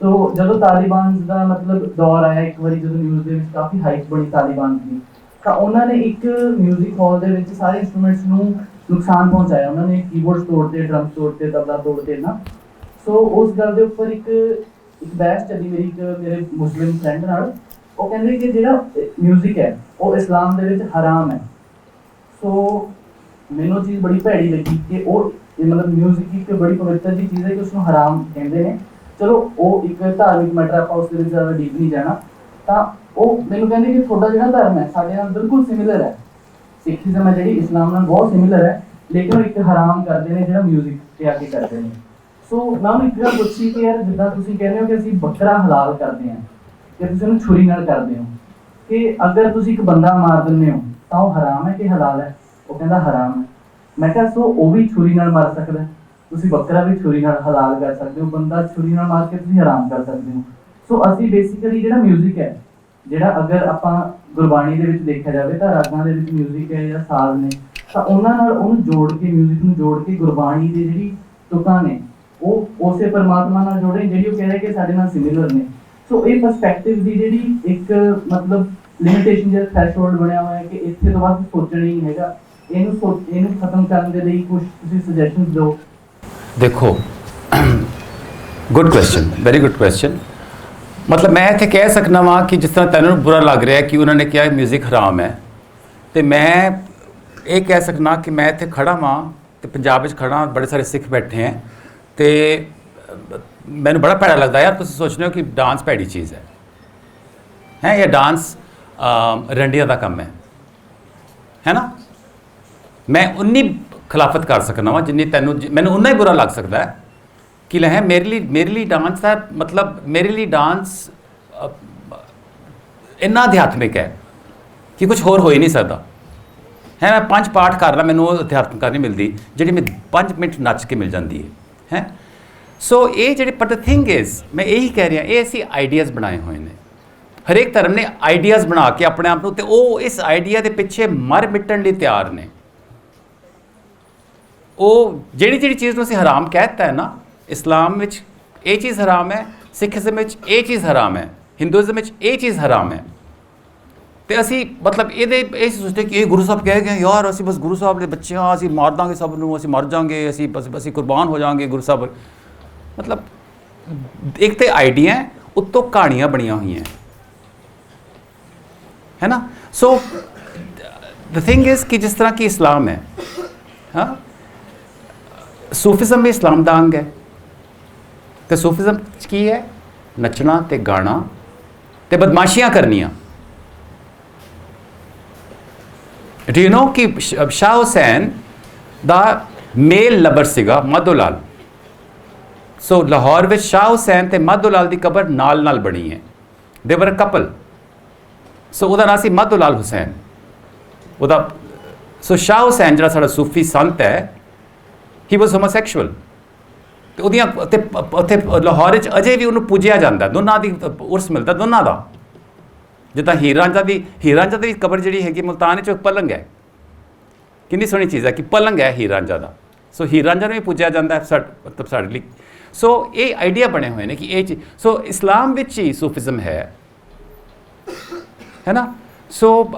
ਸੋ ਜਦੋਂ ਤਾਲਿਬਾਨ ਦਾ ਮਤਲਬ ਦੌਰ ਆਇਆ, ਇੱਕ ਵਾਰੀ ਜਦੋਂ ਨਿਊਜ਼ ਦੇ ਵਿੱਚ ਕਾਫੀ ਹਾਈਪ ਬਣੀ ਤਾਲਿਬਾਨ ਦੀ, ਤਾਂ ਉਹਨਾਂ ਨੇ ਇੱਕ ਮਿਊਜ਼ਿਕ ਹਾਲ ਦੇ ਵਿੱਚ ਸਾਰੇ ਇੰਸਟਰੂਮੈਂਟਸ ਨੂੰ ਨੁਕਸਾਨ ਪਹੁੰਚਾਇਆ। ਉਹਨਾਂ ਨੇ ਕੀਬੋਰਡਸ ਤੋੜਤੇ, ਡਰਮਸ ਤੋੜਤੇ, ਤਬਲਾ ਤੋੜਤੇ ਨਾ। ਸੋ ਉਸ ਗੱਲ ਦੇ ਉੱਪਰ ਇੱਕ ਬਹਿਸ ਚੱਲੀ ਮੇਰੀ ਮੇਰੇ ਮੁਸਲਿਮ ਫਰੈਂਡ ਨਾਲ। ਉਹ ਕਹਿੰਦੇ ਕਿ ਜਿਹੜਾ ਮਿਊਜ਼ਿਕ ਹੈ ਉਹ ਇਸਲਾਮ ਦੇ ਵਿੱਚ ਹਰਾਮ ਹੈ। ਸੋ ਮੈਨੂੰ ਚੀਜ਼ ਬੜੀ ਭੈੜੀ ਲੱਗੀ ਕਿ ਉਹ ਮਤਲਬ ਮਿਊਜ਼ਿਕ ਇੱਕ ਬੜੀ ਪਵਿੱਤਰ ਜੀ ਚੀਜ਼ ਹੈ ਕਿ ਉਸਨੂੰ ਹਰਾਮ ਕਹਿੰਦੇ ਨੇ। ਚਲੋ ਉਹ ਇੱਕ ਧਾਰਮਿਕ ਮੈਟਰ, ਆਪਾਂ ਉਸ ਦੇ ਵਿੱਚ ਜ਼ਿਆਦਾ ਡੀਪ ਨਹੀਂ ਜਾਣਾ। ਤਾਂ ਉਹ ਮੈਨੂੰ ਕਹਿੰਦੇ ਕਿ ਤੁਹਾਡਾ ਜਿਹੜਾ ਧਰਮ ਹੈ ਸਾਡੇ ਨਾਲ ਬਿਲਕੁਲ ਸਿਮਿਲਰ ਹੈ, ਸਿੱਖੀਜ਼ਮ ਹੈ ਜਿਹੜੀ ਇਸਲਾਮ ਨਾਲ ਬਹੁਤ ਸਿਮਿਲਰ ਹੈ, ਲੇਕਿਨ ਉਹ ਇੱਕ ਹਰਾਮ ਕਰਦੇ ਨੇ ਜਿਹੜਾ ਮਿਊਜ਼ਿਕ ਤੇ ਆ ਕੇ ਕਰਦੇ ਨੇ। ਸੋ ਮੈਂ ਉਹਨੂੰ ਇੱਕ ਗੱਲ ਪੁੱਛੀ ਕਿ ਯਾਰ ਜਿੱਦਾਂ ਤੁਸੀਂ ਕਹਿੰਦੇ ਹੋ ਕਿ ਅਸੀਂ ਬੱਕਰਾ ਹਲਾਲ ਕਰਦੇ ਹਾਂ ਕਿ ਤੁਸੀਂ ਉਹਨੂੰ ਛੁਰੀ ਨਾਲ ਕਰਦੇ ਹੋ, ਕਿ ਅਗਰ ਤੁਸੀਂ ਇੱਕ ਬੰਦਾ ਮਾਰ ਦਿੰਦੇ ਹੋ ਤਾਂ ਉਹ ਹਰਾਮ ਹੈ ਕਿ ਹਲਾਲ ਹੈ? ਉਹ ਕਹਿੰਦਾ ਹਰਾਮ ਹੈ। ਮੈਂ ਕਿਹਾ ਸੋ ਉਹ ਵੀ ਛੁਰੀ ਨਾਲ ਮਾਰ ਸਕਦਾ, ਤੁਸੀਂ ਬੱਕਰਾ ਵੀ ਛੁਰੀ ਨਾਲ ਹਲਾਲ ਕਰ ਸਕਦੇ ਹੋ, ਬੰਦਾ ਛੁਰੀ ਨਾਲ ਮਾਰ ਕੇ ਤੁਸੀਂ ਹਰਾਮ ਕਰ ਸਕਦੇ ਹੋ। ਸੋ ਅਸੀਂ ਬੇਸਿਕਲੀ ਜਿਹੜਾ ਮਿਊਜ਼ਿਕ ਹੈ, ਜਿਹੜਾ ਅਗਰ ਆਪਾਂ ਗੁਰਬਾਣੀ ਦੇ ਵਿੱਚ ਦੇਖਿਆ ਜਾਵੇ ਤਾਂ ਰਾਗਾਂ ਦੇ ਵਿੱਚ ਮਿਊਜ਼ਿਕ ਹੈ ਜਾਂ ਸਾਜ਼ ਨੇ, ਤਾਂ ਉਹਨਾਂ ਨਾਲ ਉਹਨੂੰ ਜੋੜ ਕੇ, ਮਿਊਜ਼ਿਕ ਨੂੰ ਜੋੜ ਕੇ ਗੁਰਬਾਣੀ ਦੀ ਜਿਹੜੀ ਤੁਕਾਂ ਨੇ ਉਹ ਉਸੇ ਪਰਮਾਤਮਾ ਨਾਲ ਜੋੜੇ ਜਿਹੜੀ ਉਹ ਕਹਿ ਰਹੇ ਕਿ ਸਾਡੇ ਨਾਲ ਸਿਮਿਲਰ ਨੇ। ਸੋ ਇਹ ਪਰਸਪੈਕਟਿਵ ਦੀ ਜਿਹੜੀ ਇੱਕ ਮਤਲਬ ਲਿਮਿਟੇਸ਼ਨ ਜਿਹੜਾ ਥ੍ਰੈਸ਼ਹੋਲਡ ਬਣਿਆ ਹੋਇਆ ਹੈ ਕਿ ਇੱਥੇ ਤੋਂ ਬਾਅਦ ਸੋਚਣਾ ਹੀ ਨਹੀਂ ਹੈਗਾ, ਇਹਨੂੰ ਖਤਮ ਕਰਨ ਦੇ ਲਈ ਕੁਝ ਤੁਸੀਂ ਸੁਜੈਸ਼ਨਸ ਦਿਓ। ਦੇਖੋ, good question, very good question. ਮਤਲਬ ਮੈਂ ਇੱਥੇ ਕਹਿ ਸਕਦਾ ਵਾਂ ਕਿ ਜਿਸ ਤਰ੍ਹਾਂ ਤੈਨੂੰ ਬੁਰਾ ਲੱਗ ਰਿਹਾ ਕਿ ਉਹਨਾਂ ਨੇ ਕਿਹਾ ਮਿਊਜ਼ਿਕ ਹਰਾਮ ਹੈ, ਤੇ ਮੈਂ ਇਹ ਕਹਿ ਸਕਦਾ ਕਿ ਮੈਂ ਇੱਥੇ ਖੜਾ ਵਾਂ ਤੇ ਪੰਜਾਬ ਵਿੱਚ ਖੜਾ, ਬੜੇ ਸਾਰੇ ਸਿੱਖ ਬੈਠੇ ਹੈ, ਤੇ ਮੈਨੂੰ ਬੜਾ ਭੈੜਾ ਲੱਗਦਾ ਯਾਰ ਤੁਸੀਂ ਸੋਚਦੇ ਹੋ ਕਿ ਡਾਂਸ ਭੈੜੀ ਚੀਜ਼ ਹੈ ਇਹ ਡਾਂਸ ਰੰਡੀਆਂ ਦਾ ਕੰਮ ਹੈ ਨਾ। ਮੈਂ ਉਨੀ ਖਿਲਾਫਤ ਕਰ ਸਕਦਾ ਵਾਂ ਜਿੰਨੀ ਮੈਨੂੰ ਉਨਾ ਹੀ ਬੁਰਾ ਲੱਗ ਸਕਦਾ ਹੈ ਕਿ ਲੈ ਮੇਰੇ ਲਈ ਡਾਂਸ ਦਾ ਮਤਲਬ, ਮੇਰੇ ਲਈ ਡਾਂਸ ਇੰਨਾ ਅਧਿਆਤਮਿਕ ਹੈ ਕਿ ਕੁਝ ਹੋਰ ਹੋ ਹੀ ਨਹੀਂ ਸਕਦਾ ਹੈ। ਮੈਂ 5 ਪਾਠ ਕਰ ਲਾਂ, ਮੈਨੂੰ ਉਹ ਅਧਿਆਤਮਿਕਤਾ ਨਹੀਂ ਮਿਲਦੀ ਜਿਹੜੀ ਮੈਂ 5 ਮਿੰਟ ਨੱਚ ਕੇ ਮਿਲ ਜਾਂਦੀ ਹੈ। ਸੋ ਇਹ ਜਿਹੜੇ ਪਰ ਦ ਥਿੰਗ ਇਜ਼, ਮੈਂ ਇਹੀ ਕਹਿ ਰਿਹਾ, ਇਹ ਅਸੀਂ ਆਈਡੀਆਜ਼ ਬਣਾਏ ਹੋਏ ਨੇ, ਹਰੇਕ ਧਰਮ ਨੇ ਆਈਡੀਆਜ਼ ਬਣਾ ਕੇ ਆਪਣੇ ਆਪ ਨੂੰ, ਤੇ ਉਹ ਇਸ ਆਈਡੀਆ ਦੇ ਪਿੱਛੇ ਮਰ ਮਿਟਣ ਲਈ ਤਿਆਰ ਨੇ। ਉਹ ਜਿਹੜੀ ਚੀਜ਼ ਨੂੰ ਅਸੀਂ ਹਰਾਮ ਕਹਿ ਦਿੱਤਾ ਹੈ ਨਾ, ਇਸਲਾਮ ਵਿੱਚ ਇਹ ਚੀਜ਼ ਹਰਾਮ ਹੈ, ਸਿੱਖੀਜ਼ਮ ਵਿੱਚ ਇਹ ਚੀਜ਼ ਹਰਾਮ ਹੈ, ਹਿੰਦੂਇਜ਼ਮ ਵਿੱਚ ਇਹ ਚੀਜ਼ ਹਰਾਮ ਹੈ, ਤੇ ਅਸੀਂ ਮਤਲਬ ਇਹ ਸੋਚਦੇ ਕਿ ਇਹ ਗੁਰੂ ਸਾਹਿਬ ਕਹਿ ਗਏ ਯਾਰ ਅਸੀਂ ਬਸ ਗੁਰੂ ਸਾਹਿਬ ਦੇ ਬੱਚੇ ਹਾਂ, ਅਸੀਂ ਮਾਰ ਦਾਂਗੇ ਸਭ ਨੂੰ, ਅਸੀਂ ਮਰ ਜਾਵਾਂਗੇ, ਅਸੀਂ ਕੁਰਬਾਨ ਹੋ ਜਾਵਾਂਗੇ ਗੁਰੂ ਸਾਹਿਬ। ਮਤਲਬ ਇੱਕ ਤੇ ਆਈਡੀਆ ਉੱਤੋਂ ਕਹਾਣੀਆਂ ਬਣੀਆਂ ਹੋਈਆਂ ਹੈ ਨਾ। ਸੋ ਦ ਥਿੰਗ ਇਜ਼ ਕਿ ਜਿਸ ਤਰ੍ਹਾਂ ਕਿ ਇਸਲਾਮ ਹੈ, ਹਾਂ, ਸੂਫੀਜ਼ਮ ਵੀ ਇਸਲਾਮ ਦਾ ਅੰਗ ਹੈ, ਤੇ ਸੂਫੀਜ਼ਮ 'ਚ ਕੀ ਹੈ? ਨੱਚਣਾ ਤੇ ਗਾਣਾ ਤੇ ਬਦਮਾਸ਼ੀਆਂ ਕਰਨੀਆਂ। ਡੂ ਯੂ ਨੋ ਕਿ ਸ਼ਾਹ ਹੁਸੈਨ ਦਾ ਮੇਲ ਲਵਰ ਸੀਗਾ ਮਾਧੋ ਲਾਲ। ਸੋ ਲਾਹੌਰ ਵਿੱਚ ਸ਼ਾਹ ਹੁਸੈਨ ਤੇ ਮਾਧੋ ਲਾਲ ਦੀ ਕਬਰ ਨਾਲ ਬਣੀ ਹੈ, ਦੇ ਵਰ ਅ ਕਪਲ। ਸੋ ਉਹਦਾ ਨਾਂ ਸੀ ਮਾਧੋ ਲਾਲ ਹੁਸੈਨ ਉਹਦਾ। ਸੋ ਸ਼ਾਹ ਹੁਸੈਨ ਜਿਹੜਾ ਸਾਡਾ ਸੂਫੀ ਸੰਤ ਹੈ, ਹੀ ਵਾਜ਼ ਹੋਮੋਸੈਕਸ਼ੂਅਲ, ਤੇ ਉਹਦੀਆਂ ਉੱਥੇ ਲਾਹੌਰ ਵਿੱਚ ਅਜੇ ਵੀ ਉਹਨੂੰ ਪੂਜਿਆ ਜਾਂਦਾ, ਦੋਨਾਂ ਦੀ ਉਰਸ ਮਿਲਦਾ ਦੋਨਾਂ ਦਾ। ਜਿੱਦਾਂ ਹੀਰ ਰਾਂਝਾ ਦੀ ਕਬਰ ਜਿਹੜੀ ਹੈਗੀ ਮੁਲਤਾਨ ਵਿੱਚ, ਪਲੰਗ ਹੈ, ਕਿੰਨੀ ਸੋਹਣੀ ਚੀਜ਼ ਹੈ ਕਿ ਪਲੰਗ ਹੈ ਹੀਰ ਰਾਂਝਾ ਦਾ। ਸੋ ਹੀਰ ਰਾਂਝਾ ਨੂੰ ਵੀ ਪੂਜਿਆ ਜਾਂਦਾ ਮਤਲਬ ਸਾਡੇ ਲਈ। ਸੋ ਇਹ ਆਈਡੀਆ ਬਣੇ ਹੋਏ ਨੇ ਕਿ ਇਹ ਚੀਜ਼, ਸੋ ਇਸਲਾਮ ਵਿੱਚ ਹੀ ਸੂਫੀਜ਼ਮ ਹੈ ਨਾ। ਸੋ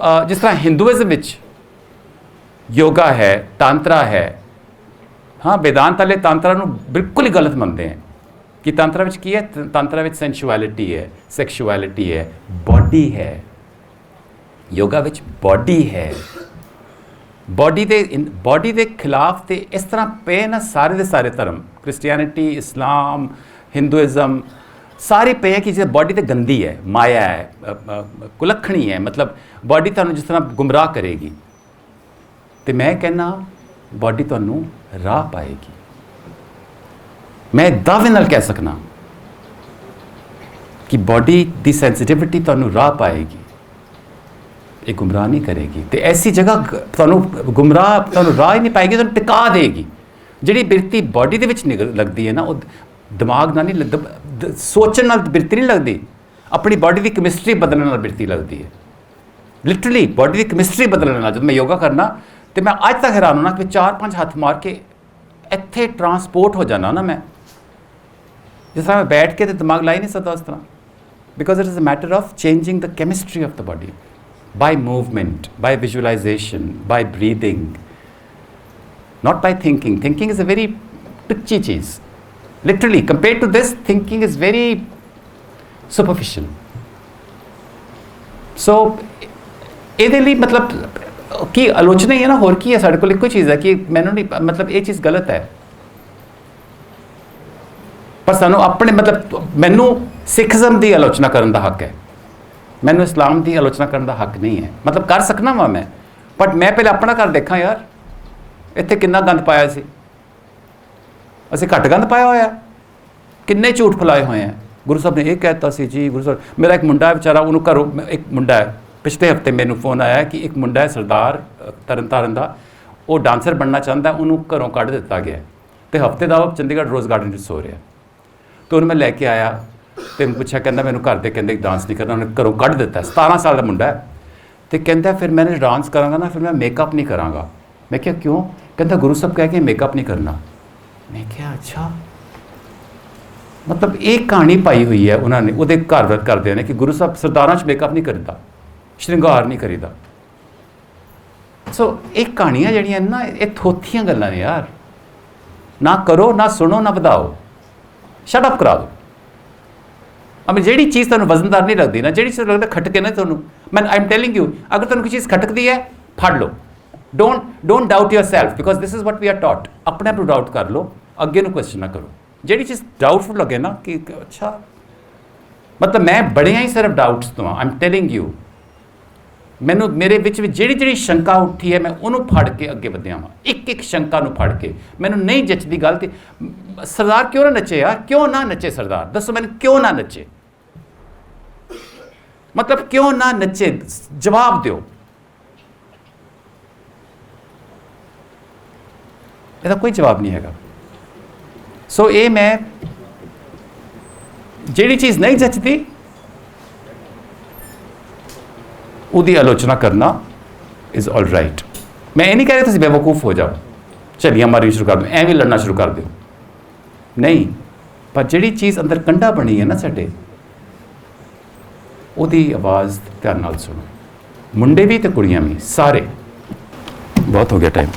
ਜਿਸ ਤਰ੍ਹਾਂ ਹਿੰਦੂਇਜ਼ਮ ਵਿੱਚ ਯੋਗਾ ਹੈ, ਤਾਂਤਰਾ ਹੈ, ਹਾਂ, वेदांत वाले तांत्रा ਨੂੰ ਬਿਲਕੁਲ ਹੀ ਗਲਤ ਮੰਨਦੇ ਹੈ ਕਿ ਤਾਂਤਰਾ ਵਿੱਚ ਕੀ ਹੈ? ਤਾਂਤਰਾ ਵਿੱਚ ਸੈਂਸ਼ੁਅਲਿਟੀ ਹੈ, ਸੈਕਸ਼ੁਅਲਿਟੀ ਹੈ, ਬਾਡੀ ਹੈ। ਯੋਗਾ ਵਿੱਚ ਬਾਡੀ ਹੈ, ਬਾਡੀ ਦੇ ਖਿਲਾਫ ਤੇ ਇਸ ਤਰ੍ਹਾਂ ਪਏ ਨਾ ਸਾਰੇ ਦੇ ਸਾਰੇ ਧਰਮ, ਕ੍ਰਿਸਚੀਅਨਿਟੀ, ਇਸਲਾਮ, ਹਿੰਦੂਇਜ਼ਮ, ਸਾਰੇ ਪਏ ਕਿ ਜੇ ਬਾਡੀ ਤੇ ਗੰਦੀ ਹੈ, ਮਾਇਆ ਹੈ, ਕੁਲੱਖਣੀ ਹੈ, ਮਤਲਬ ਬਾਡੀ ਤੁਹਾਨੂੰ ਜਿਸ ਤਰ੍ਹਾਂ ਗੁੰਮਰਾਹ ਕਰੇਗੀ। ਤੇ ਮੈਂ ਕਹਿੰਦਾ ਬਾਡੀ ਤੁਹਾਨੂੰ ਰਾਹ ਪਾਏਗੀ। ਮੈਂ ਦਾਅਵੇ ਨਾਲ ਕਹਿ ਸਕਣਾ ਕਿ ਬਾਡੀ ਦੀ ਸੈਂਸਿਟਿਵਿਟੀ ਤੁਹਾਨੂੰ ਰਾਹ ਪਾਏਗੀ, ਇਹ ਗੁੰਮਰਾਹ ਨਹੀਂ ਕਰੇਗੀ। ਤੇ ਐਸੀ ਜਗ੍ਹਾ ਤੁਹਾਨੂੰ ਰਾਹ ਹੀ ਨਹੀਂ ਪਾਏਗੀ, ਤੁਹਾਨੂੰ ਟਿਕਾ ਦੇਗੀ। ਜਿਹੜੀ ਬਿਰਤੀ ਬਾਡੀ ਦੇ ਵਿੱਚ ਲੱਗਦੀ ਹੈ ਨਾ, ਉਹ ਦਿਮਾਗ ਨਾਲ ਨਹੀਂ ਲੱਗਦਾ, ਸੋਚਣ ਨਾਲ ਬਿਰਤੀ ਨਹੀਂ ਲੱਗਦੀ, ਆਪਣੀ ਬਾਡੀ ਦੀ ਕੈਮਿਸਟਰੀ ਬਦਲਣ ਨਾਲ ਬਿਰਤੀ ਲੱਗਦੀ ਹੈ। ਲਿਟਰਲੀ ਬਾਡੀ ਦੀ ਕੈਮਿਸਟਰੀ ਬਦਲਣ ਨਾਲ। ਜਦੋਂ ਮੈਂ ਯੋਗਾ ਕਰਨਾ ਤੇ ਮੈਂ ਅੱਜ ਤੱਕ ਹੈਰਾਨ ਹੋਣਾ ਕਿ 4-5 ਹੱਥ ਮਾਰ ਕੇ ਇੱਥੇ ਟਰਾਂਸਪੋਰਟ ਹੋ ਜਾਣਾ ਨਾ, ਮੈਂ ਜਿਸ ਤਰ੍ਹਾਂ ਮੈਂ ਬੈਠ ਕੇ ਤੇ ਦਿਮਾਗ ਲਾ ਹੀ ਨਹੀਂ ਸਕਦਾ ਉਸ ਤਰ੍ਹਾਂ, because it is a matter of changing the chemistry of the body by movement, by visualisation, by breathing, not by thinking. Thinking is a very touchy cheese. Literally, compared to this, thinking is very superficial. So, ਇਹਦੇ ਲਈ ਮਤਲਬ ਕੀ ਆਲੋਚਨਾ ਹੀ ਹੈ ਨਾ, ਹੋਰ ਕੀ ਹੈ ਸਾਡੇ ਕੋਲ? ਇੱਕੋ ਚੀਜ਼ ਹੈ ਕਿ ਮੈਨੂੰ ਨਹੀਂ ਮਤਲਬ ਇਹ ਚੀਜ਼ ਗਲਤ ਹੈ, ਪਰ ਸਾਨੂੰ ਆਪਣੇ ਮਤਲਬ ਮੈਨੂੰ ਸਿੱਖਜ਼ਮ ਦੀ ਆਲੋਚਨਾ ਕਰਨ ਦਾ ਹੱਕ ਹੈ, ਮੈਨੂੰ ਇਸਲਾਮ ਦੀ ਆਲੋਚਨਾ ਕਰਨ ਦਾ ਹੱਕ ਨਹੀਂ ਹੈ। ਮਤਲਬ ਕਰ ਸਕਣਾ ਵਾ ਮੈਂ, ਬਟ ਮੈਂ ਪਹਿਲੇ ਆਪਣਾ ਘਰ ਦੇਖਾਂ ਯਾਰ, ਇੱਥੇ ਕਿੰਨਾ ਗੰਦ ਪਾਇਆ ਸੀ, ਅਸੀਂ ਘੱਟ ਗੰਦ ਪਾਇਆ ਹੋਇਆ, ਕਿੰਨੇ ਝੂਠ ਫੈਲਾਏ ਹੋਏ ਆ। ਗੁਰੂ ਸਾਹਿਬ ਨੇ ਇਹ ਕਹਿਤਾ ਸੀ ਜੀ, ਗੁਰੂ ਸਾਹਿਬ, ਮੇਰਾ ਇੱਕ ਮੁੰਡਾ ਹੈ ਵਿਚਾਰਾ, ਉਹਨੂੰ ਘਰੋਂ ਇੱਕ ਮੁੰਡਾ ਹੈ, ਪਿਛਲੇ ਹਫਤੇ ਮੈਨੂੰ ਫੋਨ ਆਇਆ ਕਿ ਇੱਕ ਮੁੰਡਾ ਹੈ ਸਰਦਾਰ ਤਰਨਤਾਰਨ ਦਾ, ਉਹ ਡਾਂਸਰ ਬਣਨਾ ਚਾਹੁੰਦਾ, ਉਹਨੂੰ ਘਰੋਂ ਕੱਢ ਦਿੱਤਾ ਗਿਆ ਅਤੇ ਹਫਤੇ ਦਾ ਉਹ ਚੰਡੀਗੜ੍ਹ ਰੋਜ਼ ਗਾਰਡਨ 'ਚ ਸੋ ਰਿਹਾ। ਅਤੇ ਉਹਨੂੰ ਮੈਂ ਲੈ ਕੇ ਆਇਆ ਅਤੇ ਮੈਂ ਪੁੱਛਿਆ, ਕਹਿੰਦਾ ਮੈਨੂੰ ਘਰ ਦੇ ਕਹਿੰਦੇ ਡਾਂਸ ਨਹੀਂ ਕਰਨਾ, ਉਹਨੇ ਘਰੋਂ ਕੱਢ ਦਿੱਤਾ। 17 ਸਾਲ ਦਾ ਮੁੰਡਾ ਹੈ ਅਤੇ ਕਹਿੰਦਾ ਫਿਰ ਮੈਂ ਡਾਂਸ ਕਰਾਂਗਾ ਨਾ, ਫਿਰ ਮੈਂ ਮੇਕਅਪ ਨਹੀਂ ਕਰਾਂਗਾ। ਮੈਂ ਕਿਹਾ ਕਿਉਂ? ਕਹਿੰਦਾ ਗੁਰੂ ਸਾਹਿਬ ਕਹਿ ਕੇ ਮੇਕਅਪ ਨਹੀਂ ਕਰਨਾ। ਮੈਂ ਕਿਹਾ ਅੱਛਾ, ਮਤਲਬ ਇਹ ਕਹਾਣੀ ਪਾਈ ਹੋਈ ਹੈ ਉਹਨਾਂ ਨੇ, ਉਹਦੇ ਘਰ ਵਰਤ ਕਰਦੇ ਨੇ ਕਿ ਗੁਰੂ ਸਾਹਿਬ ਸਰਦਾਰਾਂ 'ਚ ਮੇਕਅਪ ਨਹੀਂ ਕਰੀਦਾ, ਸ਼ਿੰਗਾਰ ਨਹੀਂ ਕਰੀਦਾ। ਸੋ ਇਹ ਕਹਾਣੀਆਂ ਜਿਹੜੀਆਂ ਨਾ, ਇਹ ਥੋਥੀਆਂ ਗੱਲਾਂ ਨੇ ਯਾਰ, ਨਾ ਕਰੋ, ਨਾ ਸੁਣੋ, ਨਾ ਵਧਾਓ, ਸ਼ਟ ਅਪ ਕਰਾ ਦਿਓ। ਅਮੇ ਜਿਹੜੀ ਚੀਜ਼ ਤੁਹਾਨੂੰ ਵਜ਼ਨਦਾਰ ਨਹੀਂ ਲੱਗਦੀ ਨਾ, ਜਿਹੜੀ ਚੀਜ਼ ਲੱਗਦਾ ਖਟਕੇ ਨਾ ਤੁਹਾਨੂੰ, ਮੈਂ ਆਈ ਐਮ ਟੈਲਿੰਗ ਯੂ, ਅਗਰ ਤੁਹਾਨੂੰ ਕੋਈ ਚੀਜ਼ ਖਟਕਦੀ ਹੈ ਫੜ ਲਓ। Don't doubt yourself, because this is what we are taught. ਆਪਣੇ ਆਪ ਨੂੰ ਡਾਊਟ ਕਰ ਲਓ, ਅੱਗੇ ਨੂੰ ਕੁਐਸਚਨ ਨਾ ਕਰੋ। ਜਿਹੜੀ ਚੀਜ਼ ਡਾਊਟਫੁਲ ਲੱਗੇ ਨਾ ਕਿ ਅੱਛਾ, ਮਤਲਬ ਮੈਂ ਬੜਿਆਂ ਹੀ ਸਿਰਫ ਡਾਊਟਸ ਤੋਂ ਆਈ ਐਮ ਟੈਲਿੰਗ ਯੂ, ਮੈਨੂੰ ਮੇਰੇ ਵਿੱਚ ਵੀ ਜਿਹੜੀ ਸ਼ੰਕਾ ਉੱਠੀ ਹੈ ਮੈਂ ਉਹਨੂੰ ਫੜ ਕੇ ਅੱਗੇ ਵਧਿਆ ਵਾਂ, ਇੱਕ ਸ਼ੰਕਾ ਨੂੰ ਫੜ ਕੇ। ਮੈਨੂੰ ਨਹੀਂ ਜੱਚਦੀ ਗੱਲ, ਤੇ ਸਰਦਾਰ ਕਿਉਂ ਨਾ ਨੱਚੇ ਯਾਰ, ਕਿਉਂ ਨਾ ਨੱਚੇ ਸਰਦਾਰ, ਦੱਸੋ ਮੈਨੂੰ ਕਿਉਂ ਨਾ ਨੱਚੇ, ਮਤਲਬ ਕਿਉਂ ਨਾ ਨੱਚੇ, ਜਵਾਬ ਦਿਓ। ਇਹਦਾ ਕੋਈ ਜਵਾਬ ਨਹੀਂ ਹੈਗਾ। ਸੋ ਇਹ ਮੈਂ ਜਿਹੜੀ ਚੀਜ਼ ਨਹੀਂ ਜੱਚਦੀ ਉਹਦੀ ਆਲੋਚਨਾ ਕਰਨਾ ਇਜ਼ ਆਲ ਰਾਈਟ। ਮੈਂ ਇਹ ਨਹੀਂ ਕਹਿ ਰਿਹਾ ਤੁਸੀਂ ਬੇਵਕੂਫ ਹੋ ਜਾਓ, ਝਲੀਆਂ ਮਾਰੀ ਸ਼ੁਰੂ ਕਰ ਦਿਓ, ਐਵੇਂ ਲੜਨਾ ਸ਼ੁਰੂ ਕਰ ਦਿਓ, ਨਹੀਂ। ਪਰ ਜਿਹੜੀ ਚੀਜ਼ ਅੰਦਰ ਕੰਡਾ ਬਣੀ ਹੈ ਨਾ ਸਾਡੇ, ਉਹਦੀ ਆਵਾਜ਼ ਧਿਆਨ ਨਾਲ ਸੁਣੋ, ਮੁੰਡੇ ਵੀ ਤੇ ਕੁੜੀਆਂ ਵੀ, ਸਾਰੇ। ਬਹੁਤ ਹੋ ਗਿਆ ਟਾਈਮ।